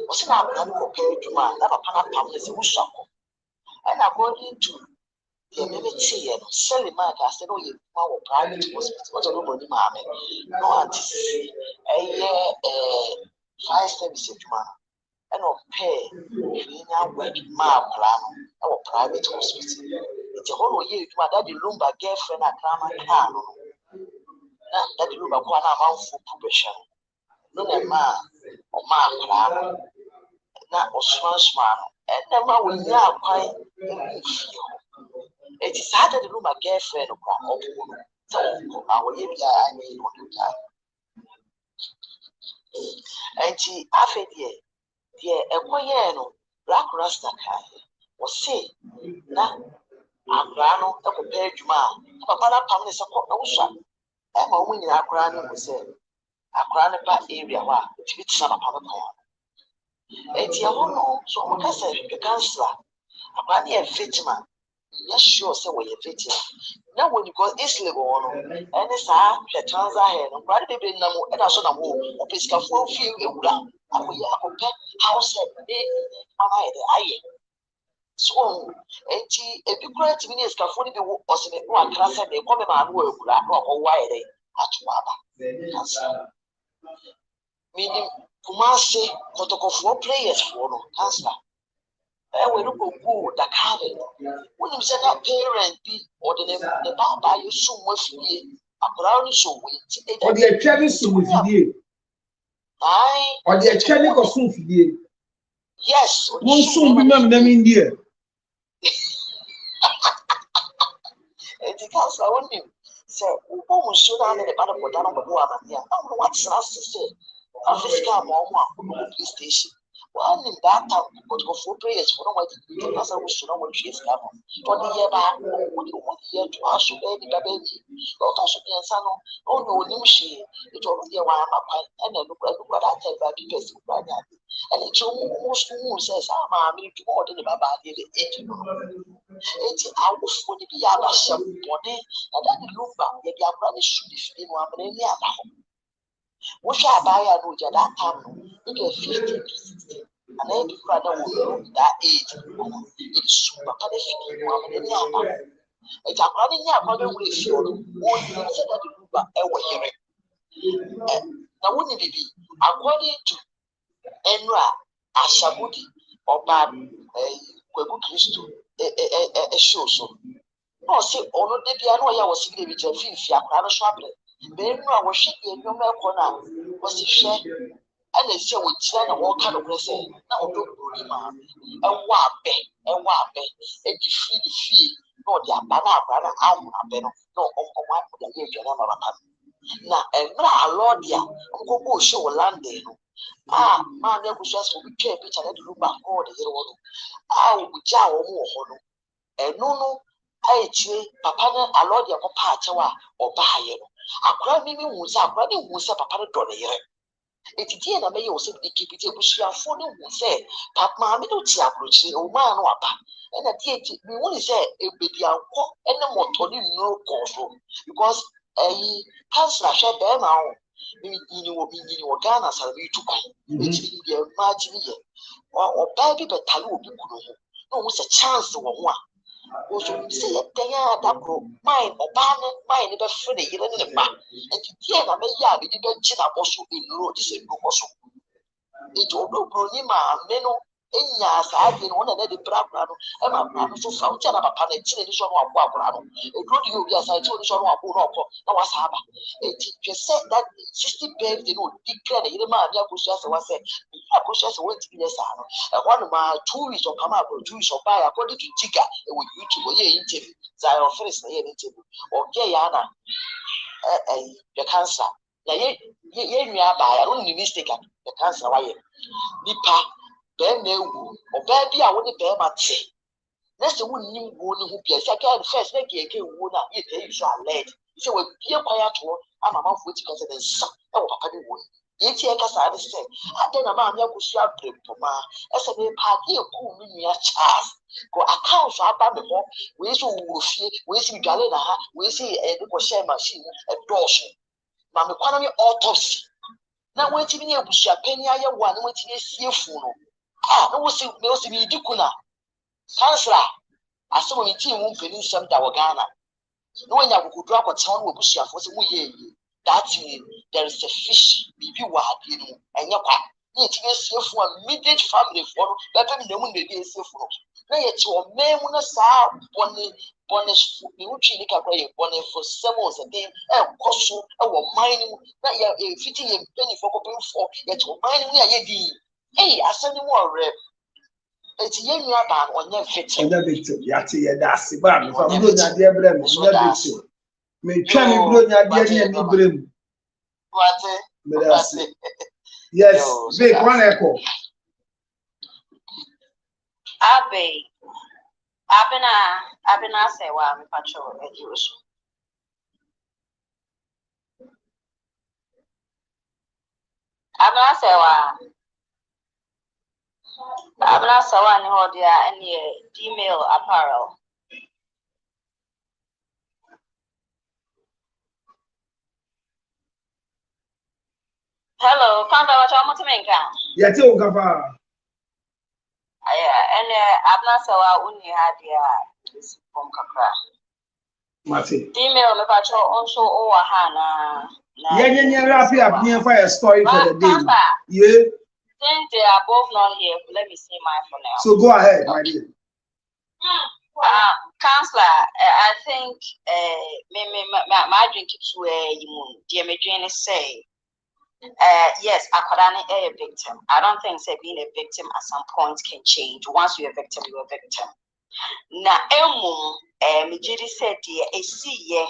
What's not compared to man, never pan is a wushako. And according to the ability and selling my cast, no, you power private hospital, what a nobody, mammy. No, anticipate a year, 5 steps of man. And no pay, cleaner work, my plan, our private hospital. It's a whole year, my daddy Lumba girlfriend at Krama Kano. That Lumba one amount for probation. No, a man or man, not Osman, and the man will now quite. It is harder to look my girlfriend or so our year I mean what you can. And she after the Equayano, Black Rasta was say, now I'm grano, a compared to man, a father promise a court no shot. I'm a winning our granny was said. A granny area where it's some upon the corner. And you know, so what I said, the counselor, a granny a victim. Yes, sure, so we're victim. Now, when you go easily on, and it's the trans I had, and probably been no, and I saw the wall, or Pisca full field, and we are compared house at the eye. So, and she, if you grant to me, it's got 40 people, or some one class, and they come about work, or why they at Waba. Meaning, Kumasi, Kotoko 4 players for no cancer. We look good, the cabin. When you said that parent be or the Baba, you so much ye, a brown so we. Or the Travis with you. Aye. Or the channel or soon for you. Yes. Won't soon be known them in there. It comes on him. So, who should I let the battle go down on the board? I don't know what's last to say. A physical mom, police station. One in that town, but go for prayers for no one to pass out, should not want to escape. For the year back, what you want here to ask you, baby, not also be a son. Oh, no, new she, it will be a while, and then look at what I tell by people. And it's almost who says, I'm going to order the Baba, the 80 hours for the Yaba some body, and then look back, the Yabra should be feeling 1 million. What shall I buy a road at that time? You get 50 to 60. And then you rather will that age. It's super punishing 1 million. It's a running out of the way for you. Or you said that you were hearing. Now, wouldn't it be according to Enra Ashabudi or Bab Kwebu Christo a show so? No, say, oh, no, the piano I was singing with your feet, Yakran Shabble. Then I was shaking your milk was a share. And they say, we turn a walk out of the say, now don't worry, man. And wape, and you feel the fee, no, the banana, I'm a better, no, one put a year, now, and now, Lord, yeah, go show landing. Ah, man, there was just for we can't pitch and look back all the hero. Ah, we jar or more, and no. I say, Papa, a Lord, your papa, or buy. I cry me was up running who's up a dollar. It is here, I may also be keep it, which you are falling who say, Papa, me don't see a brooch, or man or apa. And at the end, we only say, it be the uncle and the more Tony no cause because a cancer shall bear now. You will be in your Ghana, so we took it. It's a margin or baby, but I will be good. No, was a chance to one. Also, say that mine or banner, mine never free in the back. And the end, I may yard the bench also in road is a also. It will no Brunima, Meno, Enya, I didn't want to let the Brabano, and my brother so found a panel edition of Wabrano. A good you, yes, I told you on Buroko, no was Haba. It just said that 60 babies, you know, declared the man, Yakushas was said, Yakushas went to be a son. And one of my 2 weeks of come up, 2 weeks of buy according to Jigga, and with you to a interview, Zion first interview, or Gayana, the cancer. Now, you are by a only mistake, the cancer. Nipa. Then they will, or baby, I want to bear my tea. That's the one you who be a second first, make a game would not eat a shall lead. So, with be a quiet one, I'm a mouth which considers some. Oh, Papa, would. Yet, as I say, I then a man who shall bring to ma, as a party of cool me a chance. Go accounts are by the home, we so fear, we see Galena, we see a little share machine, a dorsal. Mamma, economy autopsy. Now, waiting here, we shall penny I one waiting a seafood. Ah, no, was it me, Dukuna? Chancellor, I saw me team won't finish some Dawagana. Knowing that we could drop a town with Bushia for some way, that means there is a fish, maybe what you know, and your part. Need to get safe for a immediate family for let them know when they be safe for. Now, it's your man when a sow, bonus, you chili cabaret, bonnet for several a day, and cost our mining, not yet fitting a penny for coping for, yet to mining near. Hey, I send you more rep. It's young about on your victim. Yati, that's about if I'm good at the Abraham, victim. May try me good at the Abraham. What? Yes, big one echo. Abe, Abena say, well, I'm patrol education. Abena say, well. I'm not so one who any female apparel. Hello, can't I want to make out? Yet, you cover. And I'm not so I only had this from Capra. Female me patrol also over Hannah. Yeah, wrap up near fire story for the day. Yeah. Since they are both not here, let me say mine for now. So go ahead, my dear. Counselor, I think my drink keeps where you dear me say Yes, Akwadani a victim. I don't think say being a victim at some point can change. Once you're a victim, you're a victim. Na emu Mijiri said a see ye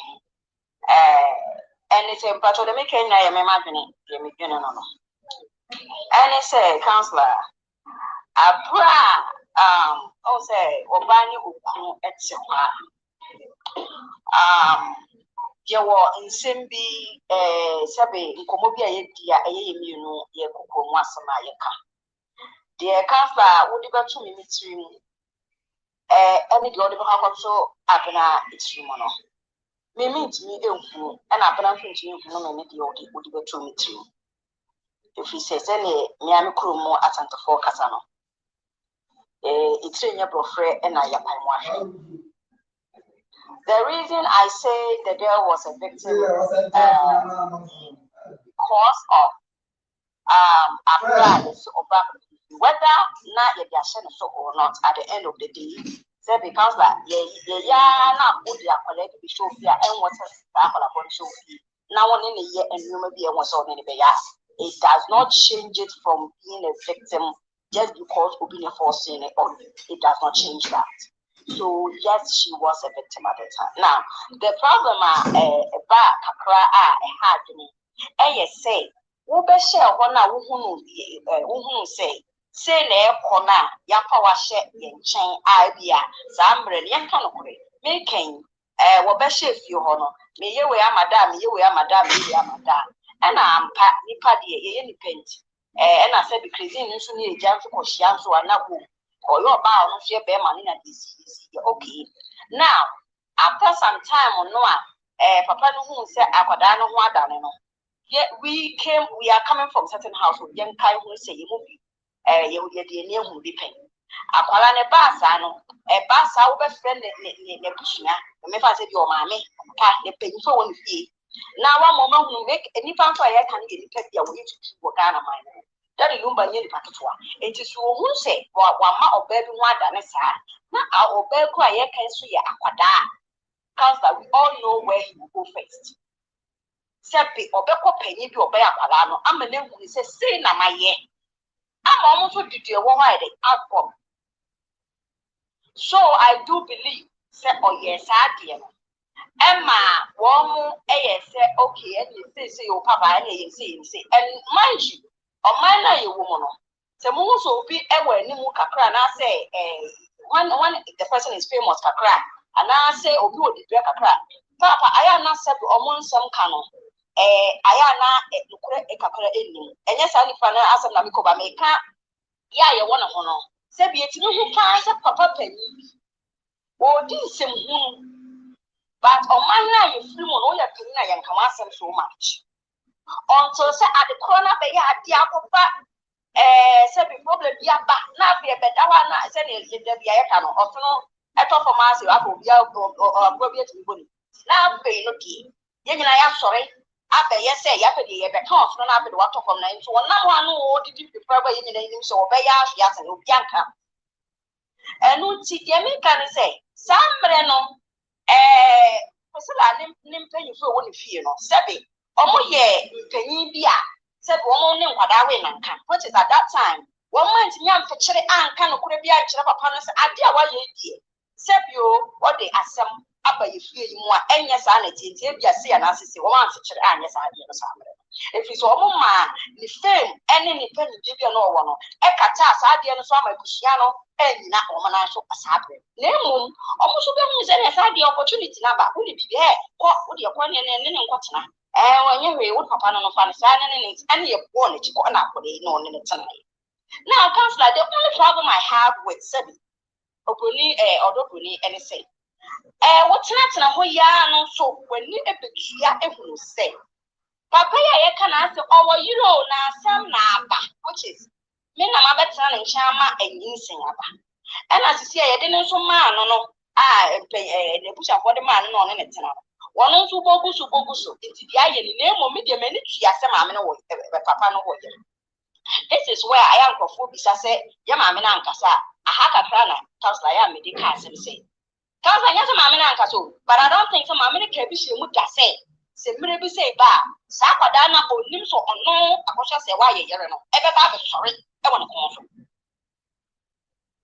and it's a but the making I am imagining no. And it's a counselor Abra say Obani Uku etc. Yawo nsɛm bi sɛbe nkɔmmɔ bi a yɛdi a ɛyɛ mmienu yɛ kokɔ mu asɛm a yɛka deɛ kafa wode bɛto me tiri mu ɛne deɛ wode bɛka kɔto abena tiri mu no me ntumi nhunu ɛna abena nso ntumi nhunu me ne deɛ wode bɛto me tiri mu ɛfiri sɛ sɛne mmea me kurom mu asantefoɔ kasa no ɛtiri nyɛ borɔfrɛ ɛna yɛpan mu ahwɛ. The reason I say the girl was a victim because of whether not or not at the end of the day, say because that na collect the show fear and what show now one in a year and you may be it does not change it from being a victim just because of being a force in it, or it does not change that. So yes, she was a victim at the time. Now the problem about Kakra had me, I say, Ube share one who say na kona yapa washe chain idea zambre yankan making Wabe share few honor me ye we madam and I'm pat nipa de paint and I said because in so near jam to Koshian so anabu. Or your bow no share bear money at this. Okay. Now, after some time on Noah, Papa no who said Akwadano Wadano. Yet we are coming from certain house with young Kai who say you movie. You get the near who be paying. Aqualane Basano, a bassa over friend the Pushina, the Mefa said your mammy, the paying for one fee. Now one moment who make any fan for I can get your way to Wakana mine. That is Lumba near Patois. It is who say, Wama or baby one than a sad. Now our baby quiet can see Aquada. Counselor, we all know where he will go first. Seppi or Beko Penny or Bear Palano. I'm a name who says, say, na my ye. I'm almost with the one outcome. So I do believe, say, oh yes, I dear. Emma, woman, say, okay, and you say, your papa, and you say, and mind you. Or minor you woman. So most will be ever any more kakra and I say when the person is famous kakra and I say oh you the kakra. Papa I am not said among some canon. I am not a kakra ending. And yes I find as a Namiko Bameka. Yeah, you want to honor. Say be it who finds a papa penny. Oh this same but on minor you flew on all your penny and come so much. Until say at the corner be ya diakopa say be problem bia ba na be beda wa na say ne de bia ye ka no otono eto for ma say abo bia o bia ti boni na be no ki ye nyina ya sore abe ye say ya pe de ye be ka otono na be de wa to kom na nso na wa no o didi be pra ba ye nyina nim so be ya ya say o bia nka enu ti de me kan say sambre no posala nim penyu so woni fie no sebe omo ye mpanyin bi a said woman ne nkwada we nanka which is at that time one month nyam fekere anka no kure bi a kire papa no se ade a wa ye die sebio what they asem aba ye fie yi mu a enye sa na tintie bi ase ya na asese wo man fekere anye sa ade no sa amere if so omo ma ni fame ene ni penny bi no wo no e kata sa ade no so ama kusia no enyina omo na so asabre na emum omo so be hu se na sa ade opportunity na ba wo ni bi he ko wo de ko ne nkotena when you would papa no fan and you born it, you go up with it, no, tonight. Now, counselor, the only problem I have with Sebi, Opuni, or Dopuni, and say, what's not no, so when you a bit you say, Papa, I can answer, oh, you know, now some naba, which is Mina Mabetan and Chama and Yinsingaba. And as you see, I didn't so man, no, I pay the push up for the man on it. One of the bogus, it's the eye and name of media minute, yes, papa no. This is where I am for Fubisa say, Yamamina and Casa, a haka prana, Council I am medical say. Council, yes, Mamina and Casso, but I don't think some Mamina Cabishi would say. se mere bi say ba sa kwada na onim so ono akosha say wa ye yere no e be ba be sorry e won ko so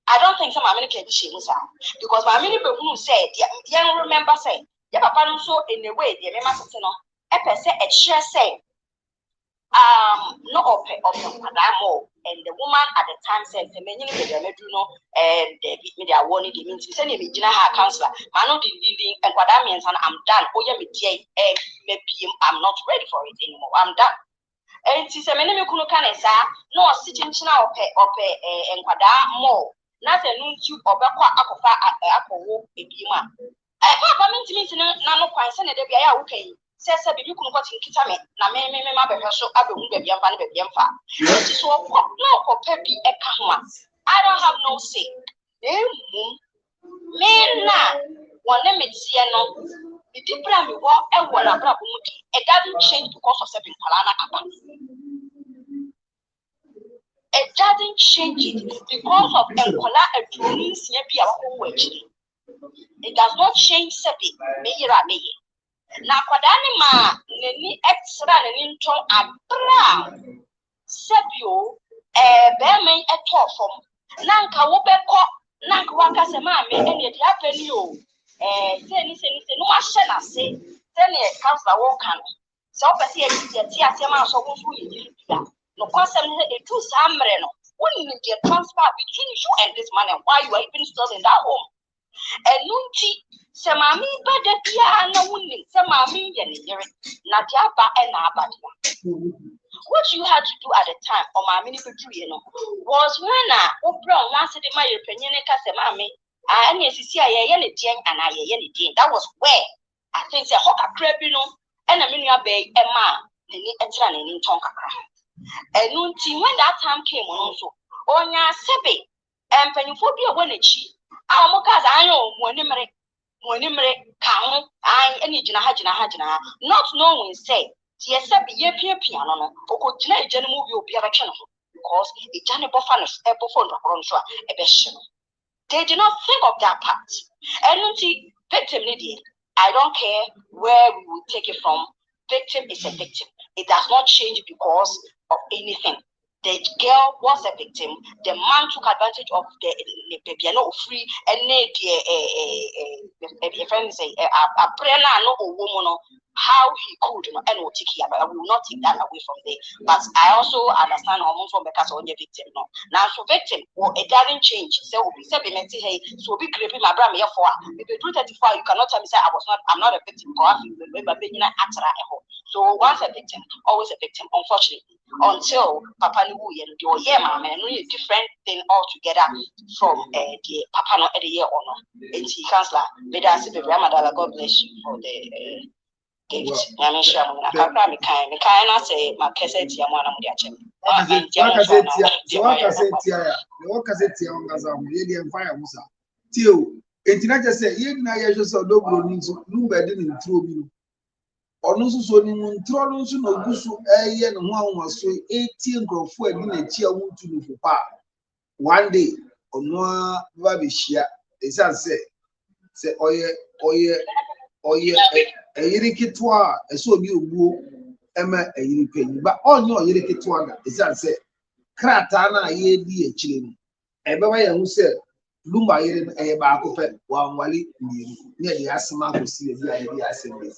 I don't think some American can be shame because my many people say young remember say yeah papa no so in a way the mema say no e per se e share say no open more and the woman at the time said the many do no and they beat me their warning the means send me jina her counselor man no the leading and what that means and I'm done oh yeah me maybe I'm not ready for it anymore I'm done and she said many me kuno kan esa no sitting china ope and kwada more na se no ntu obekwa akofa akowo ebima papa minti na no kwan se na de bia ya wo kan se bibi kunu ko tinkita me na me ma behwe so abehu bia mfa na bia mfa nti so no ko papi e ka ho I don't have no say me na wona me tie no the different me wo e wo na bra bomu di it doesn't change because of seven kwala na aba it doesn't change it because of enkola adroni sia bia wo wo akiri it does not change sebi me yira me na kwadani ma neni extra neni nton abra sebio be men eto fom nanka wo beko nanka waka se ma me ene dia pani o se no ahye na se ne counselor wo kan so pese e ti asema so wo fu yi bia no kwasem ne e tu samre no woni the transfer between you and this man and why you are even still in that home enunti se mami bade bia na woni se mami ye ne yere na dia ba e na abadia what you had to do at the time or mami ni bedu ye no was when obra once de my opinion ka se mami ani esisi aye ne dien ana ye ne dien that was where I think say hoka krabi no e na menua be e ma ni etira na ni nton kakra enunti when that time came on so onya sebe empanyufo bi e wona chi amokaza anyo monimre kan an eni gina ha not knowing say tie se be ye pia no okogina eje no mu bi obi abetwe no because eja ne bofa no e bofo no so e be hye no they did not think of that part enunti victim ni dey I don't care where we will take it from victim is a victim it does not change because of anything. The girl was a victim. The man took advantage of the baby no free and the friend say a prayer no woman how he could and will take care. I will not take that away from there. But I also understand almost from because on your victim no. Now so victim or it doesn't change. So we say be hey so be creeping my brother for if you do 34 you cannot tell me say I'm not a victim because remember being an actor at home. So once a victim, always a victim, unfortunately. Until Papa Nubu and your year, man, and really different thing altogether from the Papa no the year or no. And he counselor, but that's the Ramadala, God bless you for the gift. I'm sure I can't kind say my cassette, Yamana Mudiache. Ono so ni ntro no so na ogusu eye no ho anwaso etie nkrofo adi na chi awuntu no fopa one day ono ba be hia esan se oye eyirikitwa eso obi obuo ema eyiripanyi ba onye oyirikitwa na esan se krata na ye di echire no ebe wa ye hu se lumba yire eye ba akofẹ wa nwale ni ne ye asema ko si ebi aye bi asema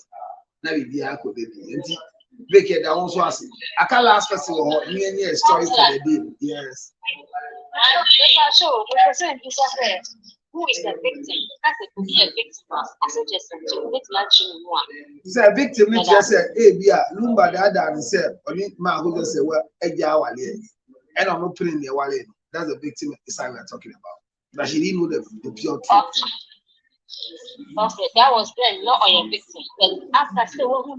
na bibi akọ baby enti beke da won so ase aka last person ho ni a story for the day yes so who is the victim that's a victim as a just it's a victim it just say e bia lumba da and say oni ma who just say well eja wale and I'm not putting the wale that's a victim is what we're talking about but she didn't know the pure truth. Okay, that was then not on your victim. But after say who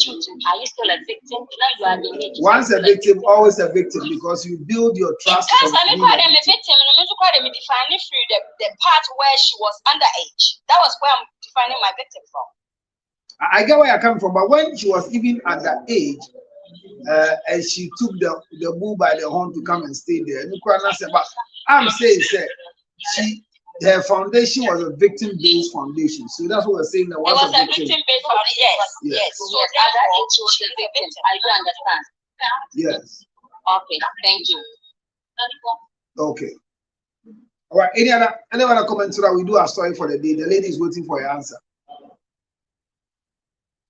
cheating, are you still a victim? Now you are the once a victim, always a victim because you build your trust. Because I call them a victim, and I'm call them defining through the part where she was underage. That was where I'm defining my victim from. I get where you're coming from, but when she was even underage, and she took the bull by the horn to come and stay there, but I'm saying, she Her foundation was a victim-based foundation, so that's what we're saying. That It was a victim-based foundation. Yes. So therefore, she was a victim. I do understand. Yes. Okay. Thank you. Okay. All right. Any other comments so that we do our story for the day? The lady is waiting for your answer.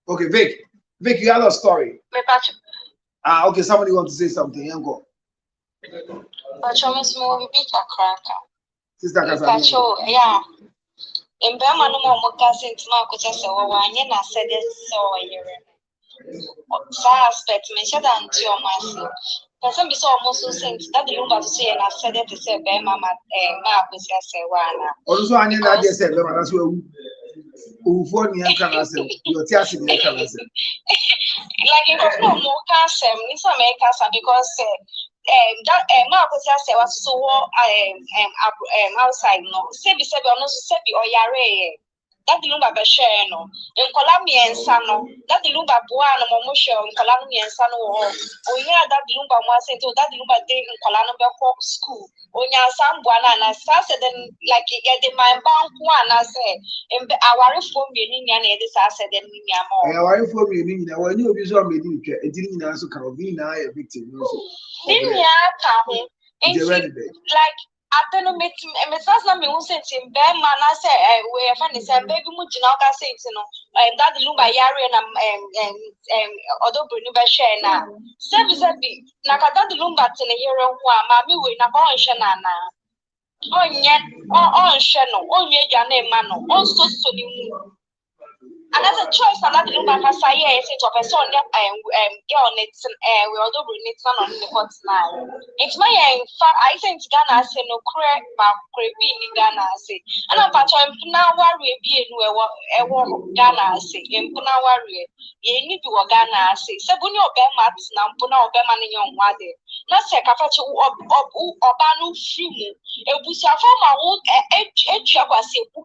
Okay, Vic, you have a story. Okay, somebody want to say something. Yango. Sister Cassandra. Yeah. In Burma, no more cousins, Marcus, and I said it so here. Aspect, mentioned to your master. Person be so almost so sense that the lumber to say, and I said it to say, Burma, Marcus, also, I need that. Said, that's where who for me and can answer your tears in the can answer. Like in Kofu, more castle, Miss America, because that Marcus was so outside, no, say, almost said, or yare. That the lumber be share no. In Columbia and Sano, that the lumber buana momusha in Columbia and Sano. Oh yeah, that the lumber was saying that the lumber day in Columbia school. Oh yeah, some buana and I said then like get the my bank one I say in our reform meaning and this I said then our reform meaning that when you visual meaning it didn't answer Carovina a victim. Like I don't know, Mrs. Nami who sent him, Ben Mana said, we have found his baby Mujinaka says, and that the Lumba Yari and although Brunuba share now. Service Nakata the Lumba in a year of one, Mammy will not on Shanana. Oh, yet, on Shano, oh, yet, your name, Mano, also so you. Another choice, another Lumba Casaya, I say to a person, girl, it's we all do need some on the hot now. It's my I think Ghana say no crack, but creepy Ghana say. And I'm patching now worry be in where Ghana say, in Puna worry. You need to Ghana say, Sabunio Bemats, now Puna Beman in your wadi. Not say Cafacho or Banu Shimu, a busa for my own edge of a simple.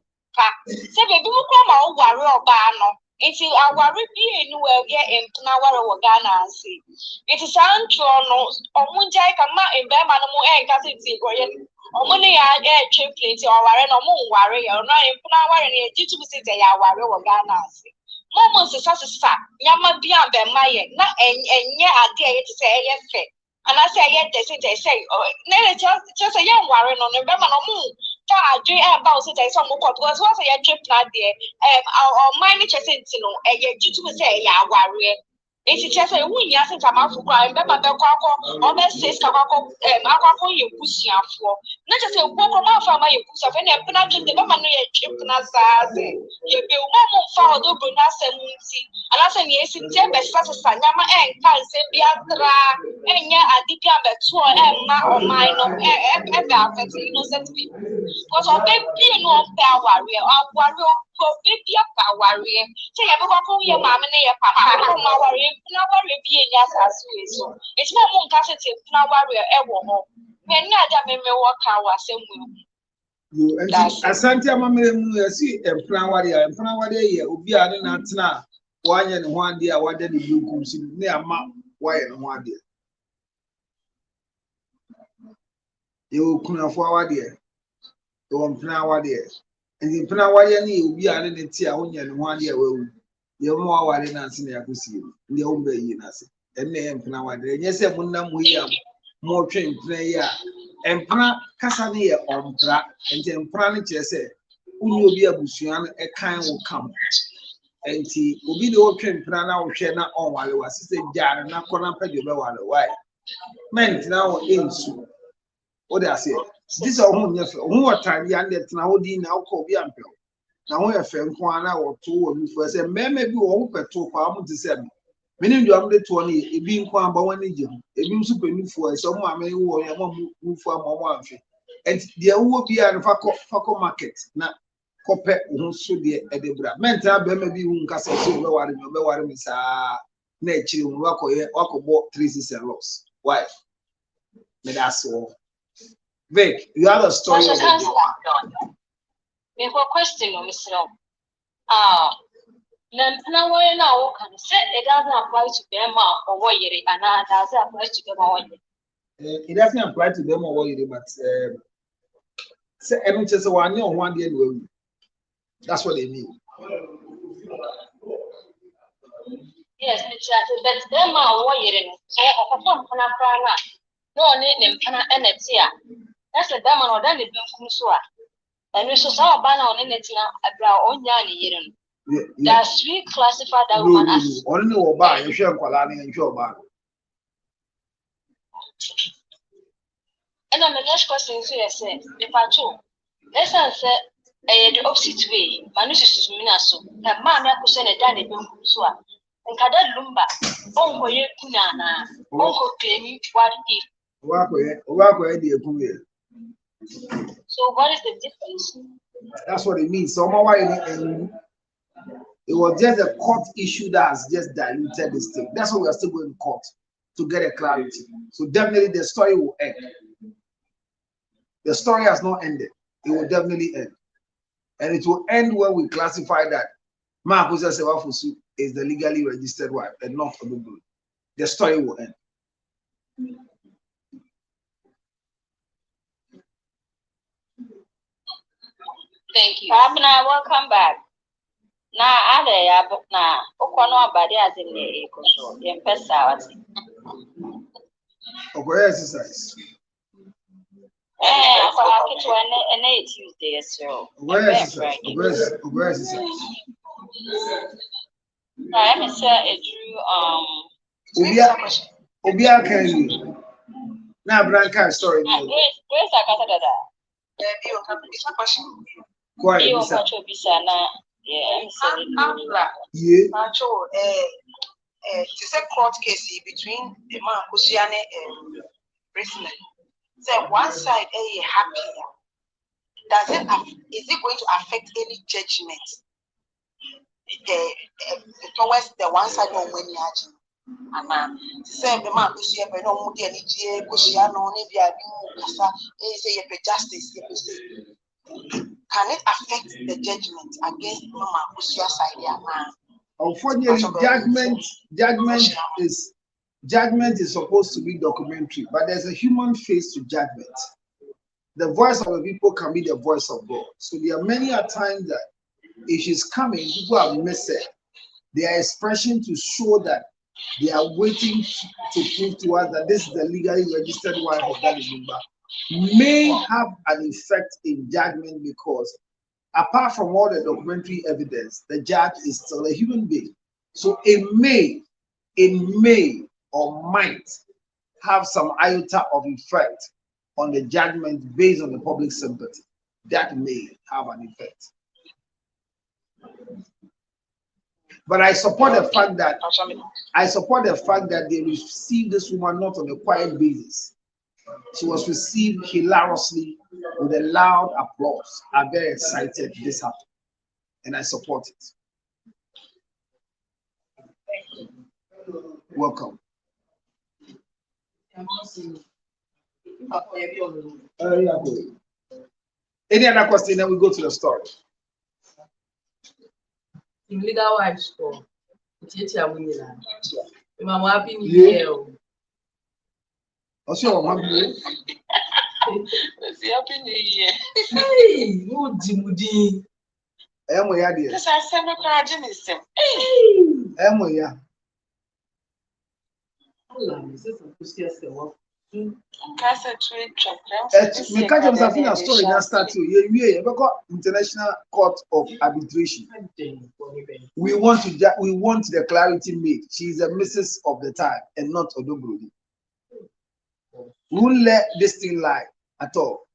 Say, baby, we come out worry or banner. It's our worry being well get in Puna or Ghana say. It is untrue, or Munjai Kama in Bemanamu and Cassie Goyen. Or money I get chip plate or warren or moon worry or not in Puna and a jitu city I worry or Ghana say. Moments is such a fat, Yama beyond Bemaye, not and yet I dare to say yes. And I say yet they say, oh, never just a young warren on the Bemanamu. I do about it. I saw more because once I trip not there. Our mind is saying, a year to say, yeah, warrior. It's just a win, yes, I'm out for crime, but the coco, or best sister, Marco, you push your for. Not just a walk on from my push of any penalty, the woman chip Nasa. You be one for the Brunas and Munsi, and I say, yes, it's Jebes, Sanyama, and Kalse Biatra, and yeah, I did come back to or mine of innocent people. Because our baby no warrior, our warrior, baby up warrior. Say, everyone, your mamma, your papa, my warrior. It's more moon cassette now warrior ever. When Nada may walk our same will. You and Santa Mamma see and plan what they are and plan what they will be at now. 1 and 1 day, what did you come see near map? Why and 1 day? You couldn't afford there. You won't plan what there. And in plan what you will be at the tea 1 year. You're more worried than I could see you. The old baby, and then Panawa. Yes, I wouldn't we are more trained player. And Pana Cassania on track, and then Pranicher said, who will be a Bushian, a kind will come. And he will be the old train Prana or Shana on while it was sister Jan and not Conan Pedro. Why? Men now in soon. What I say? This are who are time, young that now did now call Bianco. Now we have found 1 or 2 and first and maybe open 2 pounds to 7. Many you have the 20, it being quite by 1 agent, a new super new for some may move for 1 fee. And there will be a Faco market, not copper who should be at the brand. Mental maybe who can say, what Miss nature, walk about 3 sisters loss. Why? That's all. Vic, you have a story. Me for question, Mr. Now, why now can say it doesn't apply to them or what you and does apply to them. It doesn't apply to them or what you do, but Say, I don't just want you one day. That's what they mean. Yes, but them are warrior. So, I perform for a prana. No, name Pana and it's here. That's a damn or done it. And we saw a banner on it now, a brow on Yanni. Does we classify that woman as only know about you share Kalani and show back. And the next question is yes, if I told, let's answer the opposite way. Manus is Minaso, and Mamma could send a daddy so. And Kada Lumba, Bongo Kunana, Bongo claiming what if. Work with the So, what is the difference? That's what it means. So, it was just a court issue that has just diluted this thing. That's why we are still going to court to get a clarity. So, definitely the story will end. The story has not ended. It will definitely end. And it will end when we classify that Makusa Sewafusu is the legally registered wife and not Odugbulu. The story will end. Thank you. Abna, welcome back. Now, I book now. Okono abadi as in the ecoso. The empesa. Okay, exercise. I get to an Tuesday, so. Where exercise? Where exercise? I am a drew Obia can you now Branca story. Where's a casa? Quiet. It's a court case between the man Kusiane and prisoner. So one side happy. Is it going to affect any judgment towards the one side on when you are? Say the man Kusia, but no more any Kusiano, say justice. Can it affect the judgment against Mama Kusia side? Unfortunately, judgment is supposed to be documentary, but there's a human face to judgment. The voice of the people can be the voice of God. So there are many a times that if she's coming, people have missed it. Their expression to show that they are waiting to prove to us that this is the legally registered wife of Daddy Lumba may have an effect in judgment, because apart from all the documentary evidence, the judge is still a human being. So it may or might have some iota of effect on the judgment based on the public sympathy. That may have an effect. But I support the fact that they received this woman not on a quiet basis. She was received hilariously with a loud applause. I'm very excited this happened, and I support it. Welcome. Any other question? Then we go to the story. In legal wife store, it's a winner. Mama, happy New Year. Also, I'm happy. Happy New Year. Hey, Moody. I'm with you. This is several cards. I'm with you. Story now start to International Court of Arbitration. We want the clarity made. She is a Mrs. of the time and not Odobrodi. We won't let this thing lie at all.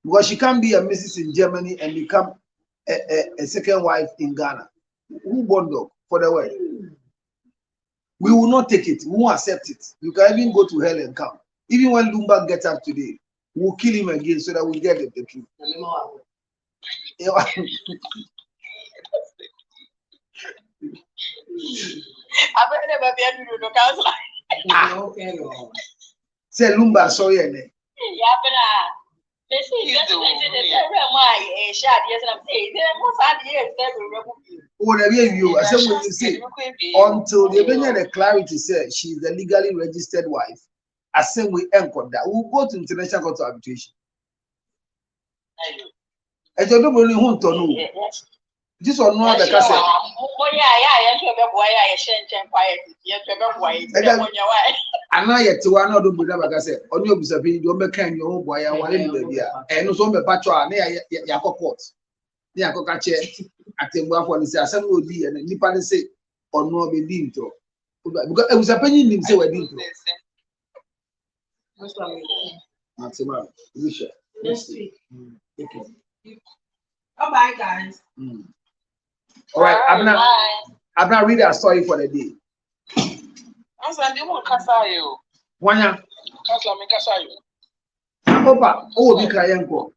Because she can't be a Mrs. in Germany and become a second wife in Ghana. Who bond up for the way? We will not take it. We won't accept it. You can even go to hell and come. Even when Lumba gets up today, we'll kill him again so that we get the truth. Say Lumba, sorry. Whatever you I said when you say until they bring the clarity says she's the legally registered wife, I say we anchor that we'll go to International Court of Arbitration. Ẹjọ́ dóbò ní hún tọ̀ nù. Jísọ̀ nù ọ̀bẹ kásẹ̀. Àná yẹ tiwa náà dóbò ní ọ̀bẹ kásẹ̀. Ọ̀ní òbísà bí ní ọ̀bẹ kàn ní ọ̀hún bọ̀ ayé wa lẹ́nu bẹ̀bí à. Ẹnu sọ ọ̀bẹ bàtọ̀ à ní yàkọ̀ court. Ní yàkọ̀ kàkyẹ́ àtẹ̀gbọ́ afọ ní sẹ́ àsẹ́mu òdi yẹn nípa ní sẹ́ ọ̀nà ọ̀bẹ dì ntọ̀. Because òbísà pẹ́yìn ní sẹ́ wà dì ntọ̀. Next week. Okay. Bye, guys. All right, I'm not reading a story for the day. I'm saying you won't kasa you. Wanya. Kasa me kasa you. Papa, oh, be crying go.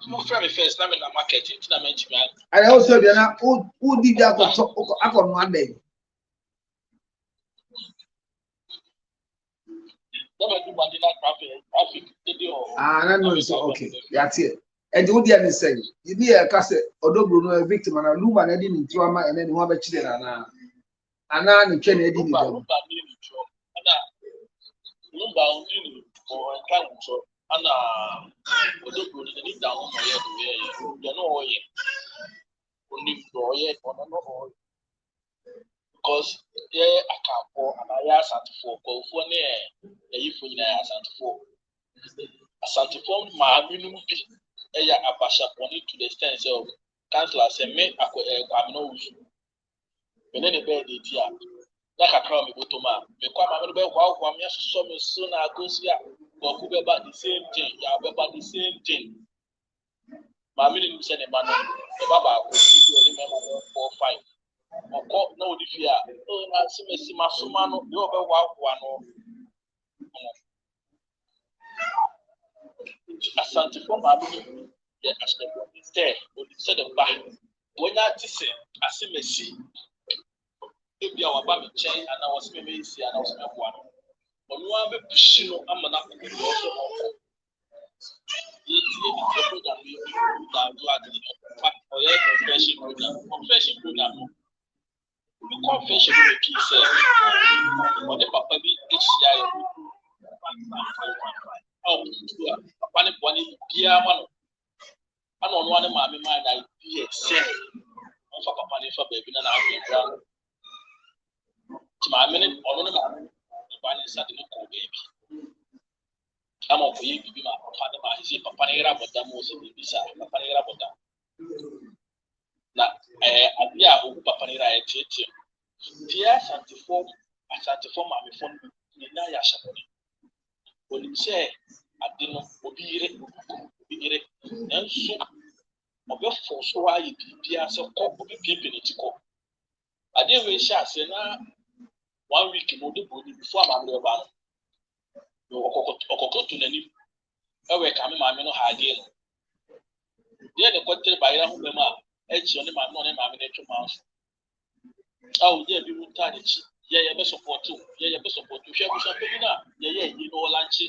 Mo fẹ́ mi first na me na market nti na me nti me. I also be na who did that akọ no ande. Ah, no, it's okay. That's it. And what they are saying, you need a cassette or no victim and a luma and in trauma and then one better than and now you can edit it. Because yeah, I can't for and I asked for go for near a if we asked for Asante form my minimum be a basha money to the extent of councillor say me I'm no when any bed it here like a crowd me botoma me kwa ma be kwa me so me so na agosia go ku be about the same thing ya be about the same thing my minimum say the man the baba go only member 4 5 ọkọ náà odi fi a na simesi masoma no yóò bẹ wà wà no asante fún maame ni yẹ asẹpọ tẹ odi sẹ de ba wọn yà ti sẹ asimesi ebi a wàbá mi kyẹn ana wọ́n sẹ mi esi ana wọ́n sẹ mi wà no ọ̀nù wa bẹ pusi no ama na kọkọ ní ọsọ ọkọ yẹ ti yẹ ti program yẹ da do adi ọyẹ confession program no. The confession will be said, or the papa be HCI. Oh, one dear one. I don't want mammy mind idea, say, for papa for baby, and I'll be around. To my minute, or no, the one is at the cool baby. I'm off for you to be my father, my his papa, but that was a baby, sir, papa, but that. Na adia ho papa ni ra echeche dia santifo mame fon ni na ya shaboni oni che ade no obire nanso obe forso wa yi bibia se ko obi pipe ni tiko ade we sha se na 1 week no de body before amamre oba no okoko to nani ewe ka me mame no ha age no dia de kwatere bayira ho bema echi oni ma no ne ma me ne twema so awu je bi muta de chi ye be support hwe bu so pe na ye yi no lanchi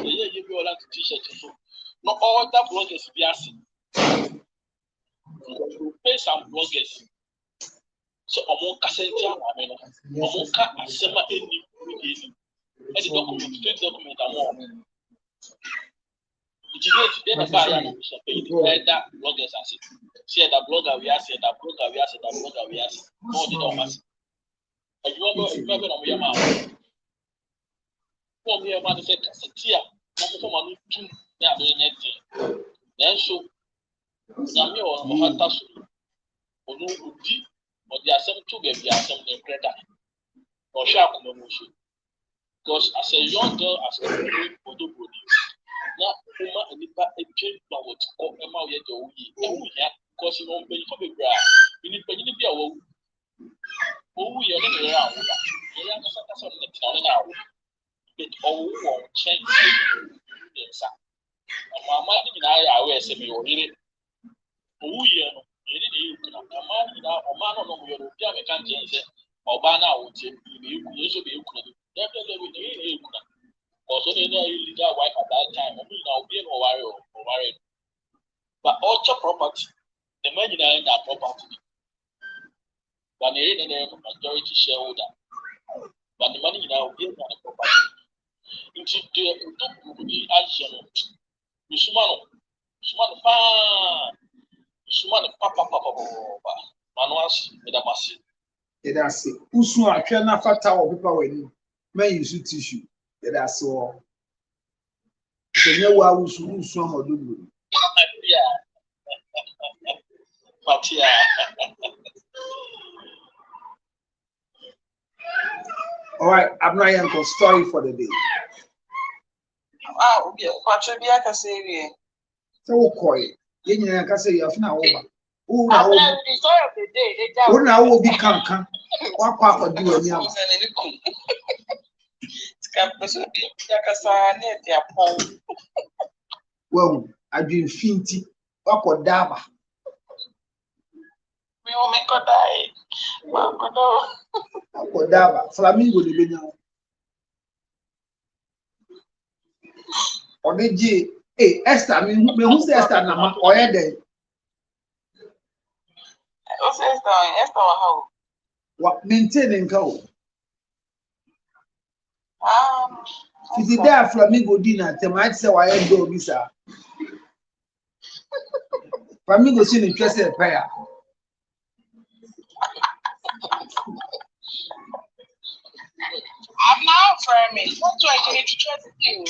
ye bi ola t-shirt so no all that bloggers bi ase pay some bloggers so omo kasenti ama me no omo ka asema eni e di document fake document amo it is the buyer no so pay that bloggers ase see that blogger we ase that blogger we ase no the domas remember no we ma for me ma say kasetia no for ma no tu na be nyeti nanso nyame o hata so onu udi o di asem tu be bi asem ne kreda o sha kuma mu so because as a young girl as a body na uma nipa etwe ba wo ko e ma wo ye de wo yi e wo ya because no mpanyin for be bra ni panyin bi a wo ye no ne ra wo da ye ya kasa kasa no tina no na wo it all wo change the sa mama ni na ya we se mi wo ire wo ye no ye ne ye kuna mama ni na o ma no no mo ye no bi a me kan je se oba na wo tie ni ku ye so be kuna ya be le ni ye kuna also they know you leader wife at that time now be no worry but also property the man in that property but the majority shareholder but the money now be on the property nti de ntoku di ahyɛ no nsuma no paa nsuma no papapapapa mano ase medam ase yɛda ase usu ahwɛ na fata wɔ pepa w'ani ma yusu tissue yɛda ase wɔ sɛnyɛ wo usu amɔdodo Matia. All right, Abner Yanko, story for the day. Okay, Patrobia can say we. So, Koi, you can say you have now over. Who now the story of the day, who now will be cancan? What part of you and you? Well, I've been finty. What could Daba? We will make a die. Daba, Flamingo, the Benya. Or the G. Hey, Esther, I mean, who's Esther? Or Eden? What's Esther? How? What maintaining cow? If you there, Flamingo dinner, they might say, why I go, Missa. Flamingo seen interested prayer. I'm now framing. What do I need to try to do?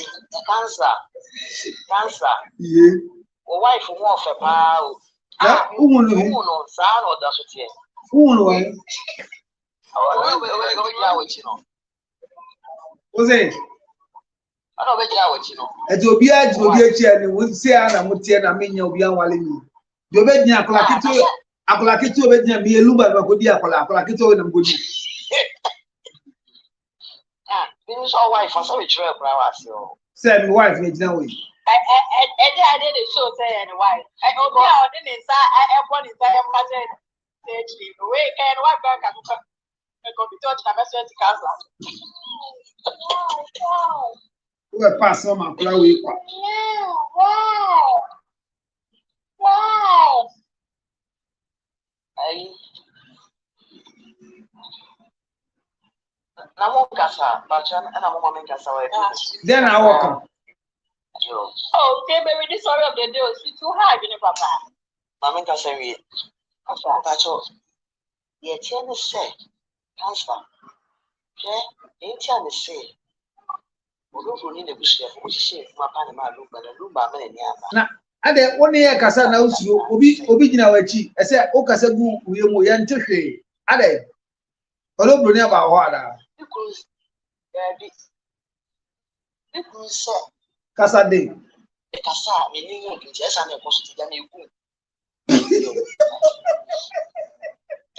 Cancer. Yeah. Wife for more for power. Who will know? Son or does it? Who will know? What's it? I don't bet you know. At your beard, will be a chair and would say, I would say, I mean, you'll be unwilling. You bet me a clackito, a clackito, be a luba, but could be a clackito and good. Finish our wife for some trip. Send wife, it's no way. I didn't show say and wife. I go out in inside. I want inside a project. We can walk back and go to church. I'm a sweaty castle. Who will pass some of our way? Wow. Then I walk. Oh, okay, baby, this story of the day is too hard, you know, Papa. Mamma can say it. That's all. Yeah, tell me, say, cancer. Okay, ain't tell me, say. Na ade woni e kasa na usuo obi gina wachi ese o kasa gu uye mo ya ntehwe ade olobro ni aba ho ada kasa de kasa me ni yo nti esa na ekoso ti ja na eku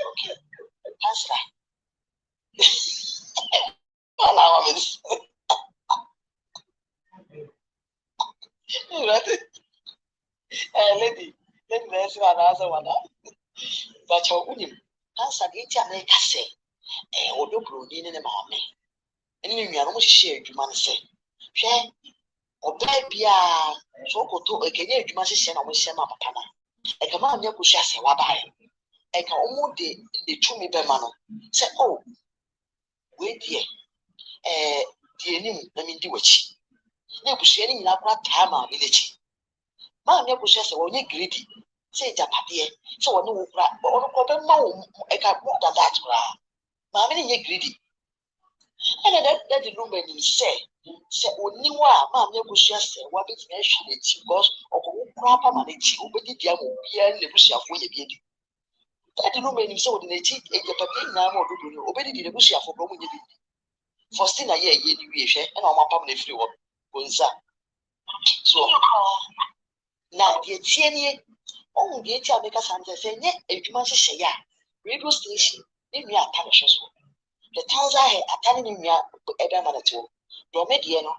okay kasa ala wa me lady, let's see another one. But your woman, cancer, it's a make us say, or do brooding in a mammy. And you are almost shared, you must say. Share or baby, so go to a Canadian, you must send away some papa. I come on, you could share what I am. I can almost the chummy bermano. Say, oh, wait, dear, dear, let me do it. You could share in our time, village. Man, you could share when you greedy. Say Japadia, so I know I can walk that. Mammy, you greedy. And that the woman say, only one, Mamma, you could share what is mentioned because of proper managing, but the young here in the bush of William. That the woman is so in a cheat, a Japan now, obeyed the bush of Roman. For still a year, you share, and on my family free work. So now the Tierney, oh, the Chamaka Santa say, if you must say, radio station, in me a parishes. The towns I had attending me at Edamanatu, Domediano,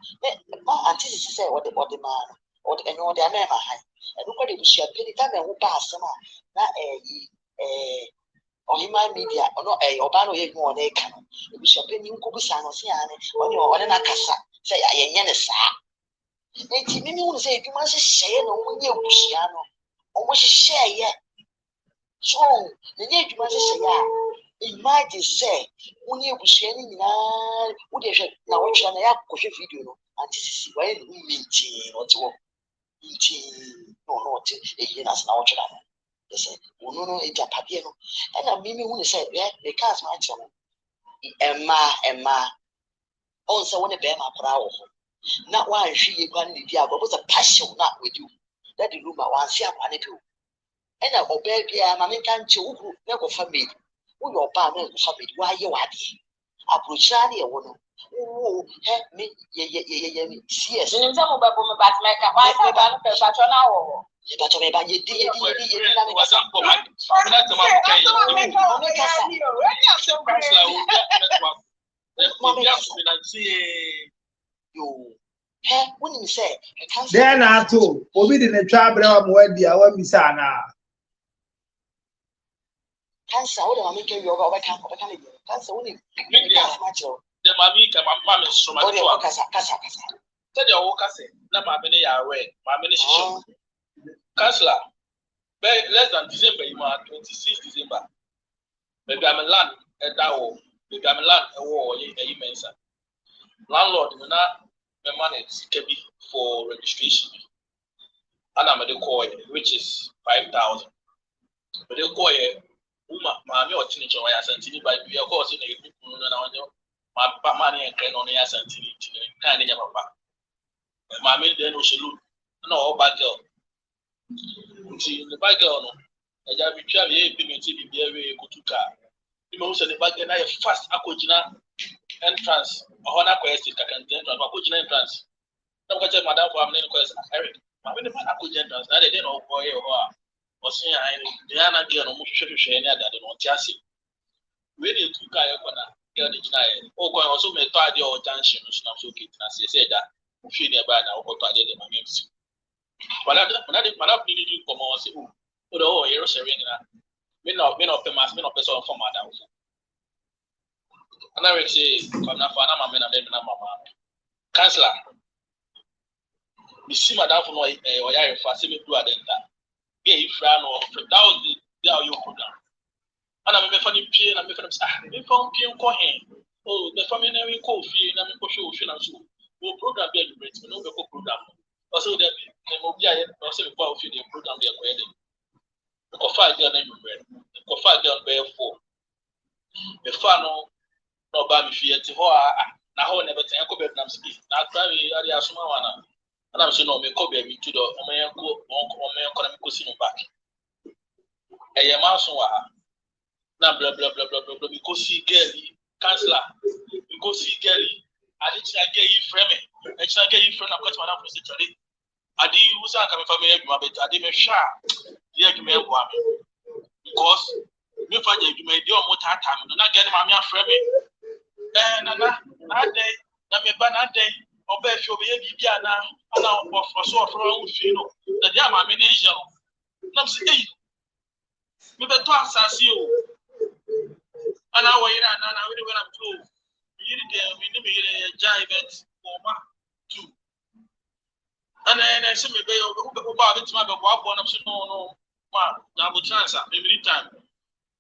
anticipate what the man or the other man high. And look at it, she had penny time and who pass some, not or in my media, or not a Obano egg more than a cannon. It was a penny Kubusan or Siane, or your other Casa, say I am Yenesa. Eti mimi wonu say edwuma hye no wonye obusiano omo hye yet so ne edwuma hye ya imagine say when you was sharing would you now watch an video no anti sisi why maintain what you no a year as now watch that. They say, no, it's a Padiano. And I mean, when they said, yeah, the cars match on Emma. Also, when a bear my brow. Not why she got the diabo was a passion not with you. That the room I want to see up on it too. And I obey Pierre, my can't you never for me. Who your partner for me? Why you are the Abruchani or one? Oh, help me, yeah, yes. You know, some of them back like a white patron. But I did when you say, then I told Obi didn't travel where the hour Misana. Cancer, what am I making your over cancer? Only the mammy can mammy from my casa. Tell your workers, not my many are away, my many Councillor, less than December, you are 26 December. Maybe I'm a land at that maybe I'm a land a war, a mensa. Landlord will not manage to be for registration. And I'm a decoy, which is 5,000. But the coy, mammy or teenager, I sent to by your course in a money and can only ask until kind of papa. Mammy then we should look. No, bad girl. The bad girl, I have been traveling payment to be very good to car. You know, the bad girl, I have fast Akojina entrance, a Honor question, I can enter Akojina entrance. Don't catch Madame for a minute question, Eric. My minute Akojina entrance, that they didn't know boy or saying I Diana girl, almost share that they don't just see. Really to Kaya girl, the giant. Oh, going also may try the old junction, so okay, as I said that, she nearby now, what I did in my names. But I don't need you come on, say, oh, you're sharing that. Me not pay me not pay so for my down. And I will say, I'm not for my men and them, Mama. Councillor, we see Madame for no, or I for me do at that. Gay fran or that was the program. And I'm a funny pin and me found pin coin. Oh, the family coffee and I'm a show, so. Program be great, no program. Also, there will be a also the program they are creating. The coffee girl name the coffee girl bear 4. The funnel no bad me fear to now never think I could be nam speak. Now try area Sumawana. And I'm so no me could be to the economic casino back. A Yamasoa. Now blah because see Gary, Councillor, because see Gary. I didn't get you from it. I didn't get you from a question of the I did use a family, but I didn't share. Yeah, you may want me. Because you find you may do more time, do not get my from it. And that day, I may ban that day, or bet you'll be a now, and I'll offer so from you know, the Yama manager. Nam say, with the twice I see you. And I wait, and I really went up to. We need a giant too. And then I say, maybe about it, my one of no, double chance, maybe time.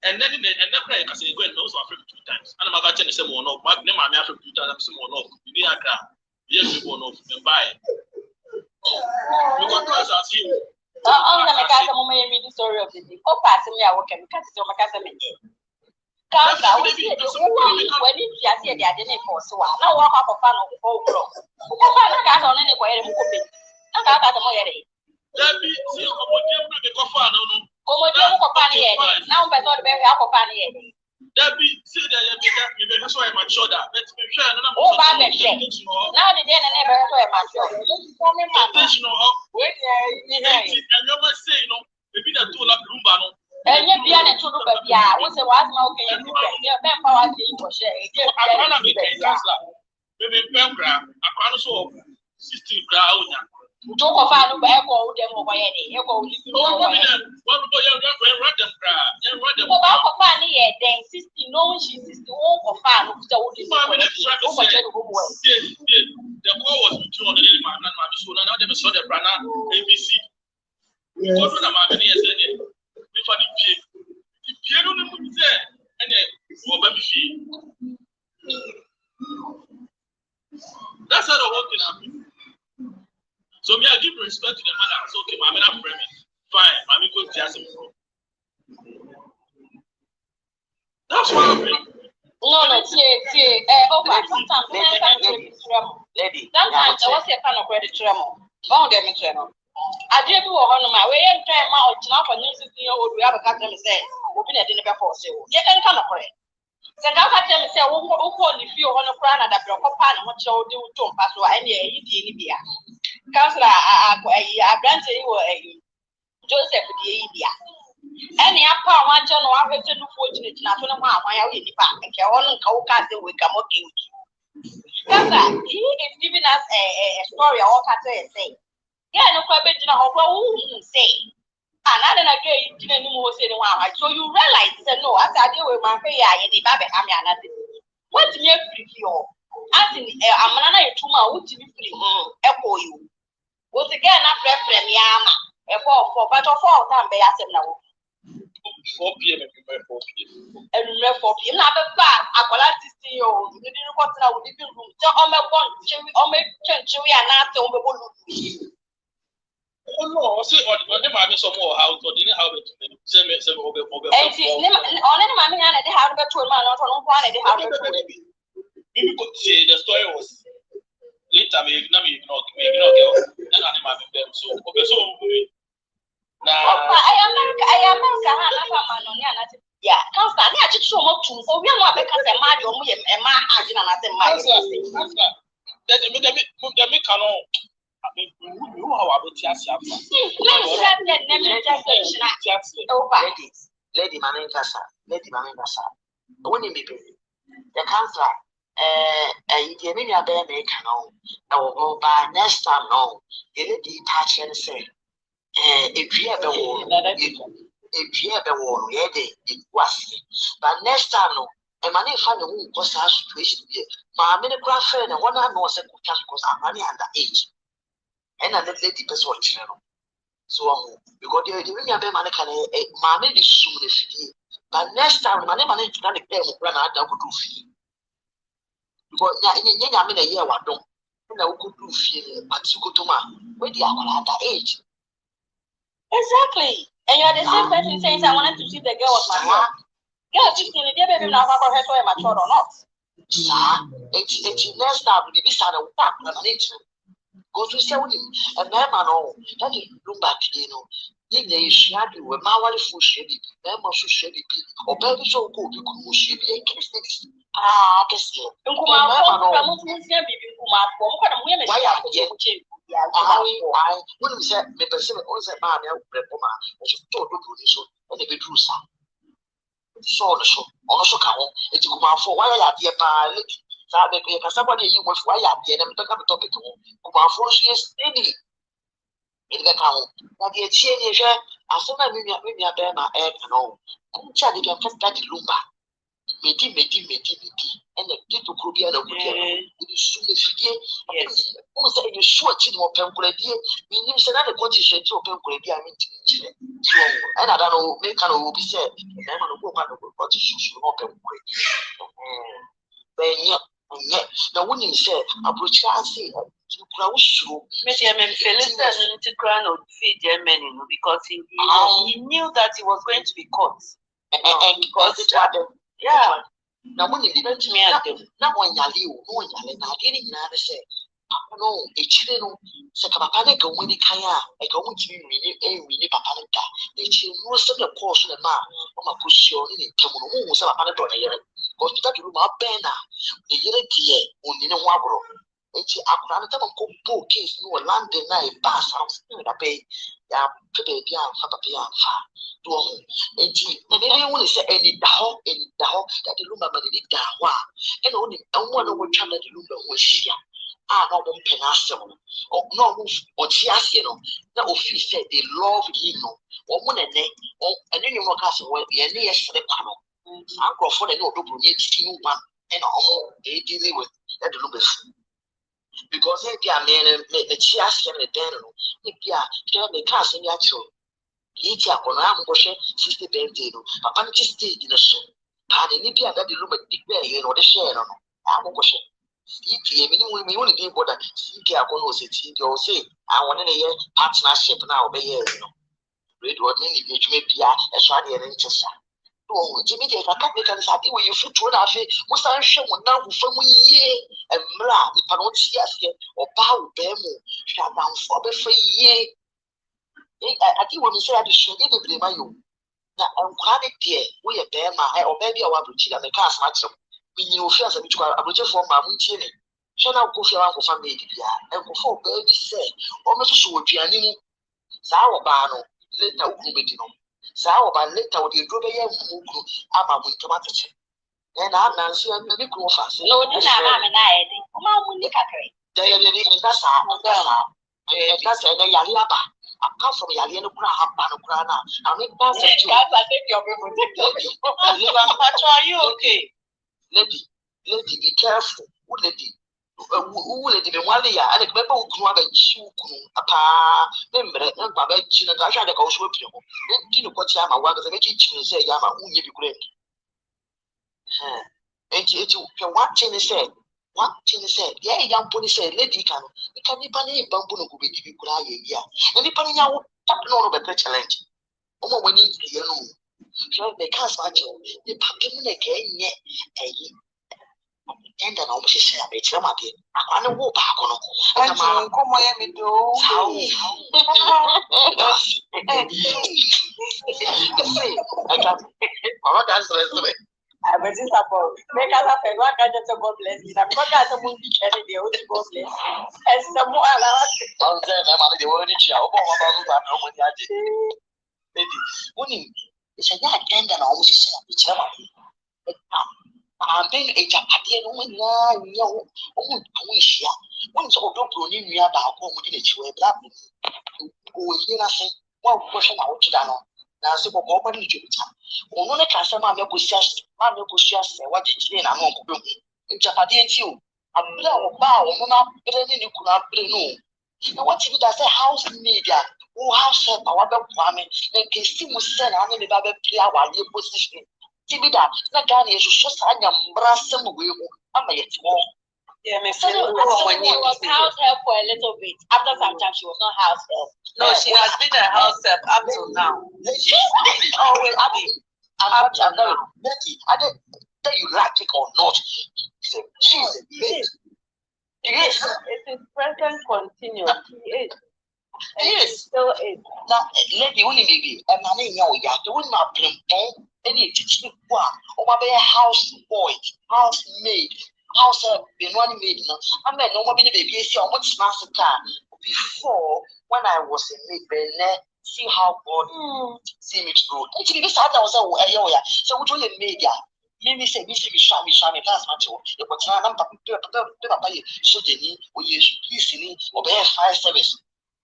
And then the prayer, I say, go and know so 2 times. And I'm going to say, no, my name, I'm after 2 times, some more no. We need a car. Yes, we will not buy. You got to ask you. I'm going to make a moment read the story of the day. Oh, pass me, I will come because it's on my castle. Council, I was here when you are here, they are the for so now walk up a fan of the whole block. I got on any way to move it. I got the money. Let me see you come on, the coffee. Come on, company. Now, but not very up company. That be see that you may show my shoulder. Let's be sure. Oh, bad now the day I never saw my shoulder. Intentional. Wait, and you must say, no, maybe the 2 lakh Lumba. And yet, be an to look at ya. What's the one okay? You're back power for share. Maybe Pembra, a crown of 60 ground. Talk of our echo them over any echo. One boy, them cry. Then 60 no, she's 60 of fan. So the call was between on the man and my son, and now they saw the Brana ABC. We told them, I'm many years. If I did, the piano there, and That's how the whole thing happened. So me, I give respect to the mother. I say, okay, mommy, I'm pregnant. Fine, mommy, go to some. That's what happened. No, sometimes lady. Sometimes I was a fan of credit tremor. Don't get me tremor. I did go on my way and try my own for news. We have a customer say, open a dinner before sale. You can come up. So now I tell me, say, who if you want to cry at the block of pan, what you do to pass or any idea. Councillor, I grant you a Joseph the India. Any upper one John or I have to do fortunate not to know why I will be back and on Caucas the week I'm working. He is giving us a story or what I say. Yeah, no question of what we say. And I don't agree, you didn't know what I so you realize that no, as I deal with my pay, I the baby, I'm nothing. What do you feel? As in, I'm not a tumor, what do you feel? Echo you. Was again after Yama, a 4 but of 4 times by us now. 4 p.m. And 4 p.m. Not a far, I will like to see you. You didn't want to live in room. So, on my one, on my church, we are not on the one. Oh no, say on the mommy some more house or didn't have it. Same over. And she's on any mammy and they have to a man on one and they have to maybe could say the story was later maybe not girl. And I'm them so okay so now I am yeah, constantly I just so much to so we are not because a man or me a man as in another man. That the make you how about Lady Maningasa. When you be the councillor, you give me a bear make no, by next time, no, you let the patch and say, if you ever won, it was, but next time, no, and money find a woman was our situation here. My middle class friend and one I know was a good because I'm money underage. And I let lady person channel. So, because you're doing your money can a mammy be soon if you but next time, money to run out of good fee. Because I mean a year, what don't know good do feel, but you go to my where the hour at that age. Exactly. And you're the same person saying I wanted to see the girl was my mom. Girl, she's going to give him now for her to a mature or not. It's next time, we be started with that. Go to say with him, and my man, oh, that is look back, you know. If they share you with my wife for shady, them also shady, or baby so good, you could shady a kiss. I guess you. Why wouldn't say, me person owns a man, I should talk to this one, and the bedroom sound. So, also come on, it's come out for why I have the somebody you was why I did them to come topic to come for she is steady. In the town, but the change, as soon as we are there, my air and all. I'm trying to get that lumba. Medi, and the little Korea, it is soon as you get almost a short chin or Pencoredia, meaning another condition to Pencoredia, I mean, and I don't know, make an old be said, and I'm going to go back to what you open. Now, when you said, approach, I say, to crouch through, Maybe I'm Felicity to crown or feed Germany because he knew that he was going to be caught. And because it happened, yeah. Now, when you didn't me at them, not one Yali, no one Yali, I didn't say, no, a children, Sakapanic, when you can, I go with you, really, Papanica, the children, most of the course of the man, on my push your in Cameroon, was a panel here. Go to that room up, Banner, the year on in a wabro. It's a granted of case, no London night, pass house, pay, baby, and and then want to say any dog that the Lumba did Dawa, and only one of which the Lumba was here. I don't want Penasum, or no move or Chiasino. That office said they love him, or one and then, and then you walk us away, and yes, the panel. Uncle for the no double needs one, and all they deal with that the Lumba. Because they are men, the Chias and the Dano, if you are the castle, your children. Each upon I'm 60 birthday, Papa just stayed in a show. and the Libya that the room at big bear, you know, the share. I'm going to CTA, we only did what CTA city, you'll say, I want a year partnership now, be here, you know. Read what many may be a shady and interest. Oh, Jimmy, if I can't make an idea where you foot one after, must I show one now from ye and Mla, if I don't see us here, or bow bemo, shut down for the free ye. I think when you say I should give it my you. Now, I'm quite dear, we a bear my or baby or Abuchi and the cast match. You know, fears and a budget for my Muntini. Shall I go for Uncle Family and before baby say, almost so would be an enemy. Sour Bano, later Ubedino. Sour by later with the Drobaya Muku, Ama Wintomatic. And I'm Nancy and the Nico fast. No, this is that's a Yaliaba. I come from Yaliano Grana. I mean, pass it to you. Okay. Lady, be careful. Lady. Who will it be 1 year? And remember who grew up and shoe remember, and Baba Chin and I tried to go with you. Didn't what Yama was a very say Yama, who you be great. And you can what Chin said. What Chin said, yeah, young pony said, Lady can be bunny bamboo could be cry, yeah. And the punny out, no better challenge. Oh, when you know. So they can't match you. The pumpkin again, yeah, and then almost say, I made some idea. I don't walk back on. And come on, me do. I got that's the I was just about make us up and what kind of God bless you. I'm not going to move the old God bless. And some more I'm saying, I'm the word in show. It's a not end and almost say, I'm being a Japan woman. I wish ya. Once all don't run in about home within a chew. Oh, you know, say, one question out to that. Now, so what did you tell? Only customer make us just, what did you know? In Japan, you. I'm blow bow, not pretending you could not bring no. Now, what if it does a house media? Who house up our farming? Then can see was sent on the Bible player while you position. Tibida, that guy is just a brassum wheel. I'm a small. Yeah, my son was house help for a little bit. After some time, she was not house help. No, she has been a house help up till now. Oh, well, I'm Betty, I don't tell you like it or not. She's a bitch. Yes, it is present continuous. Yes, still is. Now, lady, only maybe a man in your yard, the woman are playing any teaching one, or maybe a house boy, house maid. House been running maid. I mean, no more baby. See how much master car before when I was a maid. See how God see me through. Actually, this I was a so which way media. Mimi say, me shami, last month. You put an papa, so they need, or you should or bear fire service.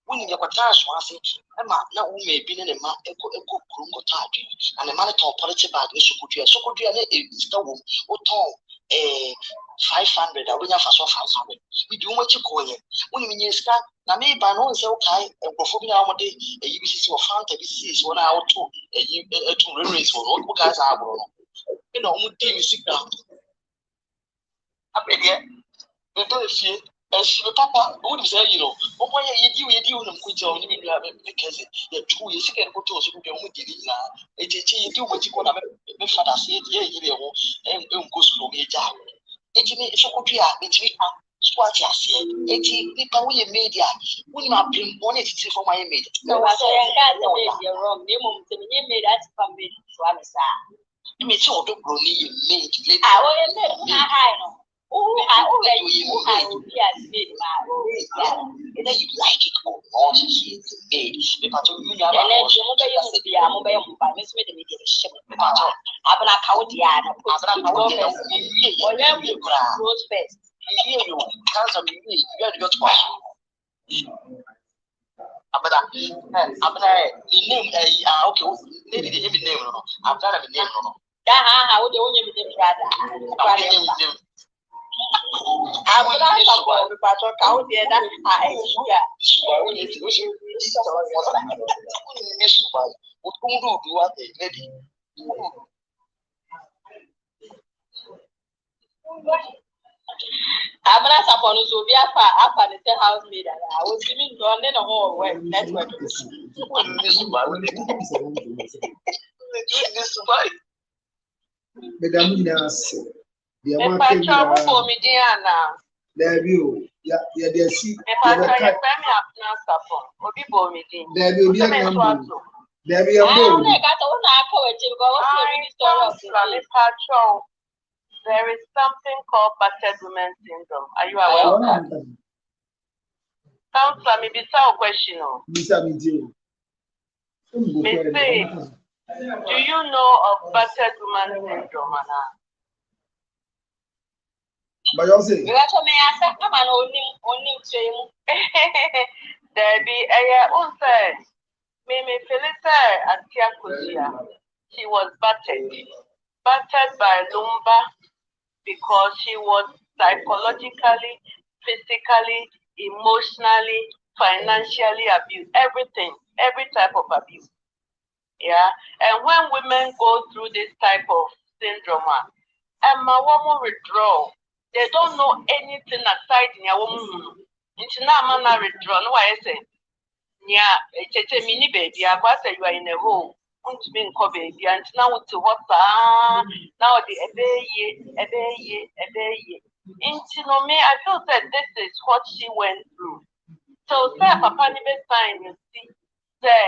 When you got trash, one say, Emma, now we may be in a man, echo, and a man of politics bag, so could you a stone or tall. 500, I win for 500. We do what you call it. When you start, now maybe by no say okay, and before me, I want a UBC or Fanta BCs 1 hour to raise for all guys are grown. You know, team is sick down. I beg you, the day, as Papa, who say, you know, why you do them with your name because the 2 years ago, go to us with your moody now. You do what you call a father said, yeah, and go slow me down. It's so good, it's me. Squat, I said, 80 people we media. We might bring money to for my image. No, I say, you're wrong. You made that family to understand. You may so don't go near made. I will know. Oh, I already made whether you like it or not, she is made. But you have I will not have a patrol out there that I I'm not supposed to be up and the housemaid. I was even gone in a whole way. Network. Madam Nas, the Me amount pacho mo for me Diana. there you, yeah, they see. Me pacho ye pemi apna sapon. Obi bo me din. There will be a number. There will be a board. Me pacho. There is something called battered women syndrome. Are you aware of that? Counselor, me be a question. Me say, do you know of battered woman syndrome, Anna? But you say, there be a unse. Me Felisa Atia Kusia. She was battered by Lumba because she was psychologically, physically, emotionally, financially abused. Everything, every type of abuse. Yeah. And when women go through this type of syndrome, and my woman withdraw, they don't know anything aside in your woman. It's not man withdraw. No, I say, yeah, it's a mini baby. I say you are in a hole. Baby, and now to what now the a day. Into me, I feel that this is what she went through. So, say, Papa, you sign, you see, say,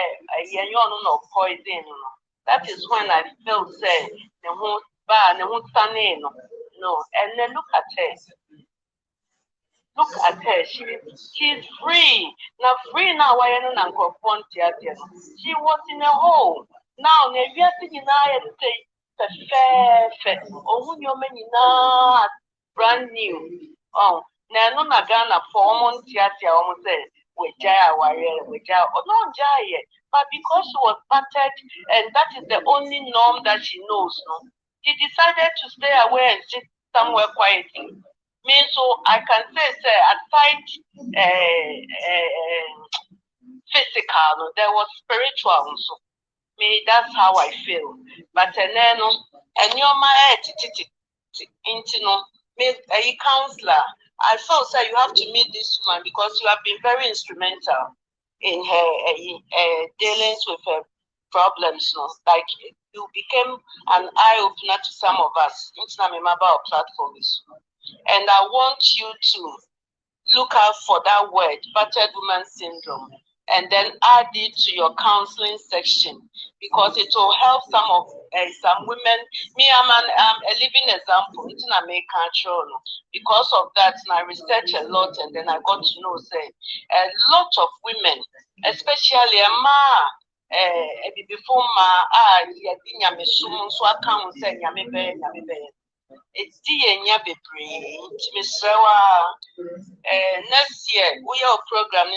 you know, poison. That is when I feel, say, the whole bar, the whole sunny, no, and then look at her. Look at her. She's free. Now, free now, why are you not she was in a hole. Now, if you are thinking, I say, oh, when you're many now, brand new. Oh, now, no, Nagana, 4 months, almost say, with Jaya, with Jaya, or no Jaya, but because she was battered, and that is the only norm that she knows, no, she decided to stay away and sit somewhere quietly. Me, so I can say, aside physical, there was spiritual also. Me, that's how I feel. But then, and you're my me a counselor. I felt that you have to meet this woman because you have been very instrumental in her dealings with her problems. No, like you became an eye opener to some of us. It's not a member of platforms, and I want you to look out for that word, battered woman syndrome, and then add it to your counseling section because it will help some women. Me, I'm a living example. It's an American show. Because of that, I researched a lot, and then I got to know, say, a lot of women, especially a before so I can't say it's the next year we have a program I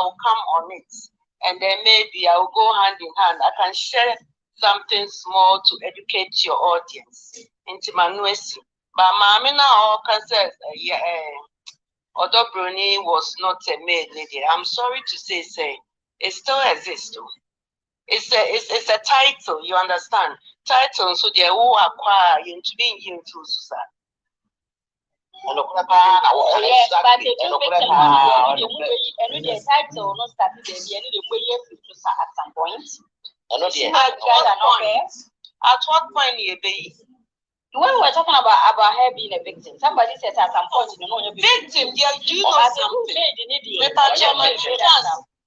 will come on it, and then maybe I will go hand in hand. I can share something small to educate your audience into Manuesi. But Mamina all can say although Bruni was not a maid lady, I'm sorry to say it still exists too. It's a title, you understand? Title, so they who acquire into being into society. Yes, but the title not started at some point. At what point you be? When we were talking about her being a victim, somebody said at some point, you know, victim, yeah, do you know something?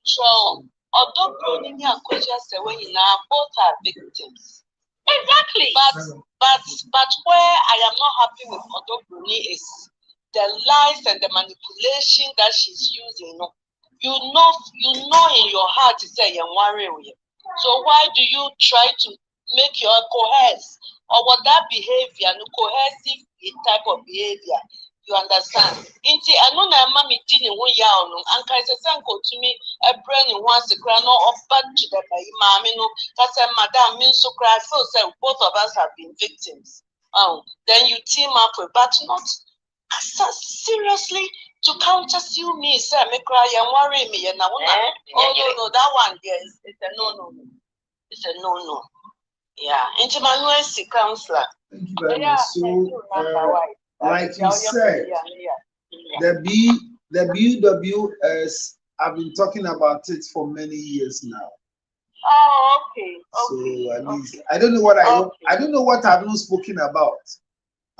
So, although Bruni and Kocha say when you now both are victims. Exactly. But where I am not happy with Otto Bruni is the lies and the manipulation that she's using. You know in your heart to say you're worried. So why do you try to make your coerce or what that behavior, no coercive type of behavior? You understand? Inti anuna mami dini won ya onu anka isesanko to me a brain once the crown or back to the mami no that's a madam means so cry so say both of us have been victims. Then you team up with but not seriously to counter you me say me cry and worry me and no, that one there is it's a no. It's a no. Yeah, into my USC counselor. Thank you very much. So, like you said, the BWS, I've been talking about it for many years now. Oh, okay. So at least I don't know what I don't know what I've not spoken about.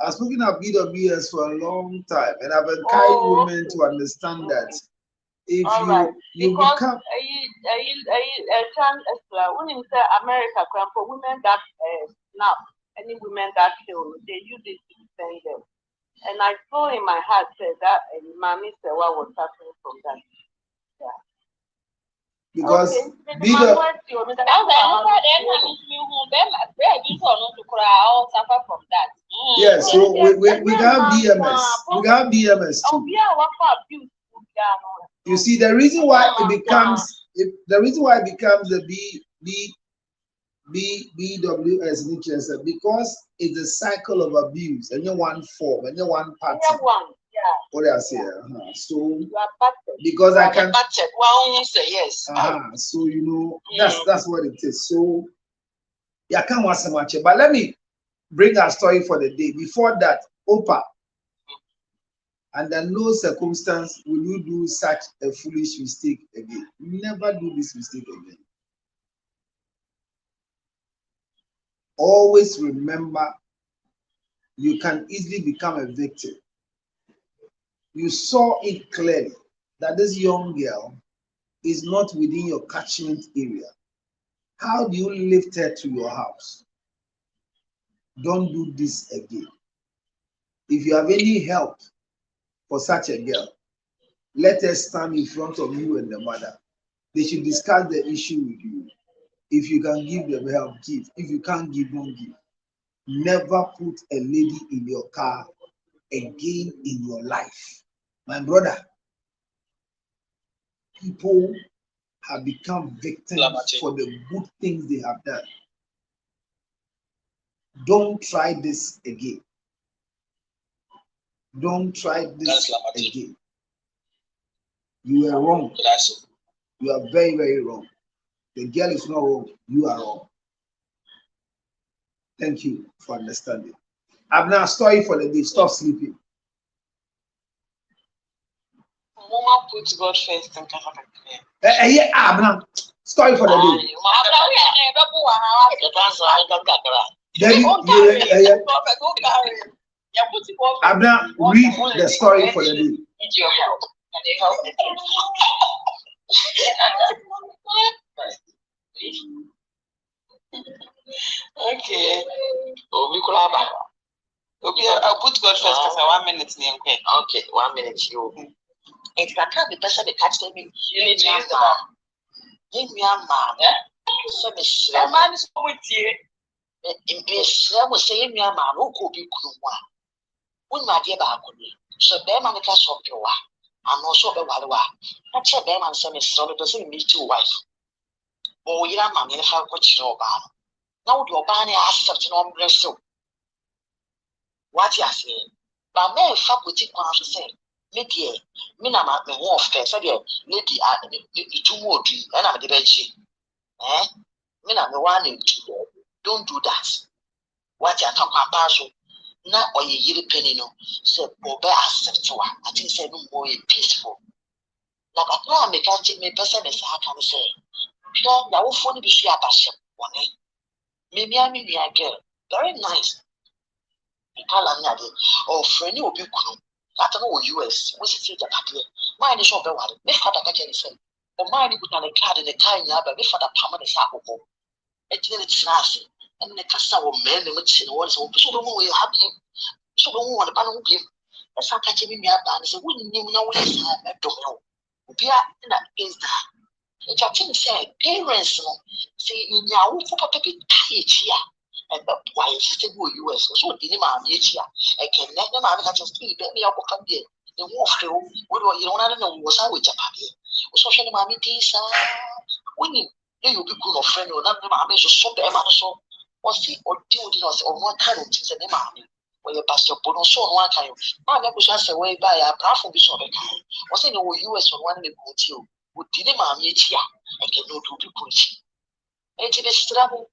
I've spoken of BWS for a long time, and I've encouraged women to understand that if you become America for women that now any women that kill, they use it to defend them. And I feel in my heart said that Mami Sewa was suffering from that. Yeah. Because yes, so we got BMS. We got BMS too. You see, the reason why it becomes the BWS because it's a cycle of abuse, and you're one form, and you're one pattern. What I say, so because I can. Yes. So you know that's what it is. So yeah, I can't watch so much, but let me bring our story for the day. Before that, Opa, under no circumstance will you do such a foolish mistake again. Never do this mistake again. Always remember, you can easily become a victim. You saw it clearly that this young girl is not within your catchment area. How do you lift her to your house? Don't do this again. If you have any help for such a girl, let her stand in front of you and the mother. They should discuss the issue with you. If you can give them help, give. If you can't give, don't give. Never put a lady in your car again in your life. My brother, people have become victims for the good things they have done. Don't try this again. Don't try this again. You are wrong. You are very, very wrong. The girl is not wrong. You are wrong. Thank you for understanding. I've now a story for the day. Stop sleeping. Mama put God first and Yeah, Abna. Story for the day. Abna, read the story for the day. Need your help. Okay. I'll put God first because 1 minute. Okay, 1 minute. It's not the person that catch them. You need to use the mom. Give me a mom. So the man is with you. If I was saying, your mom who could be Kuma. When my dear Bakuni, so Beman can shop your wife. I'm not sure about what. Not sure Beman sent me so it doesn't need two wives. Oh, yeah, man, you have what you know about. Now your banny asked such an ombre so. What you are saying? But men fuck with it one to say. Maybe Mina my war first, lady, two more dream, and I'm the veggie. Mina, the one in don't do that. What you are talking about, now or ye penny no, so Boba accept to her. I think say no more peaceful. Like a plan, make me person as I can say. Sure, that will funny be she a passion, one day. Maybe I mean, a girl, very nice. The calendar, or friend will be cool. I don't know US, which is the party. Mine is over one. Make father catch anything. Or mine put on a card in the car in Yaba, make father permanent sapo. It's nasty. And the Cassa will men the witch in once, so the one will have him. So the one the panel give. That's how catching me up and say, we knew no way. I don't know. We are in that is that. It's a thing said, parents say, in your own papa be tired here. And why is it US? So didn't man here. I can let them have just three baby up come there. The war flew, what you don't know was I with Japan. So she mammy peace. When you be good of friend or not, the mammy so bad, so what's the or duty or one kind of things and the mammy. When you pass your put on so one time, my never was away by a powerful bishop. Was in the US on one day with you. Would didn't mammy here. I can no do the preach. It's a struggle.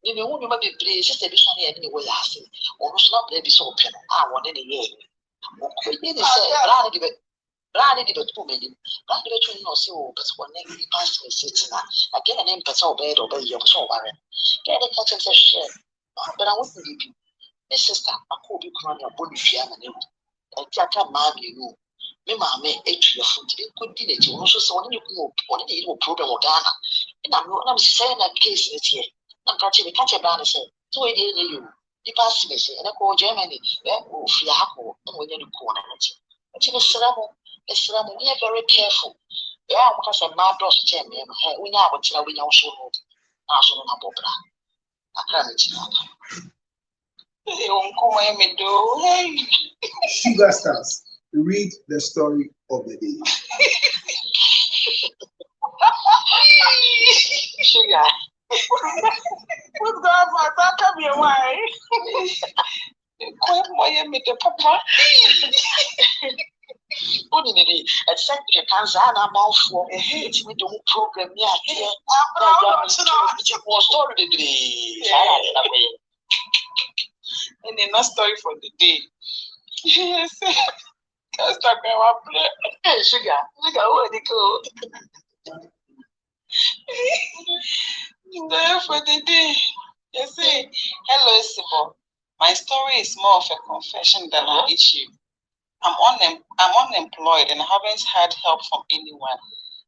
Maybe who you be play sister be shiny anyway. I see. Or not play be so pen. I want any year. Okay, they say, Rani give it. Rani give it too many. Rani give it no so, but one name be past me sitting. Again, an impet or bed or bay of so barren. Get a catch and say, but I wouldn't leave you. Miss sister, I could be crying a body fiam and I can't mind you. Me mamma, ate your food. It could be that you also saw when you go on the little program of Ghana. And I'm saying that case is here. I'm catching the catch a banner say, so I did you. The past me say, and I call Germany, oh, Fiaco, and when you corner. But you know, we are very careful. Yeah, because a mad dog to tell me, we know what we also know. Also, no Bobra. I can't. Sugar Stars, read the story of the day. Sugar. What's going on? Tell me why. Papa. Only maybe at second Tanzania mouthful. It's with the program. Yeah, it's a story today. And then a story for the day. Yes. Can't stop me up there. Hey, sugar. Look at where they go. There for the day. You see, hello, Sibo. My story is more of a confession than an issue. I'm unemployed and haven't had help from anyone.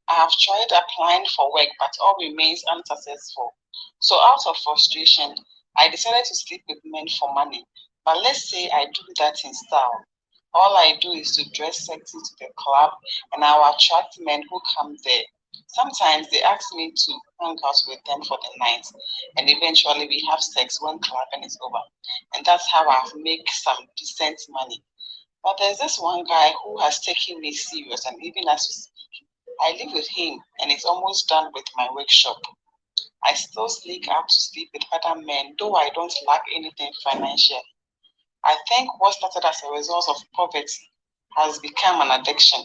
I have tried applying for work, but all remains unsuccessful. So out of frustration, I decided to sleep with men for money. But let's say I do that in style. All I do is to dress sexy to the club, and I will attract men who come there. Sometimes they ask me to hang out with them for the night, and eventually we have sex when clubbing is over. And that's how I've made some decent money. But there's this one guy who has taken me serious, and even as we speak, I live with him, and it's almost done with my workshop. I still sneak out to sleep with other men, though I don't lack anything financially. I think what started as a result of poverty has become an addiction,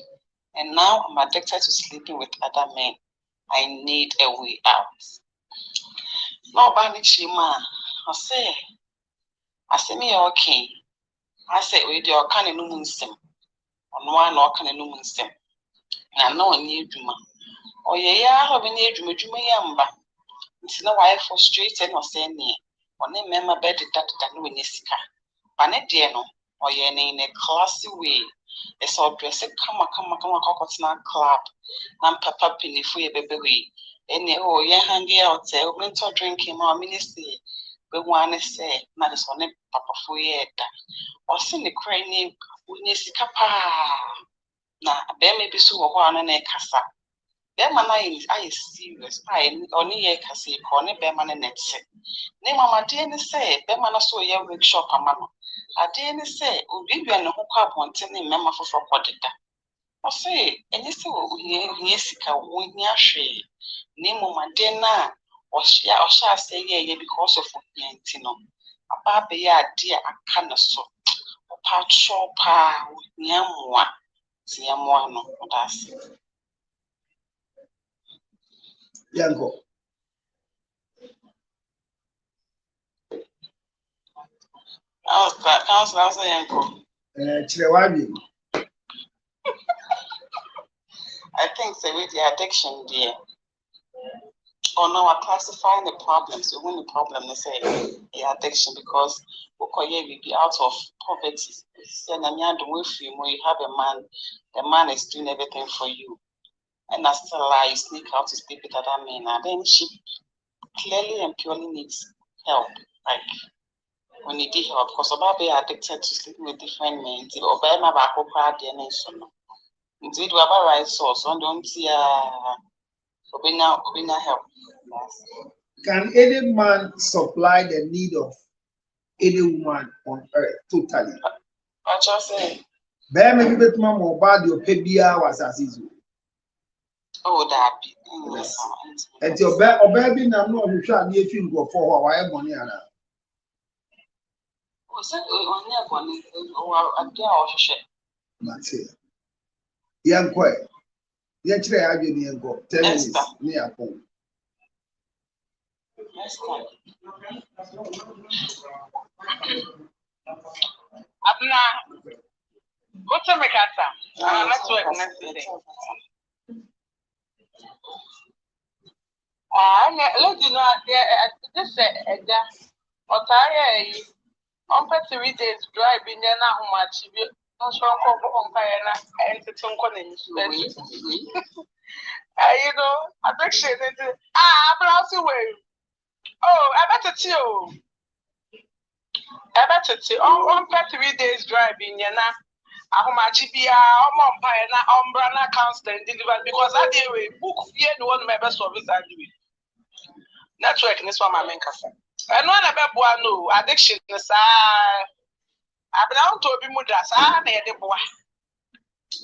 and now I'm addicted to sleeping with other men. I need a way out. No, Banishima, I say me okay. I say we do all kind of numusem. On one or kind of numusem. And I know a new juma. Oh, yeah, have a new juma yamba. It's no why frustrated or saying near. One name member better than when you sika. Panet diano, or ye in a classy way. It's all dress a come a club. Nam papa penny for your baby. Any oh, ye handy out there, mentor drinking or ministry. But one say, not as one papa for ye. Or send the crane when you sika pa. Na there may be so one and a cassa. There man I is serious. I only a cassa, corner bearman and net set. Name mamma dear say, Beman saw your workshop a mamma. I didn't say, oh, you and the hook up one telling mamma for what did that. Or say, and you say, Yesica, when you shade. Name mamma dear na, or shall say, yeah, because of Yantino. A baby, dear, I can't so. Or part shop, with Yamwa. Yamwa, no, that's it. Yanko. Council, Yanko. Chilewabi. I think so with the addiction, dear. Or no, I classifying the problems. So when the problem is the addiction, because we be out of poverty. When you have a man, the man is doing everything for you. And that's still lie, you sneak out to sleep with other men. And then she clearly and purely needs help. Like when you need help, because about being addicted to sleeping with different men, or by my back up the nation. Indeed, we have a right source, so don't see help. Can any man supply the need of any woman on earth totally? I just say, Bear maybe bet mom or bad your pebia was as easy. Oh, that be. Yes. And your baby, I'm not sure if you go for why money. Was it on your That's it. Young boy. Yesterday I didn't go 10 minutes near home. Next time. Abna, what's a mekata? Network necessary. Let you know, this or on 3 days driving there now much. I'm sure on fire and it's on you know, addiction. I'm away. Oh, I better too. On 3 days driving, you know. Ahomachibia, umpire, umbrella constant delivered because I deal with book here, no one member service I do it. Network, this one, my main cafe. And one about no addiction, I've been out to be mudas, I made the boy.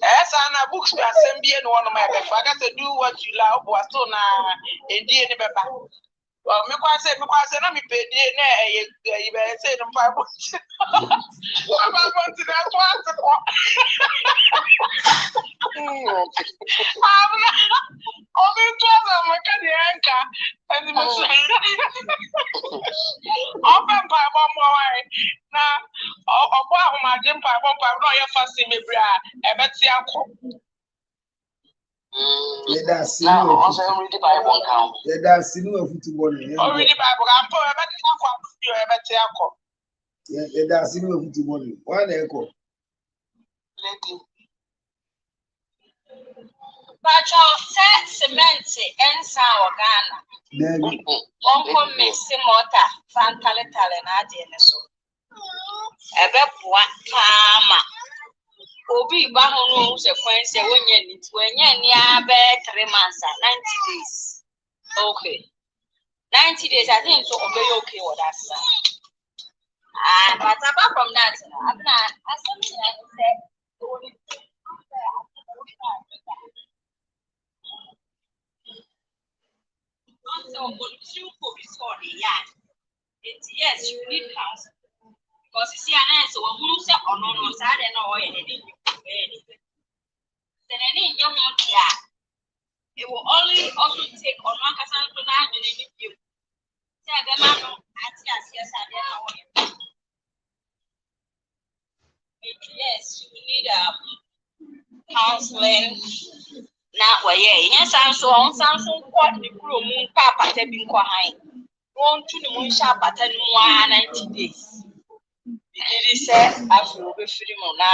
As I books me assembly and one of my father to do what you love was so now in DNA. Well, me say, I'm paid you better say them 5 months. I'm going to that one. Only 12 mechanic and the open pipe on my now. Oh, my gym pipe on pipe, no, you're fasting me, bra. I bet you. Let us see. Also, already by one count. Let us see no football. Already by one count. Let us see no football. One echo. But your set cement and sour Ghana. One miss mortar, Fantale Talenadi and so. A bep one farmer. Obi Bahono sequence when you're near 3 months, 90 days. Okay. 90 days, I think so very okay with that. But apart from that, I'm not something I said. Yes, you need counsel. Because you see, an answer when you say, oh no, I don't know why anything. Then any young one, it will only also take on one person to not do any view. Say, the man, yes, I don't know. Yes, you need counseling. Now, well, yes, I'm so on something quite the room, Papa, tapping behind. Going to the moon shop at 90 days. It is said, after we free Mona,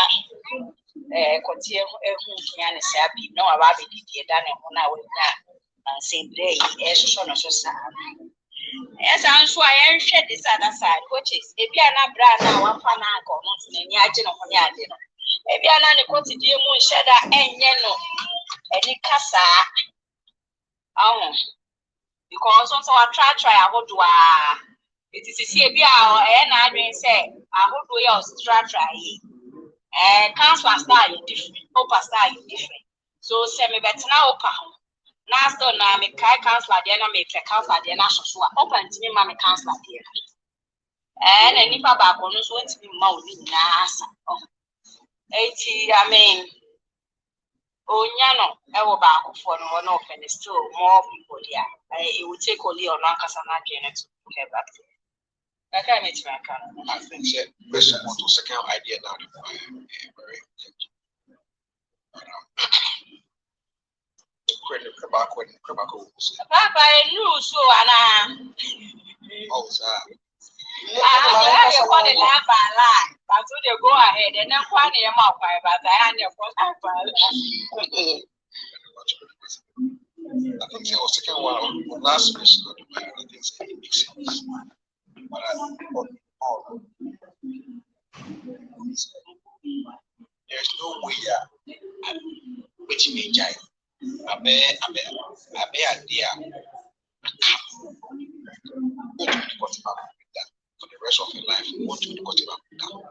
continue a sappy, no, about it, done it when I was not. Same day, as son of so sad. Yes, I'm sure I am shed this other side, which is if you are not brand, one fan uncle, not in any agent of Yadino. If you are not a quantity of moon shedder and yellow, any cassa. Oh, because also I try, I would do. It is a CB and I didn't say, I would do your strategy. And council style is different, upper style is different. So, semi better now, now, so now, make council at the end, make a council at the national, so open to me, mammy council at the end. And any papa bonus went to be mounted NASA. 80, I mean, oh, Yano, I will back for one open, still more people here. It would take only on Lancasana Janet to have back. I can't make my account. I think question want to second idea now. Very Papa, I knew so, Anna. Oh, sir. I want to laugh a lot. But so they go ahead and then one year more, but I had your first. I think the second one, last question, I think it makes sense. But there's no way which may jive. I may idea for the rest of your life. You want to cut him up down.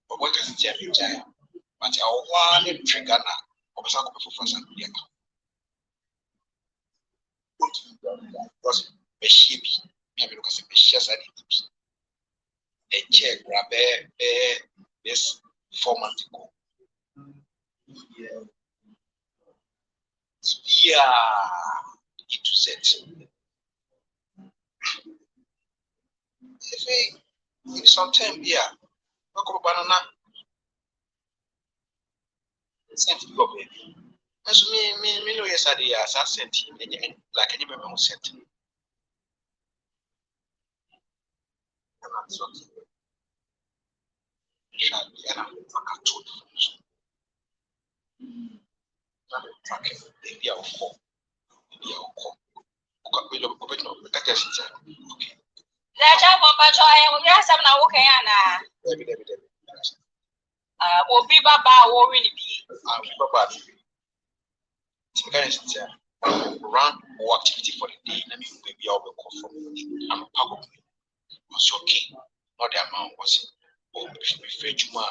But what does it tell you, jive? But I want to trigger now. Because because it's a check grab this 4 months ago. Yeah, it was it. if sometime here, I go banana. Sent you go baby. As me know yes I did as I sent him like any member who sent him. And I'm sorry. Shall be and I'm not told you. I'm tracking the idea of hope. The idea of hope. Okay. That's how much I am. Yes, I'm not okay. Anna. Will be Baba or really be. I'll be Baba. Run or activity for the day. Let me maybe I'll be called from. I'm probably was okay. Not the amount was it. Oh, be fair to ma.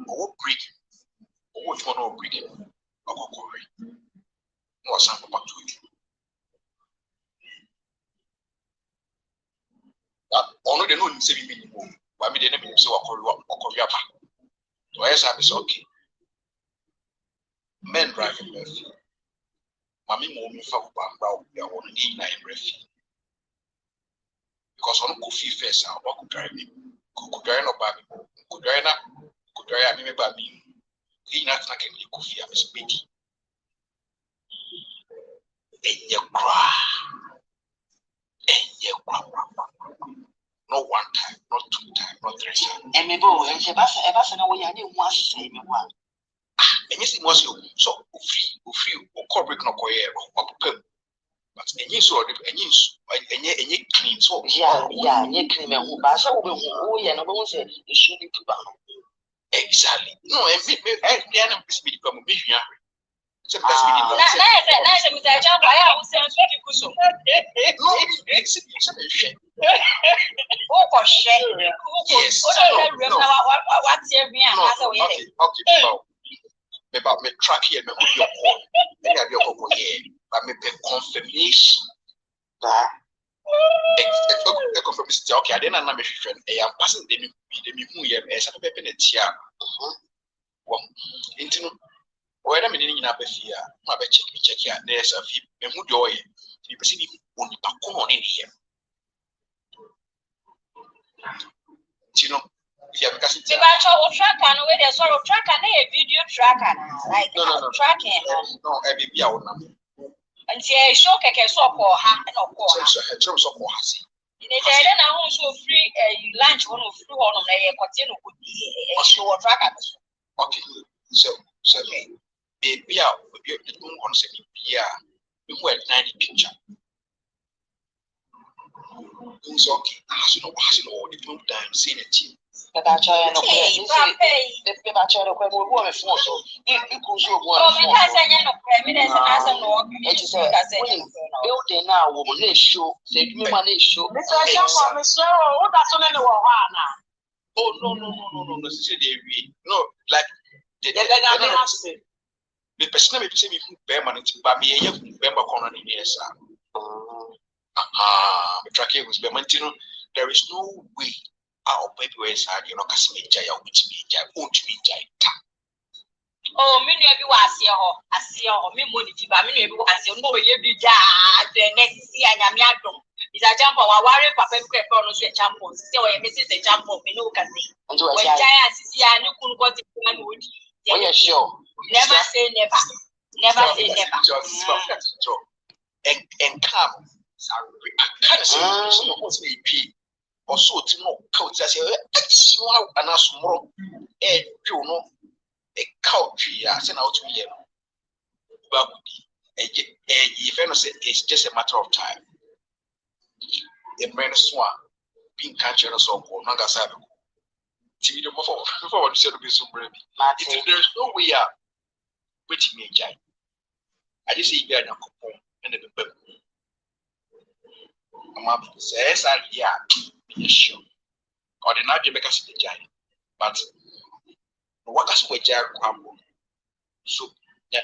Oh, breaking. Oh, which one or breaking? Oh, correct. No, some back to you. Only the noon saving minimum. Why me the name so or Korea. So I say okay. Men driving breath. Mammy moving for Bambao, they are only 9 breath. Because on coffee face, I could drive me. Could drive no baby. Could drive me by me. He not like any coffee, I'm speedy. And you cry. And you cry. Not 1 time, not 2 times, not 3 times. And me boy, and Sebasa, no way I didn't want to say me one. And yes, it was you. So, free, or corporate no coyer, or pum. But any sort of any clean so. Yeah, you clean me who pass over who and no one said you should be too bad. Exactly. No, and me, I'm speaking from a vision. So, nice, Mr. Jump. I will send you cushion. No, exhibition. Oh, for shame. Yes. What's your being? Okay, about me track here, me put your call. Then I be over here, but me pay confirmation. That confirmation. Okay, I didn't know me friend. I am passing them who you have as a paper net here. Well, into whether me didn't have a fear, my check here. There's a few and who do it. You perceive only back on in here. You know. Yeah, because it's a tracker, no way there's sort of tracker, a video tracker, like no, tracking. No, I be out now. And see, show can so for her and of course. In terms of what I see. In a day, then I also free lunch one of free on a continue would be a show tracker. Okay, so baby out with your on semi Pia, we went 90 picture. It's okay, as you know, the blue time, seeing it. But I try and okay, the paper child of a woman for so you could show one. Building now, woman, show, say, you money show. Oh, no, no, like the person may say me who bear money to buy me a member corner in here, sir. Tracking was Bermentino. There is no way. Our baby was hard, you know, Casimir Jaya, which means I won't be Jaya. Oh, many of you are here, I see all me money, but many of you are saying, no, you'll be the next year, and I'm young. Is a jump of a warrior, Papa, champion, still a Mrs. Jump of no can see. When Giants is here, and you couldn't go to one wood. Yeah, sure. Never say never. Never say never. And come. I can't say what's me. Also, to know coach, I say, and as more, you know, a country, I send out to me. But if I say it's just a matter of time. A man swan being catching us on Nagasaki. TV before said to be so brave. There's no way out. Which me, Jai. I just see here and the book. I'm says, yeah. Sure. Or the night because the giant, but what has we jar crumble? So, yeah,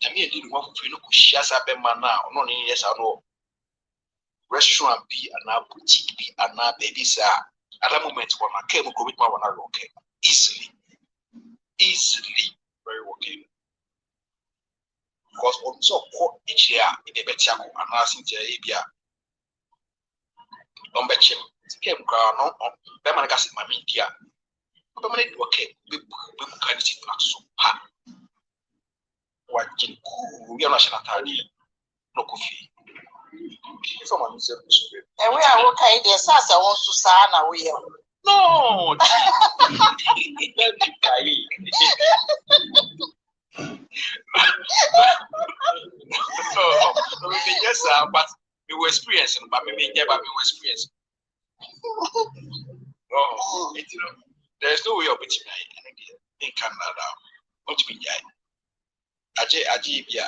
I mean, didn't want to know shares up a man now, no, yes, I know. Restaurant be and now boutique be and now baby, sir. At that moment, when I came to commit my one, okay, easily, very okay. because also call each year in the better and asking to Abia. Don't bet him. Came crown on Bemangas in my media. But when it okay, we can see so hard. What in we are national tardy, no coffee. Someone said, and we are okay. The Sasa wants to sign away. no, yes, but we were experiencing, but maybe never we were experiencing. Oh, there's no way of it in Canada. Not to be Ajibia.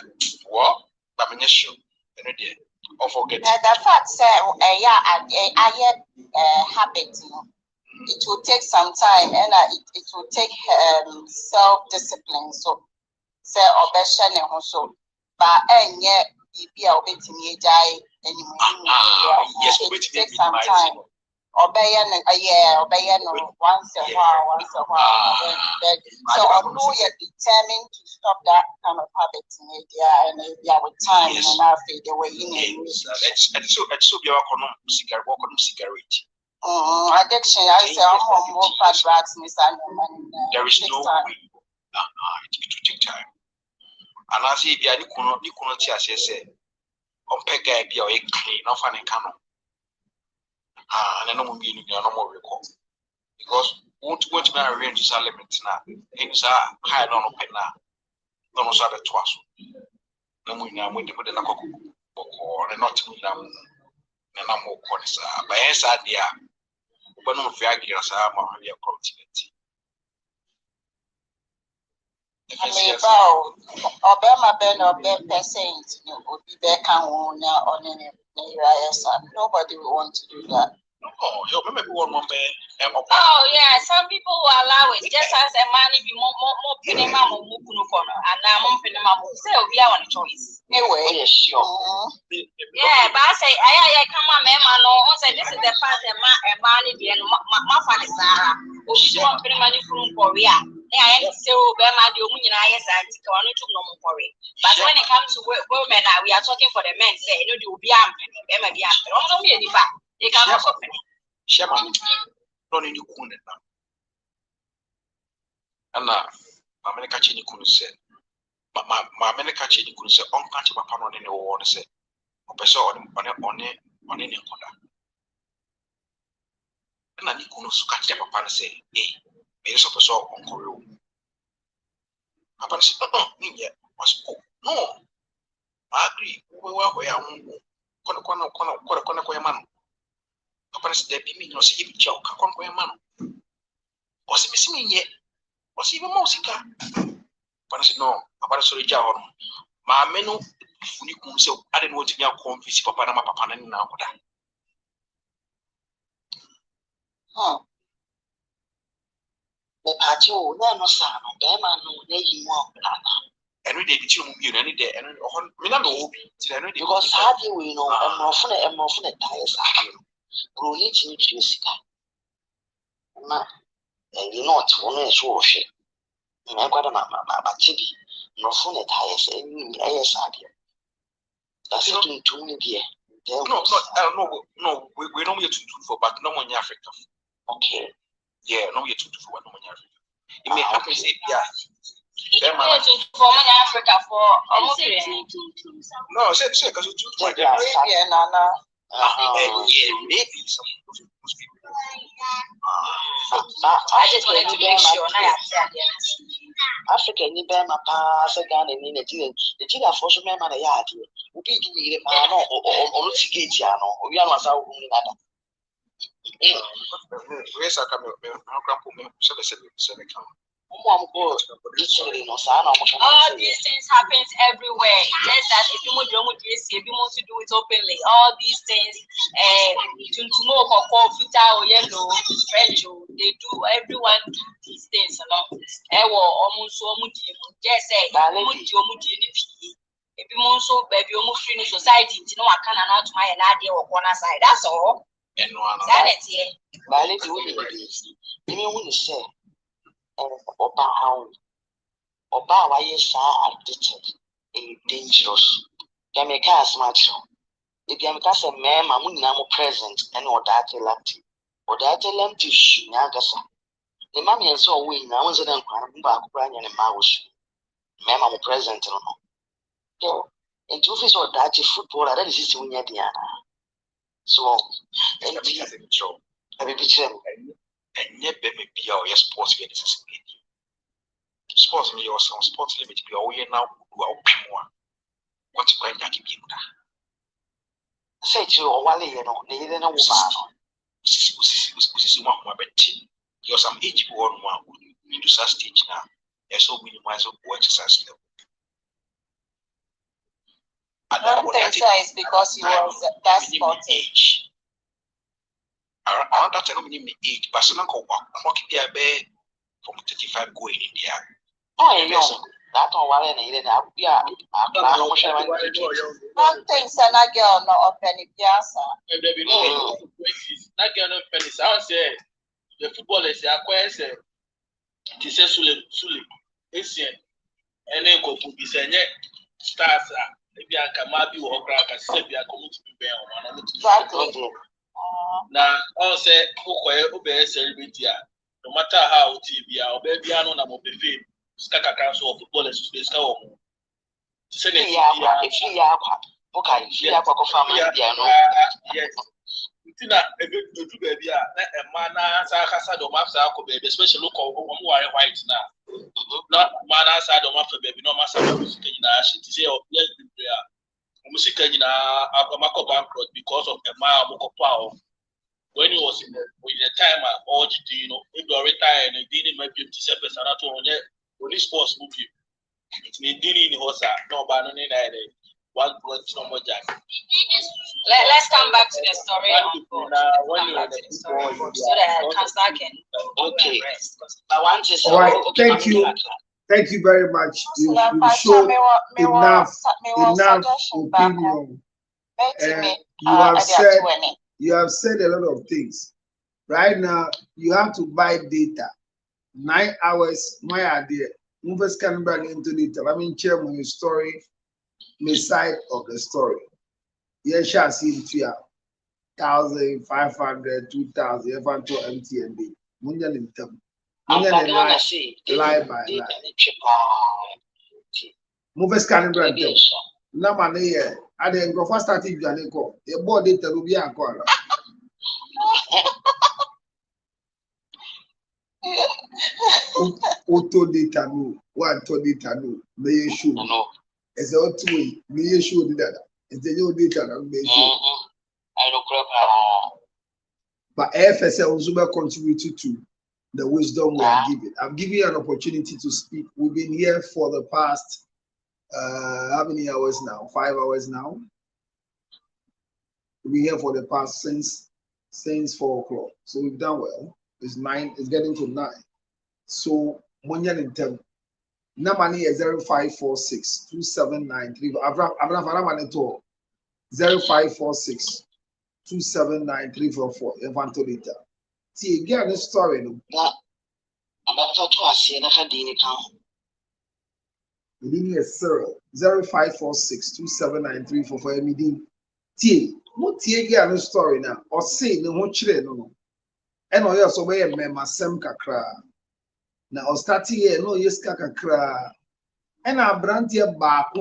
What? But I'm not sure. Or forget. The fact say, habit. It will take some time, and it will take self-discipline. So, say obession and also, but yet be a bit anymore. Yes, it takes some time. Obey once a while. So although you're determined to stop that kind of habit in media and with time and after the way in and so be our cigarette. Addiction, I say I'm on more fat drugs, there is no way. It will take time. And I see the Nikuno say, on Pega be a clean, off an encounter. And I know we need no more recall because won't watch my range is a limit now. It's a high on open now. No, so the twice. No, we now went to put in a cocoa or not to them. And I'm more corners. By his idea, but no fear, yes, I'm on your continent. Obama Ben or Ben percent would be back on any. Nobody will want to do that. Oh, you remember one more man? Oh yeah, some people will allow it. Just as a man if you more pinema and now pinema say we are on a choice. Anyway, sure. Yeah, but I say I come on man no say this is the part a man the my father Sarah. Obi one pinema ni from Korea. I say Obama the Omunyina yes anti ka no to no Korea. But when it comes to women we are talking for the men say no the obi am Emma be am. Also me any fa. They can also finish. Shema, don't need you cool now. And now, my men catching you couldn't say, my men catching you couldn't say, unconscious upon on any war, say, or person on any corner. And I couldn't catch them upon say, eh, maybe so person on Korea. Upon say, India was cool. No, I agree. We are corner. Papa said, "Be no see if joke, come where man." Was it missing yet? Was even Mosica? Papa said, "No, Papa sorry, John. My menu, Funicum, so I didn't want to be a convinced Papa and my papa and now. The party, no son, Bema, no, they more. And we did it any day, and because how do we know a more fun at tires? Growing to Jessica. And you know, it's one show of shit. And I got a chibi, no phone at tires, and yes, idea. That's it to me, dear. No, we know you're too for, but no one in Africa. Okay. Yeah, no, you're too for one in Africa. It may happen, say, yeah. For Africa for almost no, say because you Caribbean, Nana. Yeah, maybe some people. I just wanted to make sure. Africa, you bear my pass again in the Tina for some man a yard. Who be me a man or Sigatiano, or young as our woman. Yes, I come up 7 All these things happens everywhere. Just that if you want to do it openly, all these things, yellow, French, they do. Everyone do these things, almost just say, if you want so baby, almost free society, you know, I cannot my idea or corner side. That's all. That is it. By little, you want to say. Oba why is addicted dangerous. Jamaica is much. If Jamaica say ma'am, I'm not present and or that elective. Or that elective, Nagasa. The mammy and so we now was an inquiry back and a mouse. Ma'am, I'm present. So, in two face or that football, I didn't see Diana. So, and I will be true. And yet, baby, be our sports business. Sports me or some sports limit be all year now. What's going to give you that? Say to you, Wally, you know, they didn't know what you're some age born one you do such stage now. There's so many miles of exercise level. I don't think so. It's because you was that sporty. Around that time, age, but some clock there from 35 going in there. Oh, yes. That one was in the yeah. One thing, Sana girl, no open the piazza. And there be no that girl no penny. I say the footballers are quite say it is Sule Asian and then go to be saying stars maybe I can maybe or crack and say we are coming to be Exactly. Now, all say obey celebrity. No matter how TV or baby, I know I'm a buffet. Skaka council of footballers to discover. Yes. Tina a good baby, a man, especially local white now. Not man outside of after baby, no master music in to say, oh, yes, music in a Mako bankrupt because of a mile power. When he was in the time at all, you know, if you are retired and didn't make 57% at all. Only sports movie. It's me dealing in Hosa, no banana, one blood no more jack. Let's come back to the story. So that Kansa can okay. I want to say, all right, thank you. Thank you very much. You showed enough opinion. You have said a lot of things. Right now, you have to buy data. 9 hours, my idea. Movers can bring into detail. I mean, share my story, my side of the story. Yes, shall see it here. 1,500, 2,000, everyone to MTND. Munyan in them. Lie by lie. Movers can bring them. No money here. I didn't go first starting Janico. The board data will be a corner. Auto data no, one to data no, may show. No, it's a 2 way, may show the data. It's the new data that may show. I don't. But FSL also contributed to the wisdom we are given. I'm giving you an opportunity to speak. We've been here for the past how many hours now? 5 hours now. We've been here for the past since 4 o'clock. So we've done well. It's 9, it's getting to 9. So Munyan in term. Namani is 0546 2793. Abraham 0546 279344. Evanto later. See again the story. I'm about to see the Hadini count. The meaning is 0546 279344. Meaning T. What T again the story now? Or say no one no. And I also wear a sem kakra. Now, starting here, no, yes, kakra. And I brand here back